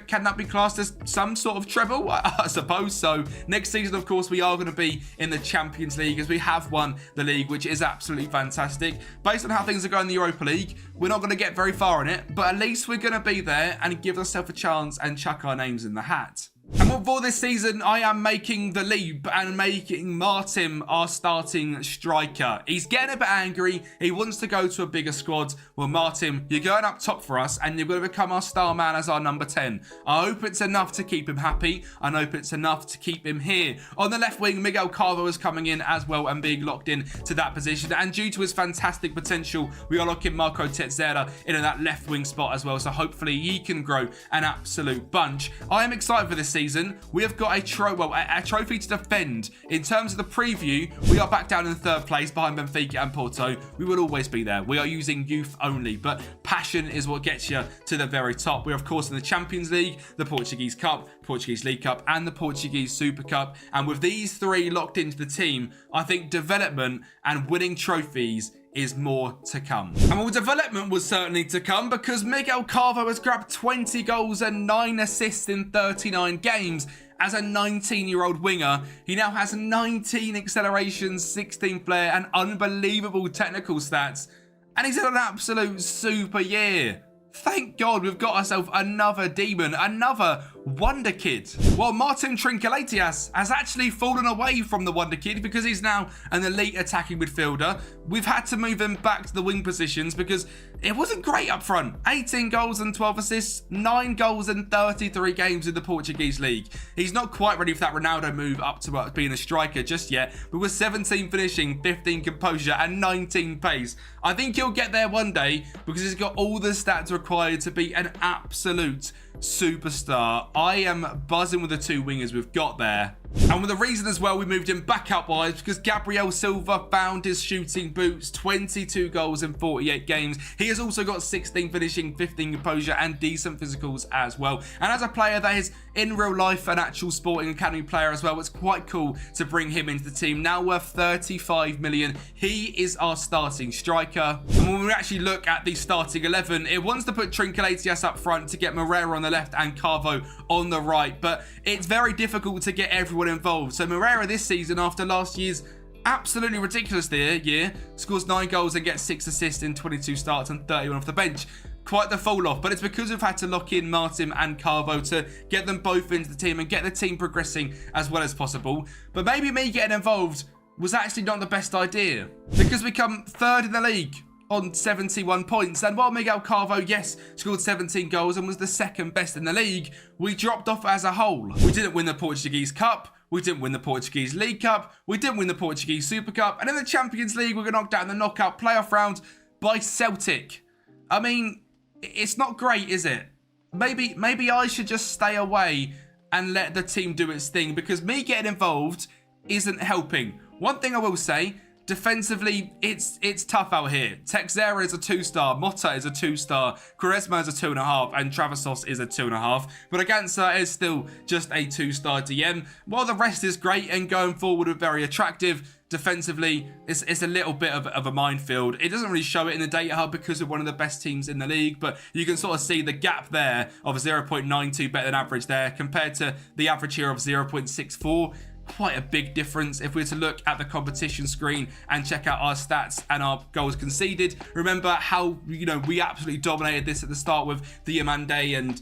Can that be classed as some sort of treble? I suppose so. Next season, of course, we are going to be in the Champions League as we have won the league, which is absolutely fantastic. Based on how things are going in the Europa League, we're not going to get very far in it, but at least we're going to be there and give ourselves a chance and chuck our names in the hat. And for this season, I am making the leap and making Martin our starting striker. He's getting a bit angry. He wants to go to a bigger squad. Well, Martin, you're going up top for us and you're going to become our star man as our number 10. I hope it's enough to keep him happy. I hope it's enough to keep him here. On the left wing, Miguel Carvo is coming in as well and being locked in to that position. And due to his fantastic potential, we are locking Marco Teixeira in that left wing spot as well. So hopefully he can grow an absolute bunch. I am excited for this season. We have got a trophy to defend. In terms of the preview, we are back down in 3rd place behind Benfica and Porto. We will always be there. We are using youth only, but passion is what gets you to the very top. We're of course in the Champions League, the Portuguese Cup, Portuguese League Cup, and the Portuguese Super Cup. And with these 3 locked into the team, I think development and winning trophies is more to come. And well, development was certainly to come because Miguel Carvo has grabbed 20 goals and 9 assists in 39 games. As a 19-year-old winger, he now has 19 accelerations, 16 flair, and unbelievable technical stats. And he's had an absolute super year. Thank God we've got ourselves another demon, another wonder kid. Well, Martin Trinkeletias has actually fallen away from the wonder kid because he's now an elite attacking midfielder. We've had to move him back to the wing positions because it wasn't great up front. 18 goals and 12 assists, 9 goals in 33 games in the Portuguese league. He's not quite ready for that Ronaldo move up to being a striker just yet, but with 17 finishing, 15 composure, and 19 pace, I think he'll get there one day because he's got all the stats required to be an absolute superstar. I am buzzing with the 2 wingers we've got there. And with the reason as well we moved him back out wide because Gabriel Silva found his shooting boots, 22 goals in 48 games. He has also got 16 finishing, 15 composure, and decent physicals as well. And as a player that is in real life an actual sporting academy player as well, it's quite cool to bring him into the team. Now worth 35 million. He is our starting striker. And when we actually look at the starting 11, it wants to put Trinkeletias up front to get Moreira on the left and Carvo on the right, but it's very difficult to get everyone involved. So Moreira this season, after last year's absolutely ridiculous year, scores 9 goals and gets 6 assists in 22 starts and 31 off the bench. Quite the fall off, but it's because we've had to lock in Martin and Carvo to get them both into the team and get the team progressing as well as possible. But maybe me getting involved was actually not the best idea because we come 3rd in the league on 71 points, and while Miguel Carvo, yes, scored 17 goals and was the 2nd best in the league, we dropped off as a whole. We didn't win the Portuguese Cup, we didn't win the Portuguese League Cup, we didn't win the Portuguese Super Cup, and in the Champions League we got knocked out in the knockout playoff round by Celtic. I mean, it's not great, is it? Maybe I should just stay away and let the team do its thing because me getting involved isn't helping. One thing I will say, defensively, it's tough out here. Teixeira is a 2-star, Motta is a 2-star, Quaresma is a 2.5, and Travasos is a 2.5. But Agansa is still just a 2-star DM. While the rest is great and going forward are very attractive, defensively, it's a little bit of a minefield. It doesn't really show it in the data hub because we're one of the best teams in the league, but you can sort of see the gap there of 0.92 better than average there compared to the average here of 0.64. quite a big difference. If we were to look at the competition screen and check out our stats and our goals conceded, remember how, we absolutely dominated this at the start with Diamande and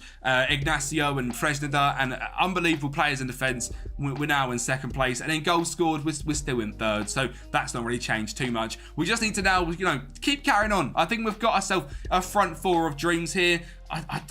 Ignacio and Fresneda and unbelievable players in defence. We're now in second place, and in goals scored, we're still in third, so that's not really changed too much. We just need to now, keep carrying on. I think we've got ourselves a front four of dreams here.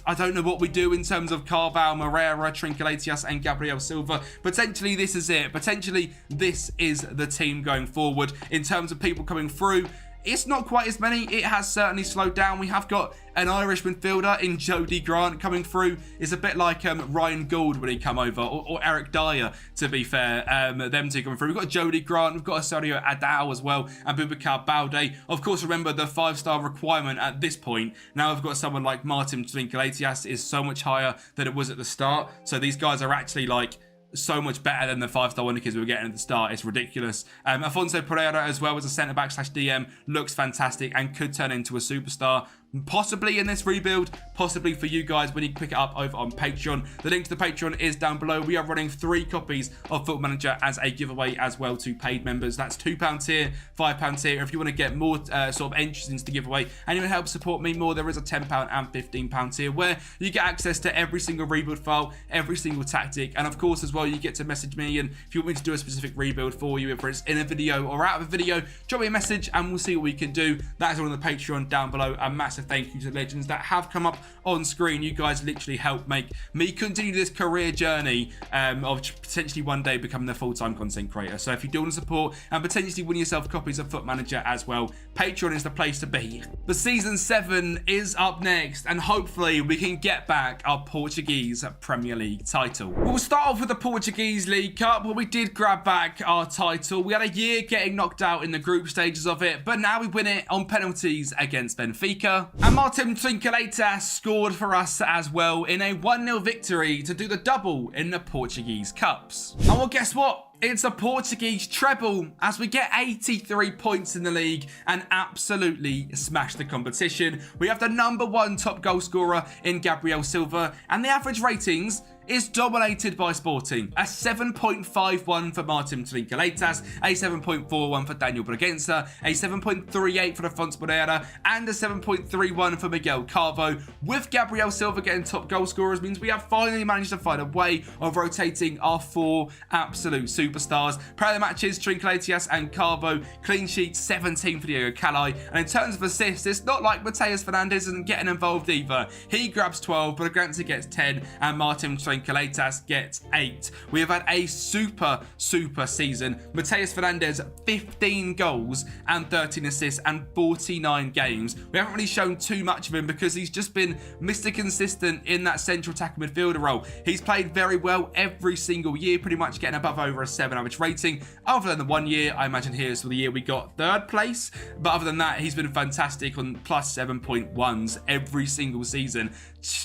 I don't know what we do in terms of Carval, Moreira, Trinkelatias and Gabriel Silva. Potentially this is it. Potentially this is the team going forward. In terms of people coming through, it's not quite as many. It has certainly slowed down. We have got an Irish midfielder in Jody Grant coming through. It's a bit like Ryan Gould when he come over, or Eric Dyer, to be fair. Them two coming through. We've got Jody Grant, we've got Osorio Adao as well, and Boubacar Balde. Of course, remember the 5-star requirement at this point. Now we've got someone like Martin Trinkelatias is so much higher than it was at the start. So these guys are actually like so much better than the 5-star wonder kids we were getting at the start. It's ridiculous. Afonso Pereira as well as a centre-back / DM looks fantastic and could turn into a superstar. Possibly in this rebuild, possibly for you guys when you pick it up over on Patreon. The link to the Patreon is down below. We are running 3 copies of Football Manager as a giveaway as well to paid members. That's £2 tier, £5 tier. If you want to get more sort of entries into the giveaway and you want to help support me more, there is a £10 and £15 tier where you get access to every single rebuild file, every single tactic, and of course as well you get to message me, and if you want me to do a specific rebuild for you, whether it's in a video or out of a video, drop me a message and we'll see what we can do. That is all on the Patreon down below. A massive thank you to the legends that have come up on screen. You guys literally help make me continue this career journey of potentially one day becoming a full-time content creator. So if you do want to support and potentially win yourself copies of Foot Manager as well, Patreon is the place to be. The season 7 is up next, and hopefully we can get back our Portuguese Premier League title. We'll start off with the Portuguese League Cup, where we did grab back our title. We had a year getting knocked out in the group stages of it, but now we win it on penalties against Benfica. And Martin Trinkelatias scored for us as well in a 1-0 victory to do the double in the Portuguese Cups. And well, guess what? It's a Portuguese treble as we get 83 points in the league and absolutely smash the competition. We have the #1 top goal scorer in Gabriel Silva, and the average ratings is dominated by Sporting. A 7.51 for Martin Trinkelatias, a 7.41 for Daniel Bragança, a 7.38 for Afonso Pereira, and a 7.31 for Miguel Carvo. With Gabriel Silva getting top goal scorers means we have finally managed to find a way of rotating our 4 absolute superstars. Player of the matches, Trinkelatias and Carvo. Clean sheet, 17 for Diego Calai. And in terms of assists, it's not like Mateus Fernandes isn't getting involved either. He grabs 12, Bragança gets 10, and Martin Trinkelatias gets 8. We have had a super season. Mateus Fernandes, 15 goals and 13 assists and 49 games. We haven't really shown too much of him because he's just been Mr. Consistent in that central attacking midfielder role. He's played very well every single year, pretty much getting above over a 7 average rating. Other than the 1 year, I imagine here's for the year we got 3rd place. But other than that, he's been fantastic on plus 7.1s every single season.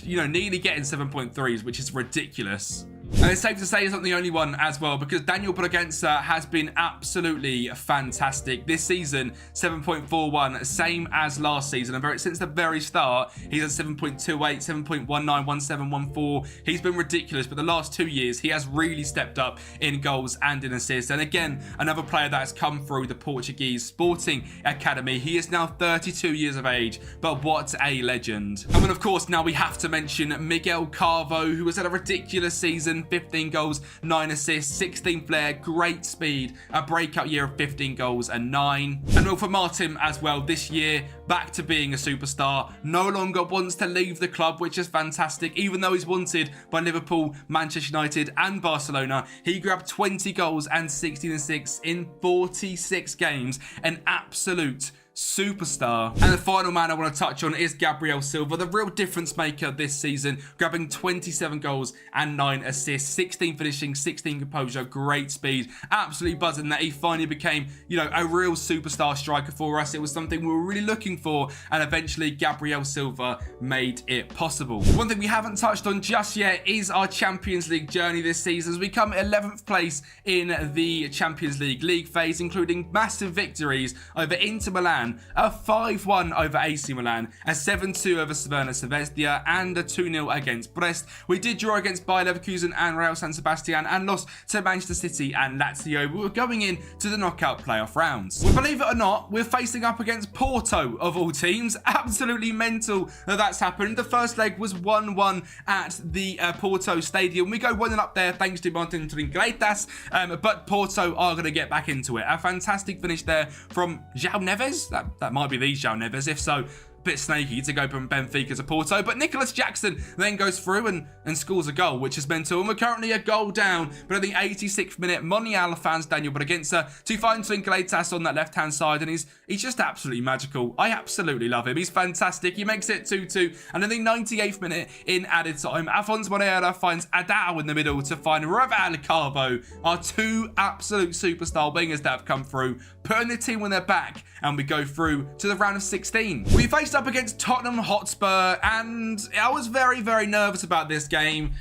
Nearly getting 7.3s, which is ridiculous. And it's safe to say he's not the only one as well, because Daniel Bragança has been absolutely fantastic this season. 7.41, same as last season, and since the very start he's at 7.28, 7.19, 17, 14. He's been ridiculous, but the last 2 years he has really stepped up in goals and in assists. And again, another player that has come through the Portuguese Sporting Academy. He is now 32 years of age, but what a legend. And then of course now we have to mention Miguel Carvo, who has had a ridiculous season. 15 goals, 9 assists, 16 flair, great speed, a breakout year of 15 goals and 9. And well, for Martin as well, this year back to being a superstar, no longer wants to leave the club, which is fantastic. Even though he's wanted by Liverpool, Manchester United and Barcelona, he grabbed 20 goals and 16 assists in 46 games, an absolute superstar. And the final man I want to touch on is Gabriel Silva, the real difference maker this season, grabbing 27 goals and 9 assists, 16 finishing, 16 composure, great speed. Absolutely buzzing that he finally became, a real superstar striker for us. It was something we were really looking for, and eventually Gabriel Silva made it possible. One thing we haven't touched on just yet is our Champions League journey this season, as we come 11th place in the Champions League phase, including massive victories over Inter Milan Milan, a 5-1 over AC Milan, a 7-2 over Cervena Svezia, and a 2-0 against Brest. We did draw against Bayer Leverkusen and Real San Sebastian and lost to Manchester City and Lazio. We were going into the knockout playoff rounds. Well, believe it or not, we're facing up against Porto of all teams. Absolutely mental that that's happened. The first leg was 1-1 at the Porto Stadium. We go 1-0 up there thanks to Martin Trincleitas, but Porto are going to get back into it. A fantastic finish there from João Neves. That might be the João Neves. If so, bit snaky to go from Benfica to Porto, but Nicholas Jackson then goes through and scores a goal, which is mental. And we're currently a goal down, but at the 86th minute, Monial fans Daniel Bragança to find Trincleitas on that left-hand side, and he's just absolutely magical. I absolutely love him. He's fantastic. He makes it 2-2, and in the 98th minute in added time, Afonso Moreira finds Adao in the middle to find Raval Carbo, our two absolute superstar wingers that have come through, putting the team on their back, and we go through to the round of 16. We faced up against Tottenham Hotspur, and I was very, very nervous about this game.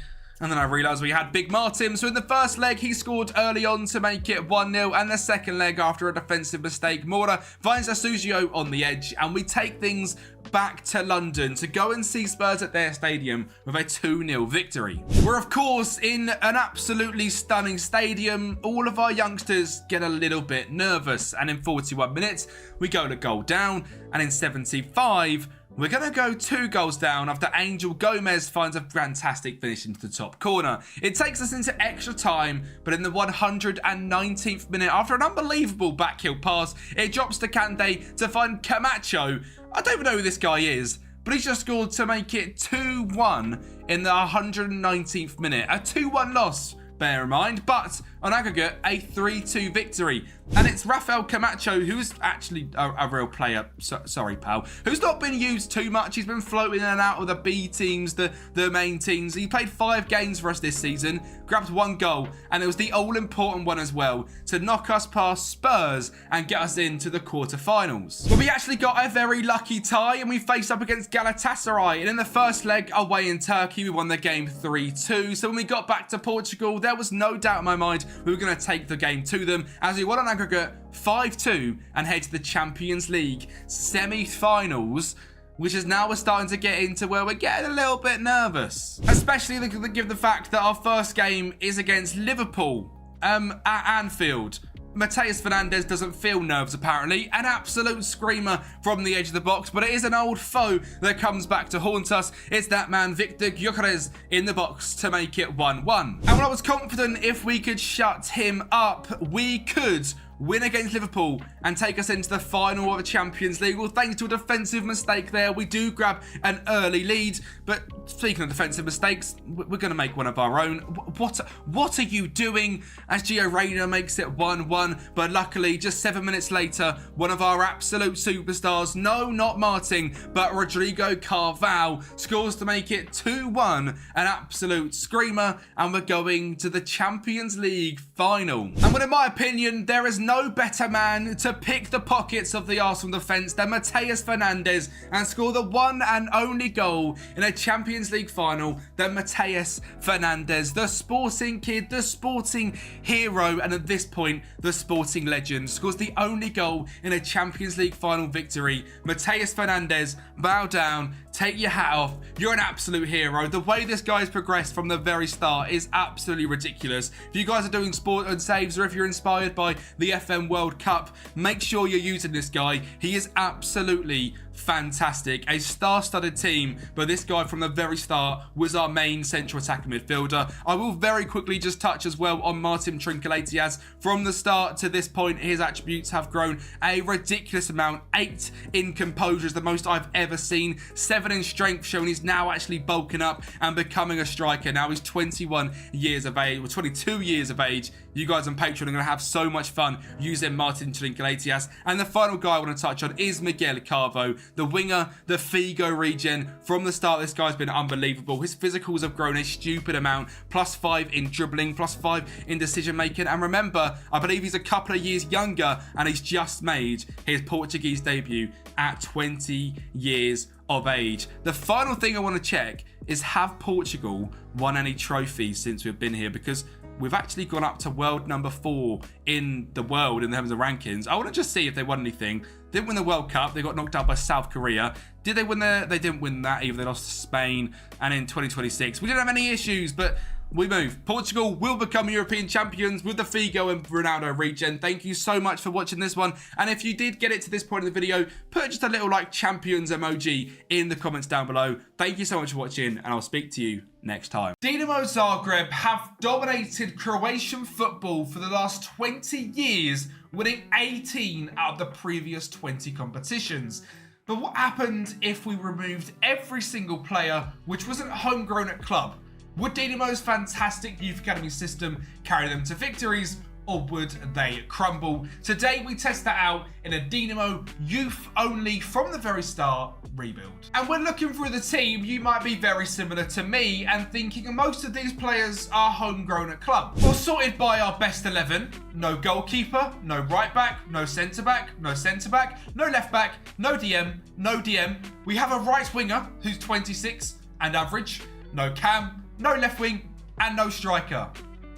And then I realised we had Big Martin. So in the first leg, he scored early on to make it 1-0. And the second leg, after a defensive mistake, Mora finds Asuzio on the edge. And we take things back to London to go and see Spurs at their stadium with a 2-0 victory. We're, of course, in an absolutely stunning stadium. All of our youngsters get a little bit nervous. And in 41 minutes, we go to goal down. And in 75, we're going to go 2 goals down after Angel Gomez finds a fantastic finish into the top corner. It takes us into extra time, but in the 119th minute, after an unbelievable backheel pass, it drops to Kante to find Camacho. I don't even know who this guy is, but he's just scored to make it 2-1 in the 119th minute. A 2-1 loss, bear in mind, but on aggregate, a 3-2 victory. And it's Rafael Camacho, who's actually a real player, sorry pal, who's not been used too much. He's been floating in and out of the B teams, the main teams. He played 5 games for us this season, grabbed 1 goal, and it was the all-important one as well, to knock us past Spurs and get us into the quarterfinals. But we actually got a very lucky tie, and we faced up against Galatasaray. And in the first leg, away in Turkey, we won the game 3-2. So when we got back to Portugal, there was no doubt in my mind we were going to take the game to them, as we won on aggregate 5-2 and head to the Champions League semi-finals, which is now we're starting to get into where we're getting a little bit nervous. Especially given the fact that our first game is against Liverpool at Anfield. Mateus Fernandes doesn't feel nerves, apparently. An absolute screamer from the edge of the box, but it is an old foe that comes back to haunt us. It's that man, Victor Gyökeres, in the box to make it 1-1. And when I was confident if we could shut him up, we could win against Liverpool and take us into the final of the Champions League. Well, thanks to a defensive mistake there, we do grab an early lead. But speaking of defensive mistakes, we're going to make one of our own. What are you doing? As Gio Reyna makes it 1-1. But luckily, just 7 minutes later, one of our absolute superstars, no, not Martin, but Rodrigo Carvalho, scores to make it 2-1. An absolute screamer. And we're going to the Champions League final. And when, in my opinion, there is no better man to pick the pockets of the Arsenal defence than Mateus Fernandes and score the one and only goal in a Champions League final than Mateus Fernandes, the sporting kid, the sporting hero, and at this point, the sporting legend, scores the only goal in a Champions League final victory. Mateus Fernandes, bow down, take your hat off. You're an absolute hero. The way this guy's progressed from the very start is absolutely ridiculous. If you guys are doing sport and saves, or if you're inspired by the FM World Cup, make sure you're using this guy. He is absolutely fantastic. A star-studded team, but this guy from the very start was our main central attacking midfielder. I will very quickly just touch as well on Martin Trincleitas. From the start to this point, his attributes have grown a ridiculous amount. 8 in composure is the most I've ever seen. 7 in strength, showing he's now actually bulking up and becoming a striker. Now he's 21 years of age, or 22 years of age. You guys on Patreon are going to have so much fun using Martin Trincleitas. And the final guy I want to touch on is Miguel Carvalho, the winger, the Figo regen. From the start, this guy's been unbelievable. His physicals have grown a stupid amount. +5 in dribbling, +5 in decision making. And remember, I believe he's a couple of years younger, and he's just made his Portuguese debut at 20 years of age. The final thing I want to check is, have Portugal won any trophies since we've been here? Because we've actually gone up to world number 4 in the world in terms of rankings. I want to just see if they won anything. Didn't win the World Cup. They got knocked out by South Korea. Did they win they didn't win that either. They lost to Spain. And in 2026, we didn't have any issues, but we move. Portugal will become European champions with the Figo and Ronaldo regen. Thank you so much for watching this one. And if you did get it to this point in the video, put just a little like champions emoji in the comments down below. Thank you so much for watching, and I'll speak to you next time. Dinamo Zagreb have dominated Croatian football for the last 20 years, winning 18 out of the previous 20 competitions. But what happened if we removed every single player which wasn't homegrown at club? Would Dinamo's fantastic youth academy system carry them to victories, or would they crumble? Today we test that out in a Dinamo youth only from the very start rebuild. And when looking through the team, you might be very similar to me and thinking most of these players are homegrown at club. Well, sorted by our best 11, no goalkeeper, no right back, no centre back, no centre back, no left back, no DM, no DM. We have a right winger who's 26 and average, no cam, no left wing, and no striker.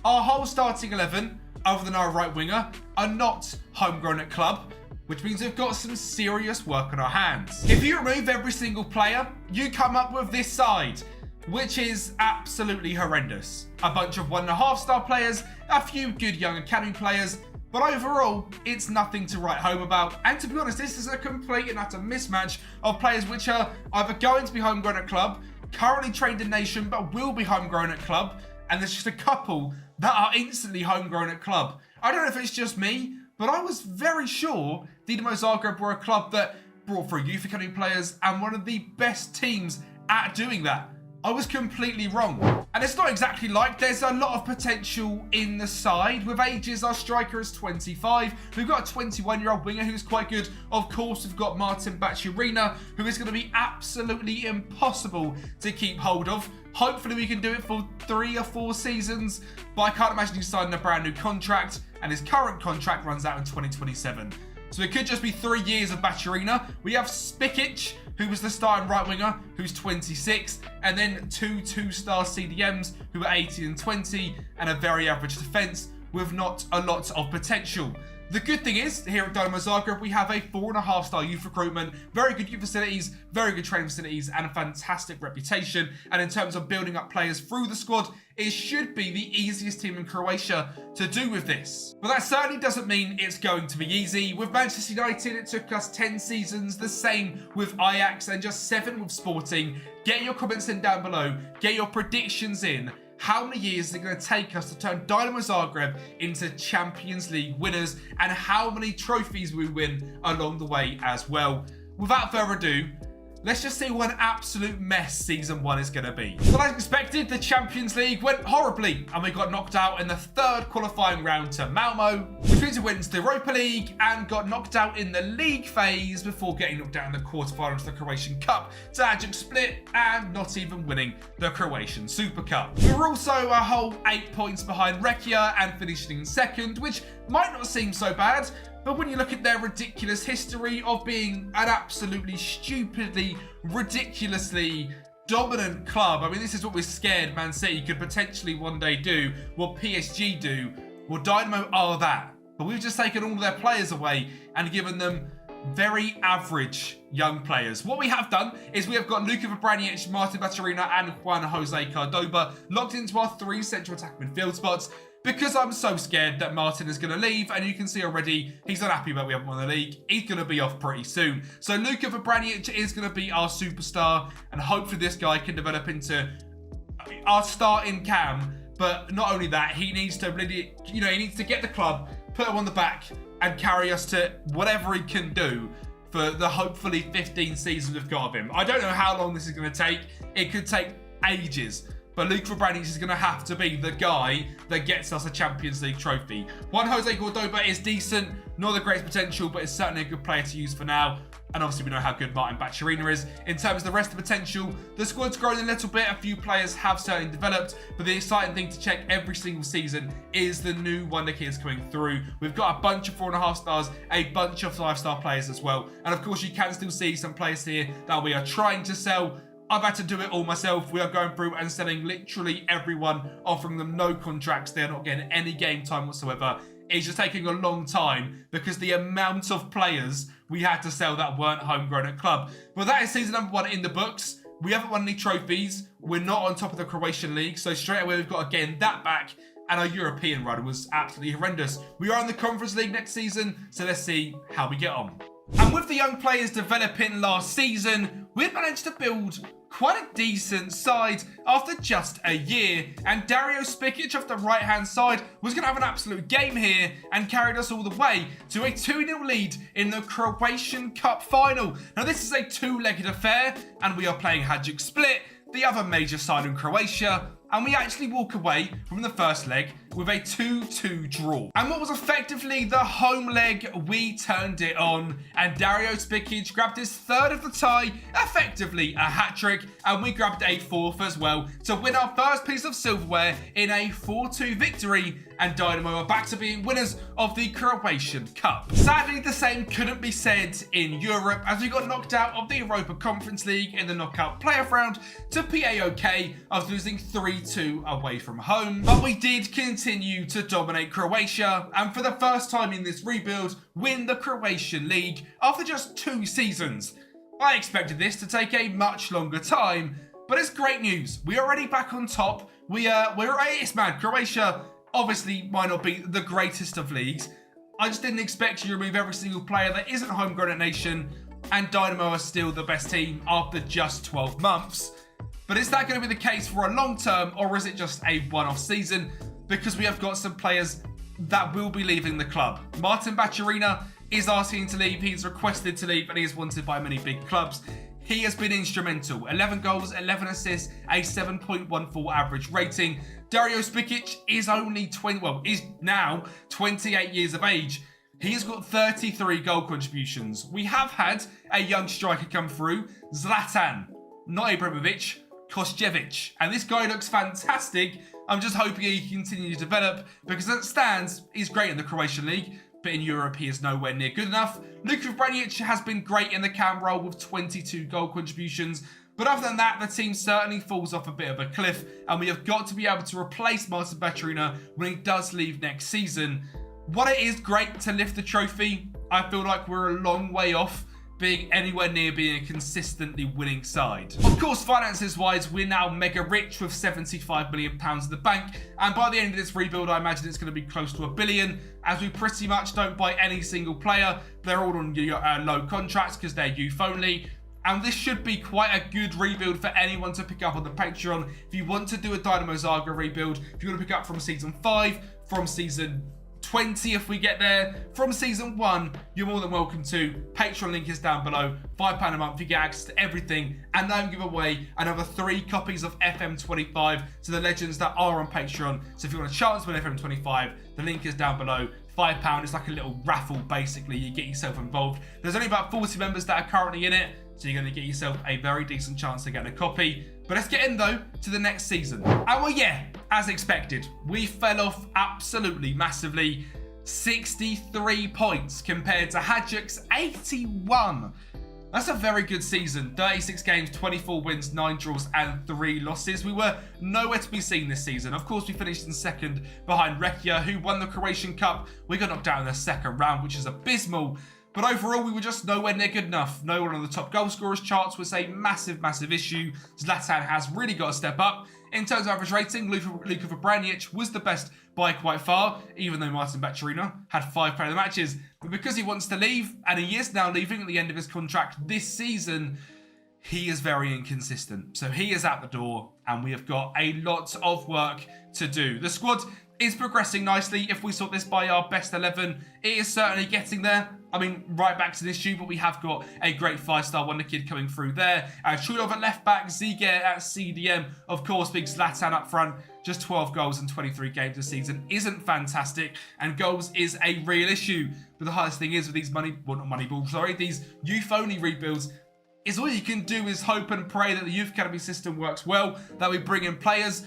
Our whole starting 11, other than our right winger, are not homegrown at club, which means we've got some serious work on our hands. If you remove every single player, you come up with this side, which is absolutely horrendous. A bunch of 1.5-star players, a few good young academy players, but overall, it's nothing to write home about. And to be honest, this is a complete and utter mismatch of players which are either going to be homegrown at club, currently trained in nation but will be homegrown at club, and there's just a couple that are instantly homegrown at club. I don't know if it's just me, but I was very sure Dinamo Zagreb were a club that brought through youth academy players and one of the best teams at doing that. I was completely wrong. And it's not exactly like there's a lot of potential in the side. With ages, our striker is 25. We've got a 21-year-old winger who's quite good. Of course, we've got Martin Baturina, who is going to be absolutely impossible to keep hold of. Hopefully we can do it for 3 or 4 seasons, but I can't imagine he's signing a brand new contract, and his current contract runs out in 2027. So it could just be 3 years of Baturina. We have Spikic, who was the starting right winger, who's 26, and then 2 2-star CDMs who are 18 and 20, and a very average defence with not a lot of potential. The good thing is, here at Dinamo Zagreb, we have a 4.5-star youth recruitment, very good youth facilities, very good training facilities, and a fantastic reputation. And in terms of building up players through the squad, it should be the easiest team in Croatia to do with this. But that certainly doesn't mean it's going to be easy. With Manchester United, it took us 10 seasons, the same with Ajax, and just 7 with Sporting. Get your comments in down below, get your predictions in. How many years is it going to take us to turn Dinamo Zagreb into Champions League winners, and how many trophies we win along the way as well? Without further ado, let's just see what an absolute mess Season 1 is going to be. Well, as expected, the Champions League went horribly, and we got knocked out in the 3rd qualifying round to Malmo, which means we went into the Europa League and got knocked out in the league phase before getting knocked out in the quarterfinals of the Croatian Cup to Ajax split and not even winning the Croatian Super Cup. We were also a whole 8 points behind Rekia and finishing in 2nd, which might not seem so bad, but when you look at their ridiculous history of being an absolutely stupidly, ridiculously dominant club, I mean, this is what we're scared Man City could potentially one day do, what PSG do. Well, Dinamo are that. But we've just taken all of their players away and given them very average young players. What we have done is we have got Luka Vranic, Martin Baturina, and Juan Jose Cordoba locked into our 3 central attack midfield spots, because I'm so scared that Martin is going to leave, and you can see already he's not happy about we haven't won the league. He's going to be off pretty soon. So Luka Vranic is going to be our superstar, and hopefully this guy can develop into our starting cam. But not only that, he needs to really, he needs to get the club, put him on the back, and carry us to whatever he can do for the hopefully 15 seasons we've got of him. I don't know how long this is going to take. It could take ages. But Luka Vranic is going to have to be the guy that gets us a Champions League trophy. Juan Jose Cordoba is decent, not the greatest potential, but is certainly a good player to use for now. And obviously we know how good Martin Baturina is. In terms of the rest of the potential, the squad's grown a little bit. A few players have certainly developed. But the exciting thing to check every single season is the new wonder kids coming through. We've got a bunch of 4.5 stars, a bunch of 5-star players as well. And of course you can still see some players here that we are trying to sell. I've had to do it all myself. We are going through and selling literally everyone, offering them no contracts. They're not getting any game time whatsoever. It's just taking a long time because the amount of players we had to sell that weren't homegrown at club. But that is season number 1 in the books. We haven't won any trophies. We're not on top of the Croatian league. So straight away, we've got to gain that back. And our European run was absolutely horrendous. We are in the Conference League next season. So let's see how we get on. And with the young players developing last season, we've managed to build quite a decent side after just a year. And Dario Spikic off the right-hand side was going to have an absolute game here and carried us all the way to a 2-0 lead in the Croatian Cup final. Now, this is a two-legged affair, and we are playing Ajax Split, the other major side in Croatia, and we actually walk away from the first leg with a 2-2 draw. And what was effectively the home leg, we turned it on, and Dario Spikic grabbed his third of the tie, effectively a hat-trick, and we grabbed a fourth as well to win our first piece of silverware in a 4-2 victory, and Dinamo are back to being winners of the Croatian Cup. Sadly, the same couldn't be said in Europe, as we got knocked out of the Europa Conference League in the knockout playoff round to PAOK after losing 3-2 away from home. But we did continue to dominate Croatia, and for the first time in this rebuild, win the Croatian League after just 2 seasons. I expected this to take a much longer time, but it's great news. We're already back on top. It's mad. Croatia obviously might not be the greatest of leagues. I just didn't expect you to remove every single player that isn't homegrown at Nation, and Dinamo are still the best team after just 12 months. But is that going to be the case for a long term, or is it just a one-off season? Because we have got some players that will be leaving the club. Martin Baturina is asking to leave. He's requested to leave, and he is wanted by many big clubs. He has been instrumental. 11 goals, 11 assists, a 7.14 average rating. Dario Spikic is is now 28 years of age. He has got 33 goal contributions. We have had a young striker come through, Zlatan, not Ibrahimovic, Kosjevic. And this guy looks fantastic. I'm just hoping he can continue to develop, because as it stands, he's great in the Croatian League, but in Europe he is nowhere near good enough. Luka Branic has been great in the cam role with 22 goal contributions, but other than that, the team certainly falls off a bit of a cliff, and we have got to be able to replace Martin Baturina when he does leave next season. While it is great to lift the trophy, I feel like we're a long way off being anywhere near being a consistently winning side. Of course, finances-wise, we're now mega rich with £75 million in the bank, and by the end of this rebuild, I imagine it's going to be close to £1 billion, as we pretty much don't buy any single player. They're all on low contracts because they're youth only. And this should be quite a good rebuild for anyone to pick up on the Patreon. If you want to do a Dinamo Zagreb rebuild, if you want to pick up from season 5, from season 20 if we get there, from season 1, you're more than welcome to. Patreon link is down below. £5 a month, you get access to everything, and then give away another 3 copies of FM25 to the legends that are on Patreon. So if you want a chance to win FM25, the link is down below. £5, it's like a little raffle basically. You get yourself involved. There's only about 40 members that are currently in it, so you're going to get yourself a very decent chance to get a copy. But let's get in though to the next season. And well, yeah, as expected, we fell off absolutely massively. 63 points compared to Ajax 81. That's a very good season. 36 games, 24 wins, 9 draws, and 3 losses. We were nowhere to be seen this season. Of course, we finished in second behind Rekia, who won the Croatian Cup. We got knocked out in the second round, which is abysmal. But overall, we were just nowhere near good enough. No one on the top goal scorers charts was a massive, massive issue. Zlatan has really got to step up. In terms of average rating, Luka Branic was the best by quite far, even though Martin Baturina had 5 player of the matches. But because he wants to leave, and he is now leaving at the end of his contract this season, he is very inconsistent. So he is out the door, and we have got a lot of work to do. The squad is progressing nicely. If we sort this by our best 11, it is certainly getting there. I mean, right back to this issue, but we have got a great 5-star wonder kid coming through there. Trulov at left back, Ziger at CDM. Of course, big Zlatan up front. Just 12 goals in 23 games this season isn't fantastic, and goals is a real issue. But the hardest thing is with these these youth-only rebuilds, is all you can do is hope and pray that the youth academy system works well, that we bring in players,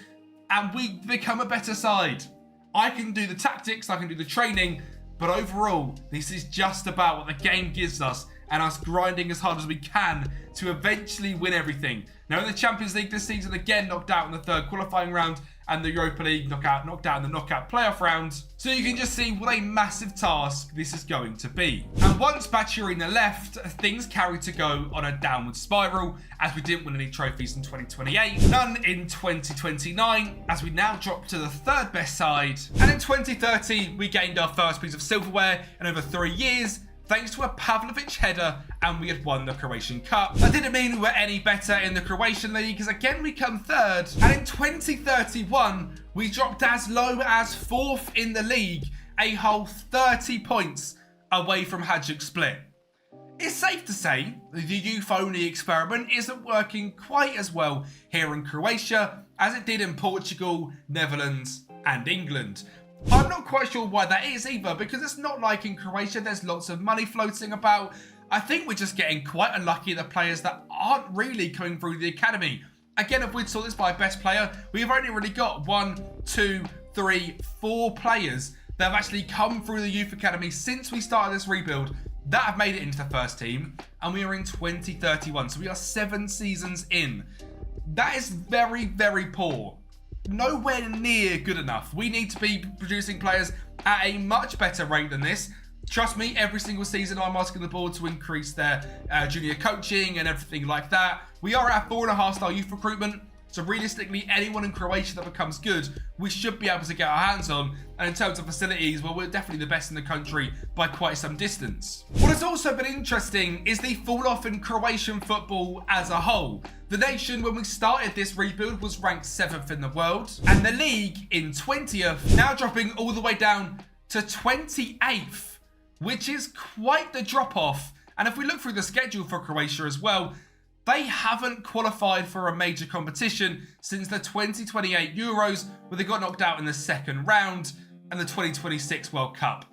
and we become a better side. I can do the tactics, I can do the training, but overall, this is just about what the game gives us and us grinding as hard as we can to eventually win everything. Now in the Champions League this season, again knocked out in the third qualifying round, and the Europa League knocked out in the knockout playoff round. So you can just see what a massive task this is going to be. And once Baturina left, things carried to go on a downward spiral, as we didn't win any trophies in 2028, none in 2029, as we now drop to the third best side. And in 2030, we gained our first piece of silverware in over 3 years, thanks to a Pavlovic header, and we had won the Croatian Cup. That didn't mean we were any better in the Croatian League, because again we come third. And in 2031, we dropped as low as 4th in the league, a whole 30 points away from Hajduk Split. It's safe to say the youth-only experiment isn't working quite as well here in Croatia as it did in Portugal, Netherlands, and England. I'm not quite sure why that is either, because it's not like in Croatia there's lots of money floating about. I think we're just getting quite unlucky at the players that aren't really coming through the academy. Again, if we'd saw this by best player, we've only really got 1, 2, 3, 4 players that have actually come through the youth academy since we started this rebuild that have made it into the first team, and we are in 2031, so we are 7 seasons in. That is very, very poor. Nowhere near good enough. We need to be producing players at a much better rate than this. Trust me, every single season I'm asking the board to increase their junior coaching and everything like that. We are at 4.5-star youth recruitment, so realistically anyone in Croatia that becomes good, we should be able to get our hands on. And in terms of facilities, well, we're definitely the best in the country by quite some distance. What has also been interesting is the fall off in Croatian football as a whole. The nation, when we started this rebuild, was ranked 7th in the world, and the league in 20th, now dropping all the way down to 28th, which is quite the drop off. And if we look through the schedule for Croatia as well, they haven't qualified for a major competition since the 2028 Euros, where they got knocked out in the second round, and the 2026 World Cup.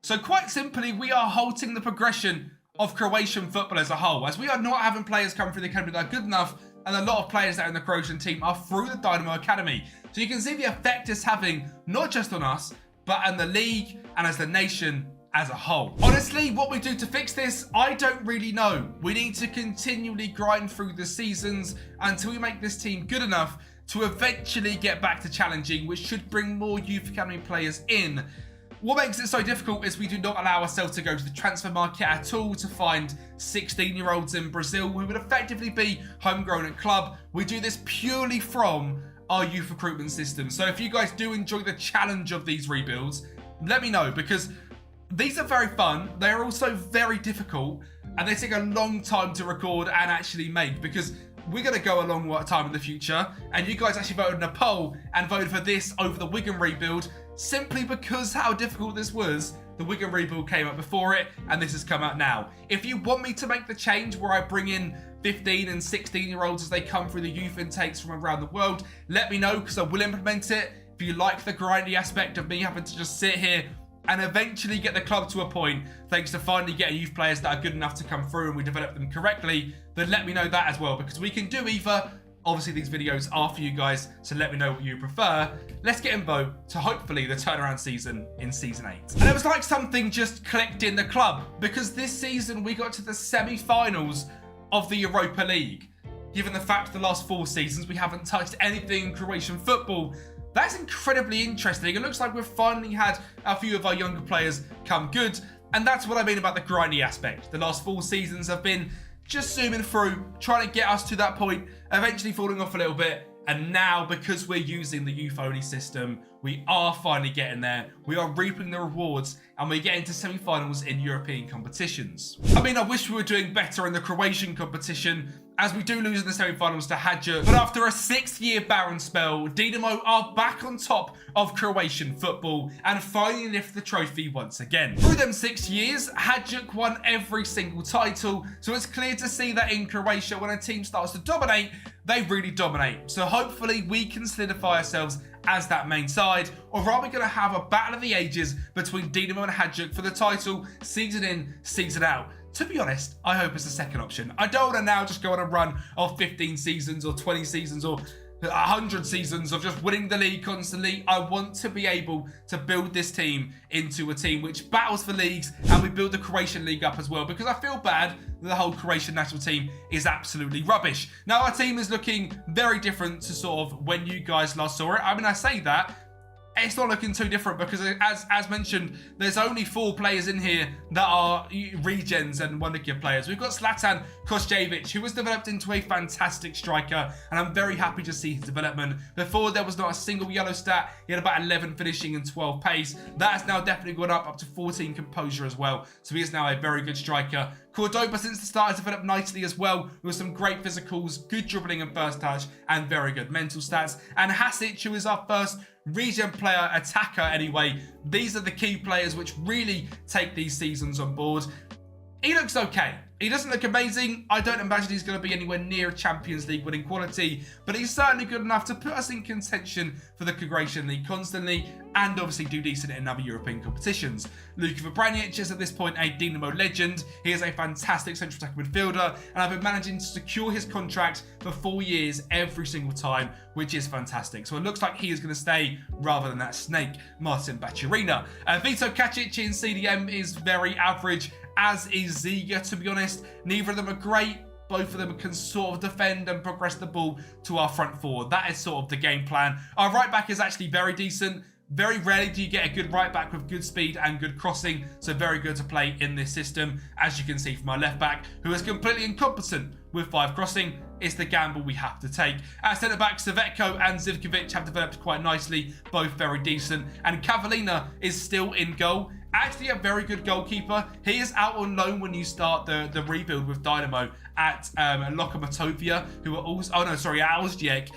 So quite simply, we are halting the progression of Croatian football as a whole, as we are not having players come through the academy that are good enough, and a lot of players that are in the Croatian team are through the Dinamo Academy. So you can see the effect it's having, not just on us, but on the league and as the nation as a whole. Honestly, what we do to fix this, I don't really know. We need to continually grind through the seasons until we make this team good enough to eventually get back to challenging, which should bring more youth academy players in. What makes it so difficult is we do not allow ourselves to go to the transfer market at all to find 16-year-olds in Brazil who would effectively be homegrown at club. We do this purely from our youth recruitment system. So if you guys do enjoy the challenge of these rebuilds, let me know, because these are very fun. They are also very difficult, and they take a long time to record and actually make, because we're going to go a long time in the future, and you guys actually voted in a poll and voted for this over the Wigan rebuild simply because how difficult this was. The Wigan rebuild came up before it, and this has come out now. If you want me to make the change where I bring in 15 and 16-year-olds as they come through the youth intakes from around the world, let me know, because I will implement it. If you like the grindy aspect of me having to just sit here and eventually get the club to a point, thanks to finally getting youth players that are good enough to come through and we develop them correctly, then let me know that as well, because we can do either. Obviously, these videos are for you guys, so let me know what you prefer. Let's get in vote to hopefully the turnaround season in Season 8. And it was like something just clicked in the club, because this season we got to the semi-finals of the Europa League. Given the fact the last 4 seasons we haven't touched anything in Croatian football, that's incredibly interesting. It looks like we've finally had a few of our younger players come good, and that's what I mean about the grindy aspect. The last 4 seasons have been just zooming through, trying to get us to that point, eventually falling off a little bit, and now, because we're using the youth-only system, we are finally getting there. We are reaping the rewards, and we're getting to semi-finals in European competitions. I mean, I wish we were doing better in the Croatian competition, as we do lose in the semi-finals to Hajduk. But after a 6-year barren spell, Dinamo are back on top of Croatian football and finally lift the trophy once again. Through them 6 years, Hajduk won every single title, so it's clear to see that in Croatia, when a team starts to dominate, they really dominate. So hopefully we can solidify ourselves as that main side, or are we going to have a battle of the ages between Dinamo and Hajduk for the title, season in, season out? To be honest, I hope it's the second option. I don't want to now just go on a run of 15 seasons or 20 seasons or 100 seasons of just winning the league constantly. I want to be able to build this team into a team which battles for leagues, and we build the Croatian league up as well, because I feel bad that the whole Croatian national team is absolutely rubbish. Now, our team is looking very different to sort of when you guys last saw it. I mean, I say that, it's not looking too different because, as mentioned, there's only 4 players in here that are regens and wonderkid players. We've got Zlatan Kosjevic, who was developed into a fantastic striker, and I'm very happy to see his development. Before, there was not a single yellow stat. He had about 11 finishing and 12 pace. That has now definitely gone up to 14 composure as well. So he is now a very good striker. Cordoba, since the start, has developed nicely as well, with some great physicals, good dribbling and first touch, and very good mental stats. And Hasic, who is our first regen player, attacker anyway. These are the key players which really take these seasons on board. He looks okay. He doesn't look amazing. I don't imagine he's going to be anywhere near Champions League winning quality, but he's certainly good enough to put us in contention for the Croatian League constantly, and obviously do decent in other European competitions. Luka Vranic is at this point a Dinamo legend. He is a fantastic central attacker midfielder, and I've been managing to secure his contract for 4 years every single time, which is fantastic. So it looks like he is going to stay rather than that snake, Martin Baturina. Vito Kacic in CDM is very average, as is Ziga, to be honest. Neither of them are great. Both of them can sort of defend and progress the ball to our front four. That is sort of the game plan. Our right back is actually very decent. Very rarely do you get a good right back with good speed and good crossing, so very good to play in this system, as you can see from our left back, who is completely incompetent with 5 crossing. It's the gamble we have to take. At centre back, Savetko and Zivkovic have developed quite nicely, both very decent, and Kavalina is still in goal. Actually a very good goalkeeper. He is out on loan when you start the rebuild with Dinamo at Lokomotivia, who are also, at Osijek.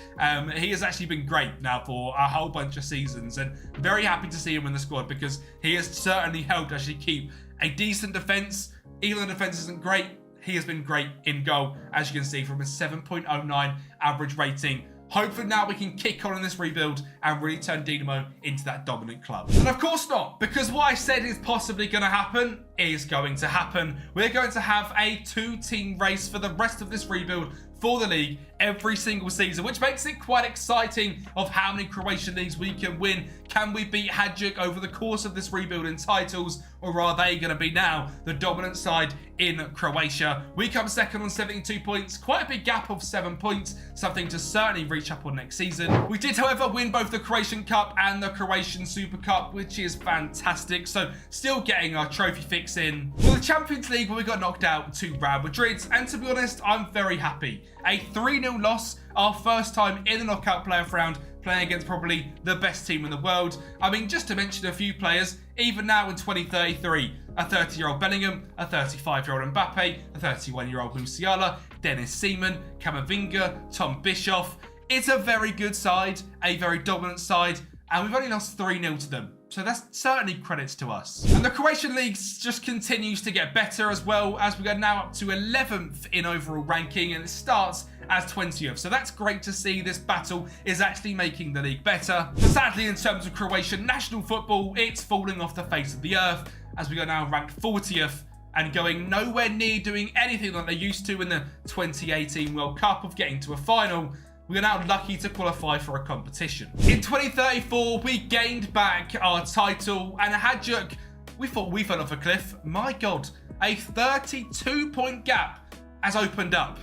He has actually been great now for a whole bunch of seasons, and very happy to see him in the squad because he has certainly helped actually keep a decent defence. Even though the defence isn't great, he has been great in goal, as you can see from his 7.09 average rating. Hopefully now we can kick on in this rebuild and really turn Dinamo into that dominant club. And of course not, because what I said is possibly going to happen is going to happen. We're going to have a 2-team race for the rest of this rebuild for the league every single season, which makes it quite exciting of how many Croatian leagues we can win. Can we beat Ajax over the course of this rebuild in titles, or are they going to be now the dominant side in Croatia? We come second on 72 points, quite a big gap of 7 points, something to certainly reach up on next season. We did, however, win both the Croatian Cup and the Croatian Super Cup, which is fantastic, so still getting our trophy fix in. For the Champions League, we got knocked out to Real Madrid, and to be honest, I'm very happy. A 3-0 loss, our first time in the knockout playoff round, playing against probably the best team in the world. I mean, just to mention a few players, even now in 2033, a 30-year-old Bellingham, a 35-year-old Mbappe, a 31-year-old Musiala, Dennis Seaman, Camavinga, Tom Bischoff. It's a very good side, a very dominant side, and we've only lost 3-0 to them. So that's certainly credits to us. And the Croatian League just continues to get better as well, as we are now up to 11th in overall ranking, and it starts as 20th. So that's great to see. This battle is actually making the league better. But sadly, in terms of Croatian national football, it's falling off the face of the earth, as we are now ranked 40th and going nowhere near doing anything like they used to in the 2018 World Cup of getting to a final. We are now lucky to qualify for a competition. In 2034, we gained back our title, and Ajax, we thought we fell off a cliff. My God, a 32-point gap has opened up.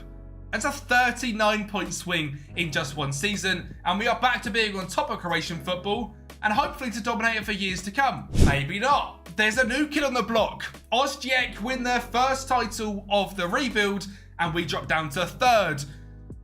That's a 39-point swing in just one season, and we are back to being on top of Croatian football, and hopefully to dominate it for years to come. Maybe not. There's a new kid on the block. Osijek win their first title of the rebuild, and we drop down to 3rd.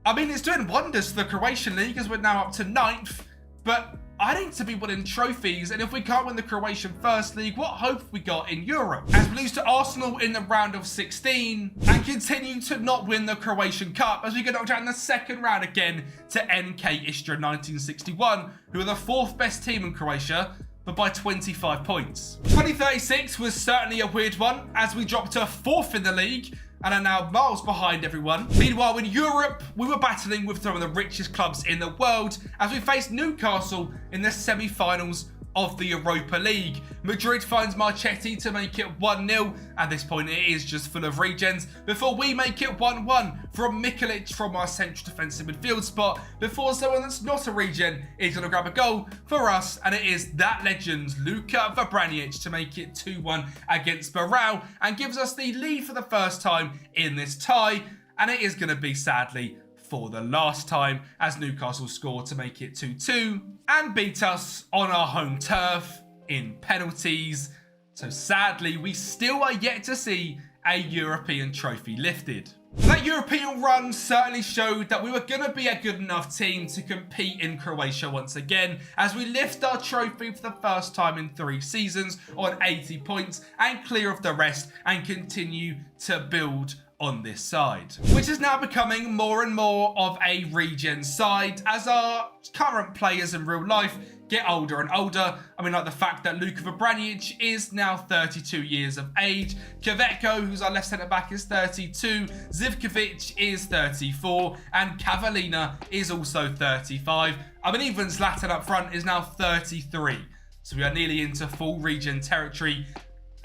I mean, it's doing wonders for the Croatian League, as we're now up to 9th, but I need to be winning trophies, and if we can't win the Croatian First League, what hope have we got in Europe? As we lose to Arsenal in the round of 16, and continue to not win the Croatian Cup, as we get knocked out in the second round again to NK Istra 1961, who are the 4th best team in Croatia, but by 25 points. 2036 was certainly a weird one, as we dropped to 4th in the league, and are now miles behind everyone. Meanwhile, in Europe, we were battling with some of the richest clubs in the world as we faced Newcastle in the semi-finals of the Europa League. Madrid finds Marchetti to make it 1-0. At this point, it is just full of regens before we make it 1-1 from Mikolic from our central defensive midfield spot before someone that's not a regen is going to grab a goal for us, and it is that legend Luka Vabranic to make it 2-1 against Barão and gives us the lead for the first time in this tie, and it is going to be sadly for the last time as Newcastle score to make it 2-2 and beat us on our home turf in penalties. So sadly, we still are yet to see a European trophy lifted. That European run certainly showed that we were going to be a good enough team to compete in Croatia once again, as we lift our trophy for the first time in 3 seasons on 80 points and clear of the rest and continue to build on this side, which is now becoming more and more of a regen side as our current players in real life get older and older. I mean, like the fact that Luka Vabranic is now 32 years of age, Kveco, who's our left centre back, is 32, Zivkovic is 34, and Cavallina is also 35. I mean, even Zlatan up front is now 33. So we are nearly into full regen territory,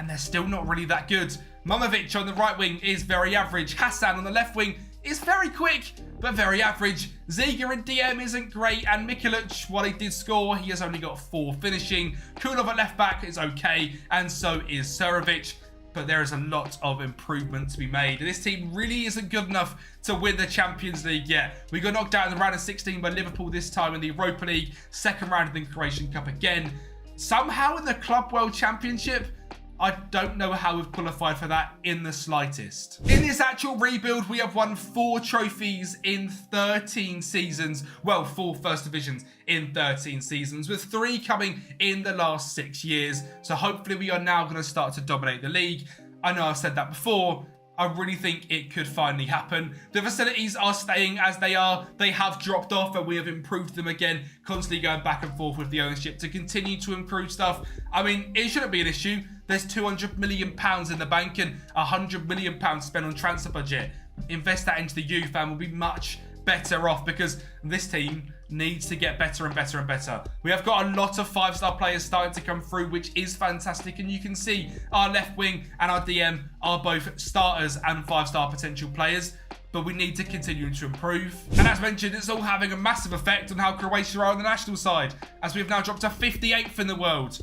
and they're still not really that good. Momovic on the right wing is very average. Hassan on the left wing is very quick, but very average. Ziga and DM isn't great, and Mikolic, while he did score, he has only got 4 finishing. Kulov at left back is okay, and so is Surovic, but there is a lot of improvement to be made. This team really isn't good enough to win the Champions League yet. We got knocked out in the round of 16 by Liverpool this time in the Europa League, second round of the Croatian Cup again. Somehow in the Club World Championship, I don't know how we've qualified for that in the slightest. In this actual rebuild, we have won 4 trophies in 13 seasons. Well, 4 first divisions in 13 seasons, with 3 coming in the last 6 years. So hopefully we are now going to start to dominate the league. I know I've said that before. I really think it could finally happen. The facilities are staying as they are. They have dropped off and we have improved them again, constantly going back and forth with the ownership to continue to improve stuff. I mean, it shouldn't be an issue. There's £200 million in the bank and £100 million spent on transfer budget. Invest that into the youth and we'll be much better off, because this team needs to get better and better and better. We have got a lot of 5-star players starting to come through, which is fantastic, and you can see our left wing and our DM are both starters and 5-star potential players, but we need to continue to improve. And as mentioned, it's all having a massive effect on how Croatia are on the national side, as we've now dropped to 58th in the world.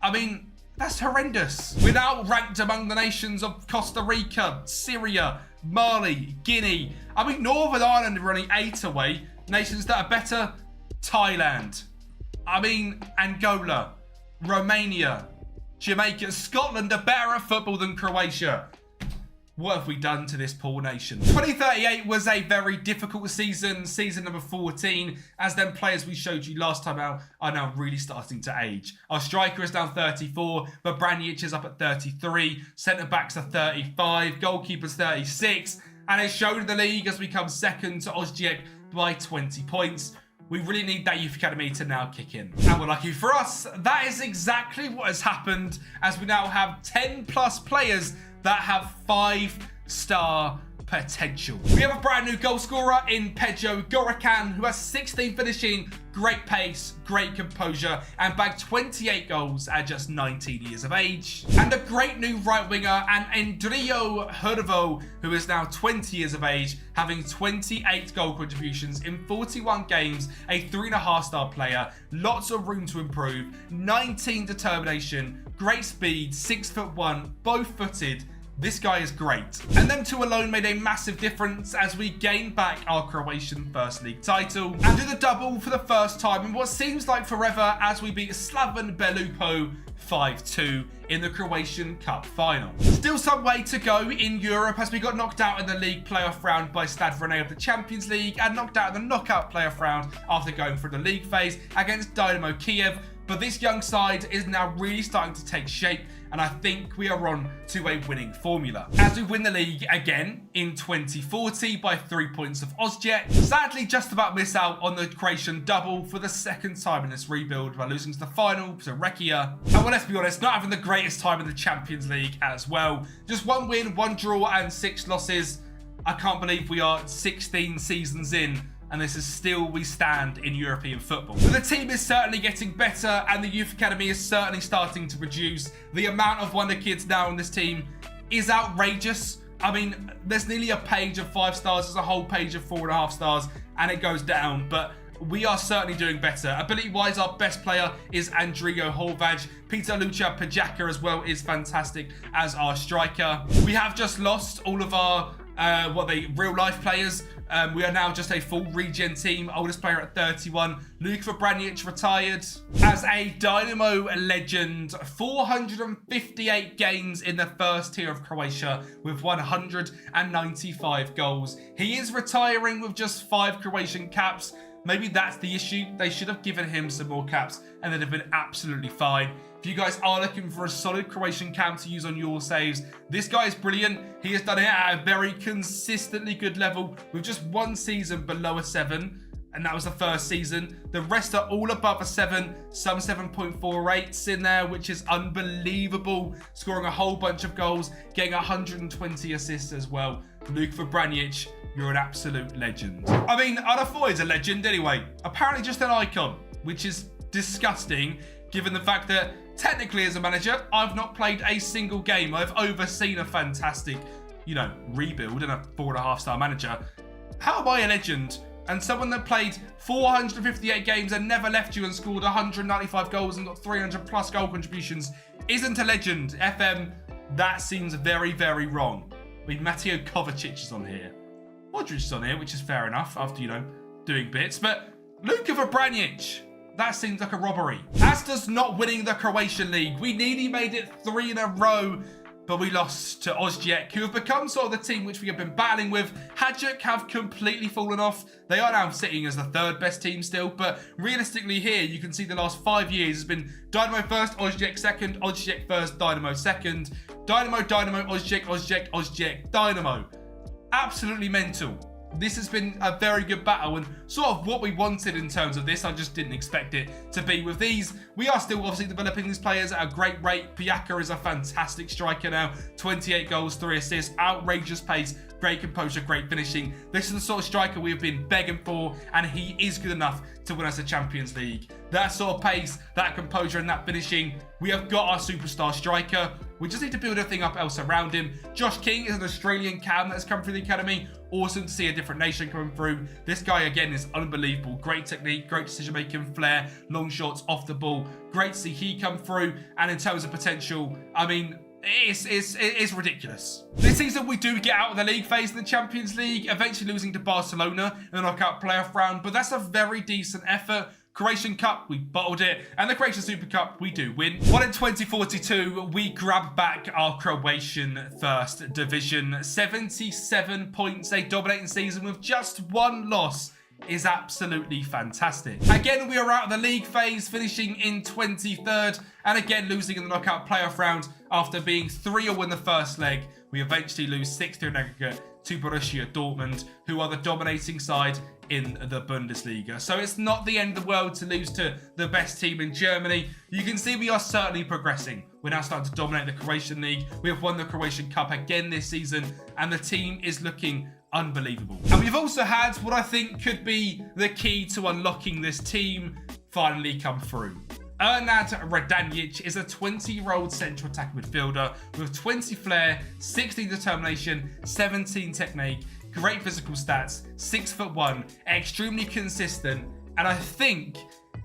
I mean, that's horrendous. We're now ranked among the nations of Costa Rica, Syria, Mali, Guinea. I mean, Northern Ireland are only 8 away. Nations that are better, Thailand. I mean, Angola, Romania, Jamaica, Scotland are better at football than Croatia. What have we done to this poor nation? 2038 was a very difficult season, season number 14, as them players we showed you last time out are now really starting to age. Our striker is now 34, but Branic is up at 33, centre-backs are 35, goalkeepers 36, and it showed the league as we come second to Osijek by 20 points. We really need that youth academy to now kick in. And we're lucky for us, that is exactly what has happened, as we now have 10 plus players that have 5-star potential. We have a brand new goal scorer in Pedro Gorican, who has 16 finishing, great pace, great composure, and bagged 28 goals at just 19 years of age. And a great new right winger, and Endrio Hervo, who is now 20 years of age, having 28 goal contributions in 41 games, a 3.5-star player, lots of room to improve, 19 determination, great speed, 6'1", both-footed. This guy is great. And them two alone made a massive difference as we gained back our Croatian First League title and did a double for the first time in what seems like forever, as we beat Slaven Belupo 5-2 in the Croatian Cup final. Still some way to go in Europe, as we got knocked out in the league playoff round by Stade Rennais of the Champions League and knocked out in the knockout playoff round after going through the league phase against Dinamo Kiev. But this young side is now really starting to take shape, and I think we are on to a winning formula. As we win the league again in 2040 by 3 points of Osijek, sadly just about miss out on the Croatian double for the second time in this rebuild by losing to the final to Rekia. And well, let's be honest, not having the greatest time in the Champions League as well. Just 1 win, 1 draw and 6 losses. I can't believe we are 16 seasons in and this is still we stand in European football. But the team is certainly getting better, and the youth academy is certainly starting to produce. The amount of wonder kids now on this team is outrageous. I mean, there's nearly a page of 5 stars, there's a whole page of 4.5 stars, and it goes down. But we are certainly doing better. Ability-wise, our best player is Andrigo Horvaj. Peter Lucha Pajaka as well is fantastic as our striker. We have just lost all of our real-life players. We are now just a full regen team. Oldest player at 31. Luka Vranic retired. As a Dinamo legend, 458 games in the first tier of Croatia with 195 goals. He is retiring with just 5 Croatian caps. Maybe that's the issue. They should have given him some more caps and they'd have been absolutely fine. If you guys are looking for a solid Croatian cap to use on your saves, this guy is brilliant. He has done it at a very consistently good level with just 1 season below a 7. And that was the first season. The rest are all above a 7, some 7.48s in there, which is unbelievable. Scoring a whole bunch of goals, getting 120 assists as well. Luka Vranic, you're an absolute legend. I mean, I'd have thought he's a legend anyway. Apparently just an icon, which is disgusting, given the fact that technically as a manager, I've not played a single game. I've overseen a fantastic, rebuild and a 4.5-star manager. How am I a legend? And someone that played 458 games and never left you and scored 195 goals and got 300 plus goal contributions isn't a legend. FM, that seems very, very wrong. I mean, Mateo Kovacic is on here. Modric is on here, which is fair enough after, doing bits. But Luka Vranic, that seems like a robbery. As does not winning the Croatian League. We nearly made it 3 in a row, but we lost to Osijek, who have become sort of the team which we have been battling with. Ajax have completely fallen off. They are now sitting as the 3rd best team still, but realistically here, you can see the last 5 years has been Dinamo first, Osijek second, Osijek first, Dinamo second, Dinamo, Osijek, Osijek, Osijek, Dinamo. Absolutely mental. This has been a very good battle and sort of what we wanted in terms of this. I just didn't expect it to be with these. We are still obviously developing these players at a great rate. Pajaka is a fantastic striker now. 28 goals, 3 assists, outrageous pace, great composure, great finishing. This is the sort of striker we've been begging for, and he is good enough to win us a Champions League. That sort of pace, that composure and that finishing, we have got our superstar striker. We just need to build everything up else around him. Josh King is an Australian cam that has come through the academy. Awesome to see a different nation coming through. This guy, again, is unbelievable. Great technique, great decision-making, flair, long shots off the ball. Great to see he come through. And in terms of potential, I mean, it's ridiculous. This season, we do get out of the league phase in the Champions League, eventually losing to Barcelona in the knockout playoff round. But that's a very decent effort. Croatian Cup, we bottled it. And the Croatian Super Cup, we do win. Well, in 2042, we grab back our Croatian First Division. 77 points, a dominating season with just 1 loss is absolutely fantastic. Again, we are out of the league phase, finishing in 23rd. And again, losing in the knockout playoff round after being 3-0 in the first leg. We eventually lose 6-3 in aggregate to Borussia Dortmund, who are the dominating side in the Bundesliga. So it's not the end of the world to lose to the best team in Germany. You can see we are certainly progressing. We're now starting to dominate the Croatian League. We have won the Croatian Cup again this season, and the team is looking unbelievable. And we've also had what I think could be the key to unlocking this team finally come through. Ernad Radanic is a 20-year-old central attack midfielder with 20 flair, 16 determination, 17 technique, great physical stats, 6'1", extremely consistent, and I think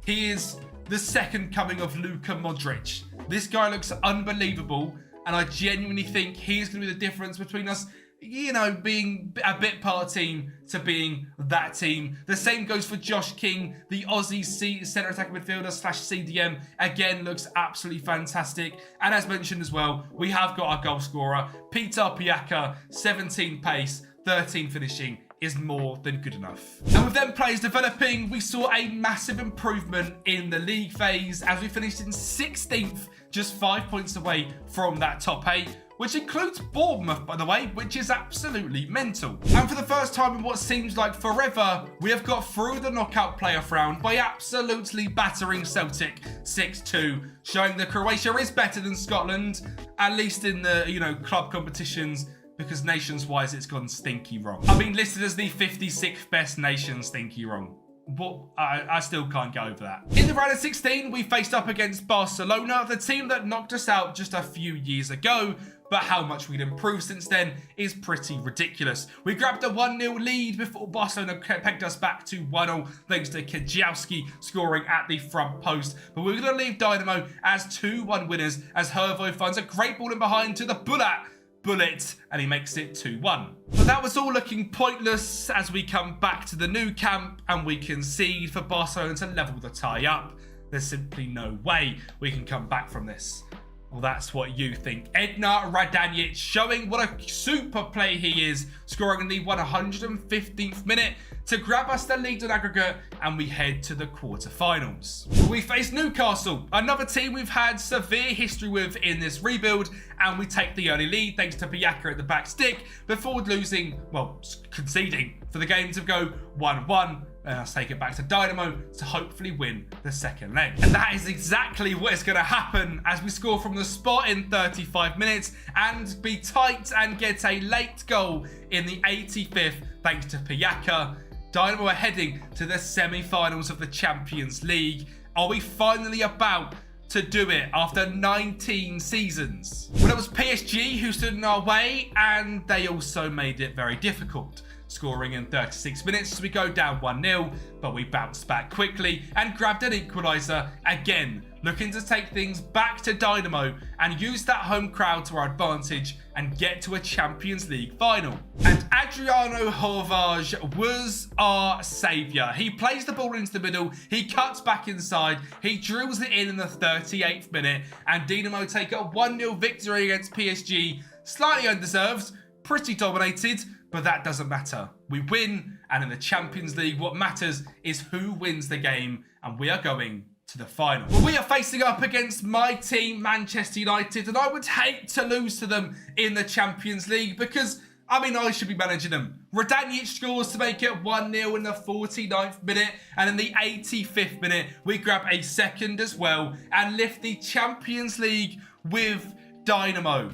he is the second coming of Luka Modric. This guy looks unbelievable, and I genuinely think he's going to be the difference between us, being a bit part team to being that team. The same goes for Josh King, the Aussie centre attack midfielder / CDM. Again, looks absolutely fantastic. And as mentioned as well, we have got our goal scorer, Peter Pajaka, 17 pace, 13 finishing is more than good enough. And with them players developing, we saw a massive improvement in the league phase as we finished in 16th, just 5 points away from that top 8. Which includes Bournemouth, by the way, which is absolutely mental. And for the first time in what seems like forever, we have got through the knockout playoff round by absolutely battering Celtic 6-2, showing that Croatia is better than Scotland, at least in the, club competitions. because nations-wise it's gone stinky wrong. I've been listed as the 56th best nation stinky wrong. But I still can't get over that. In the round of 16, we faced up against Barcelona, the team that knocked us out just a few years ago. But how much we'd improved since then is pretty ridiculous. We grabbed a 1-0 lead before Barcelona pegged us back to 1-0 thanks to Kempi scoring at the front post. But we're going to leave Dinamo as 2-1 winners as Hervo finds a great ball in behind to the bullet, and he makes it 2-1. But that was all looking pointless as we come back to the new camp and we concede for Barcelona to level the tie up. There's simply no way we can come back from this. Well, that's what you think. Edna Radanic showing what a super player he is, scoring in the 115th minute to grab us the lead on aggregate, and we head to the quarterfinals. We face Newcastle, another team we've had severe history with in this rebuild, and we take the early lead thanks to Piaka at the back stick before losing, well, conceding for the game to go 1-1. And let's take it back to Dinamo to hopefully win the second leg. And that is exactly what is going to happen as we score from the spot in 35 minutes and be tight and get a late goal in the 85th thanks to Piaka. Dinamo are heading to the semi-finals of the Champions League. Are we finally about to do it after 19 seasons? Well, it was PSG who stood in our way, and they also made it very difficult. Scoring in 36 minutes as we go down 1-0, but we bounced back quickly and grabbed an equaliser again, looking to take things back to Dinamo and use that home crowd to our advantage and get to a Champions League final. And Adriano Horvage was our saviour. He plays the ball into the middle, he cuts back inside, he drills it in the 38th minute, and Dinamo take a 1-0 victory against PSG. Slightly undeserved, pretty dominated, but that doesn't matter. We win, and in the Champions League, what matters is who wins the game, and we are going to the final. Well, we are facing up against my team, Manchester United, and I would hate to lose to them in the Champions League because, I mean, I should be managing them. Radanic scores to make it 1-0 in the 49th minute, and in the 85th minute, we grab a second as well and lift the Champions League with Dinamo.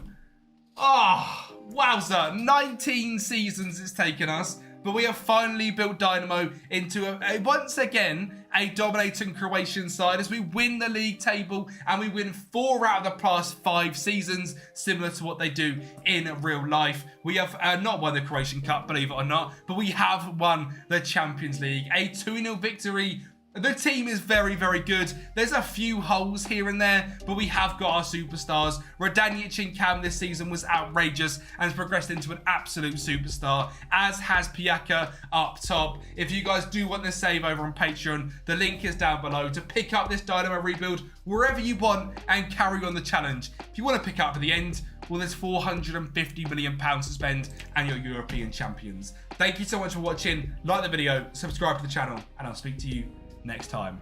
Wowza, 19 seasons it's taken us, but we have finally built Dinamo into once again a dominating Croatian side as we win the league table and we win 4 out of the past 5 seasons, similar to what they do in real life. We have not won the Croatian Cup, believe it or not, but we have won the Champions League. A 2-0 victory. The team is very, very good. There's a few holes here and there, but we have got our superstars. Radanic in Cam this season was outrageous and has progressed into an absolute superstar, as has Piaka up top. If you guys do want this save over on Patreon, the link is down below to pick up this Dinamo rebuild wherever you want and carry on the challenge. If you want to pick up at the end, well, there's £450 million to spend and you're European champions. Thank you so much for watching. Like the video, subscribe to the channel, and I'll speak to you next time.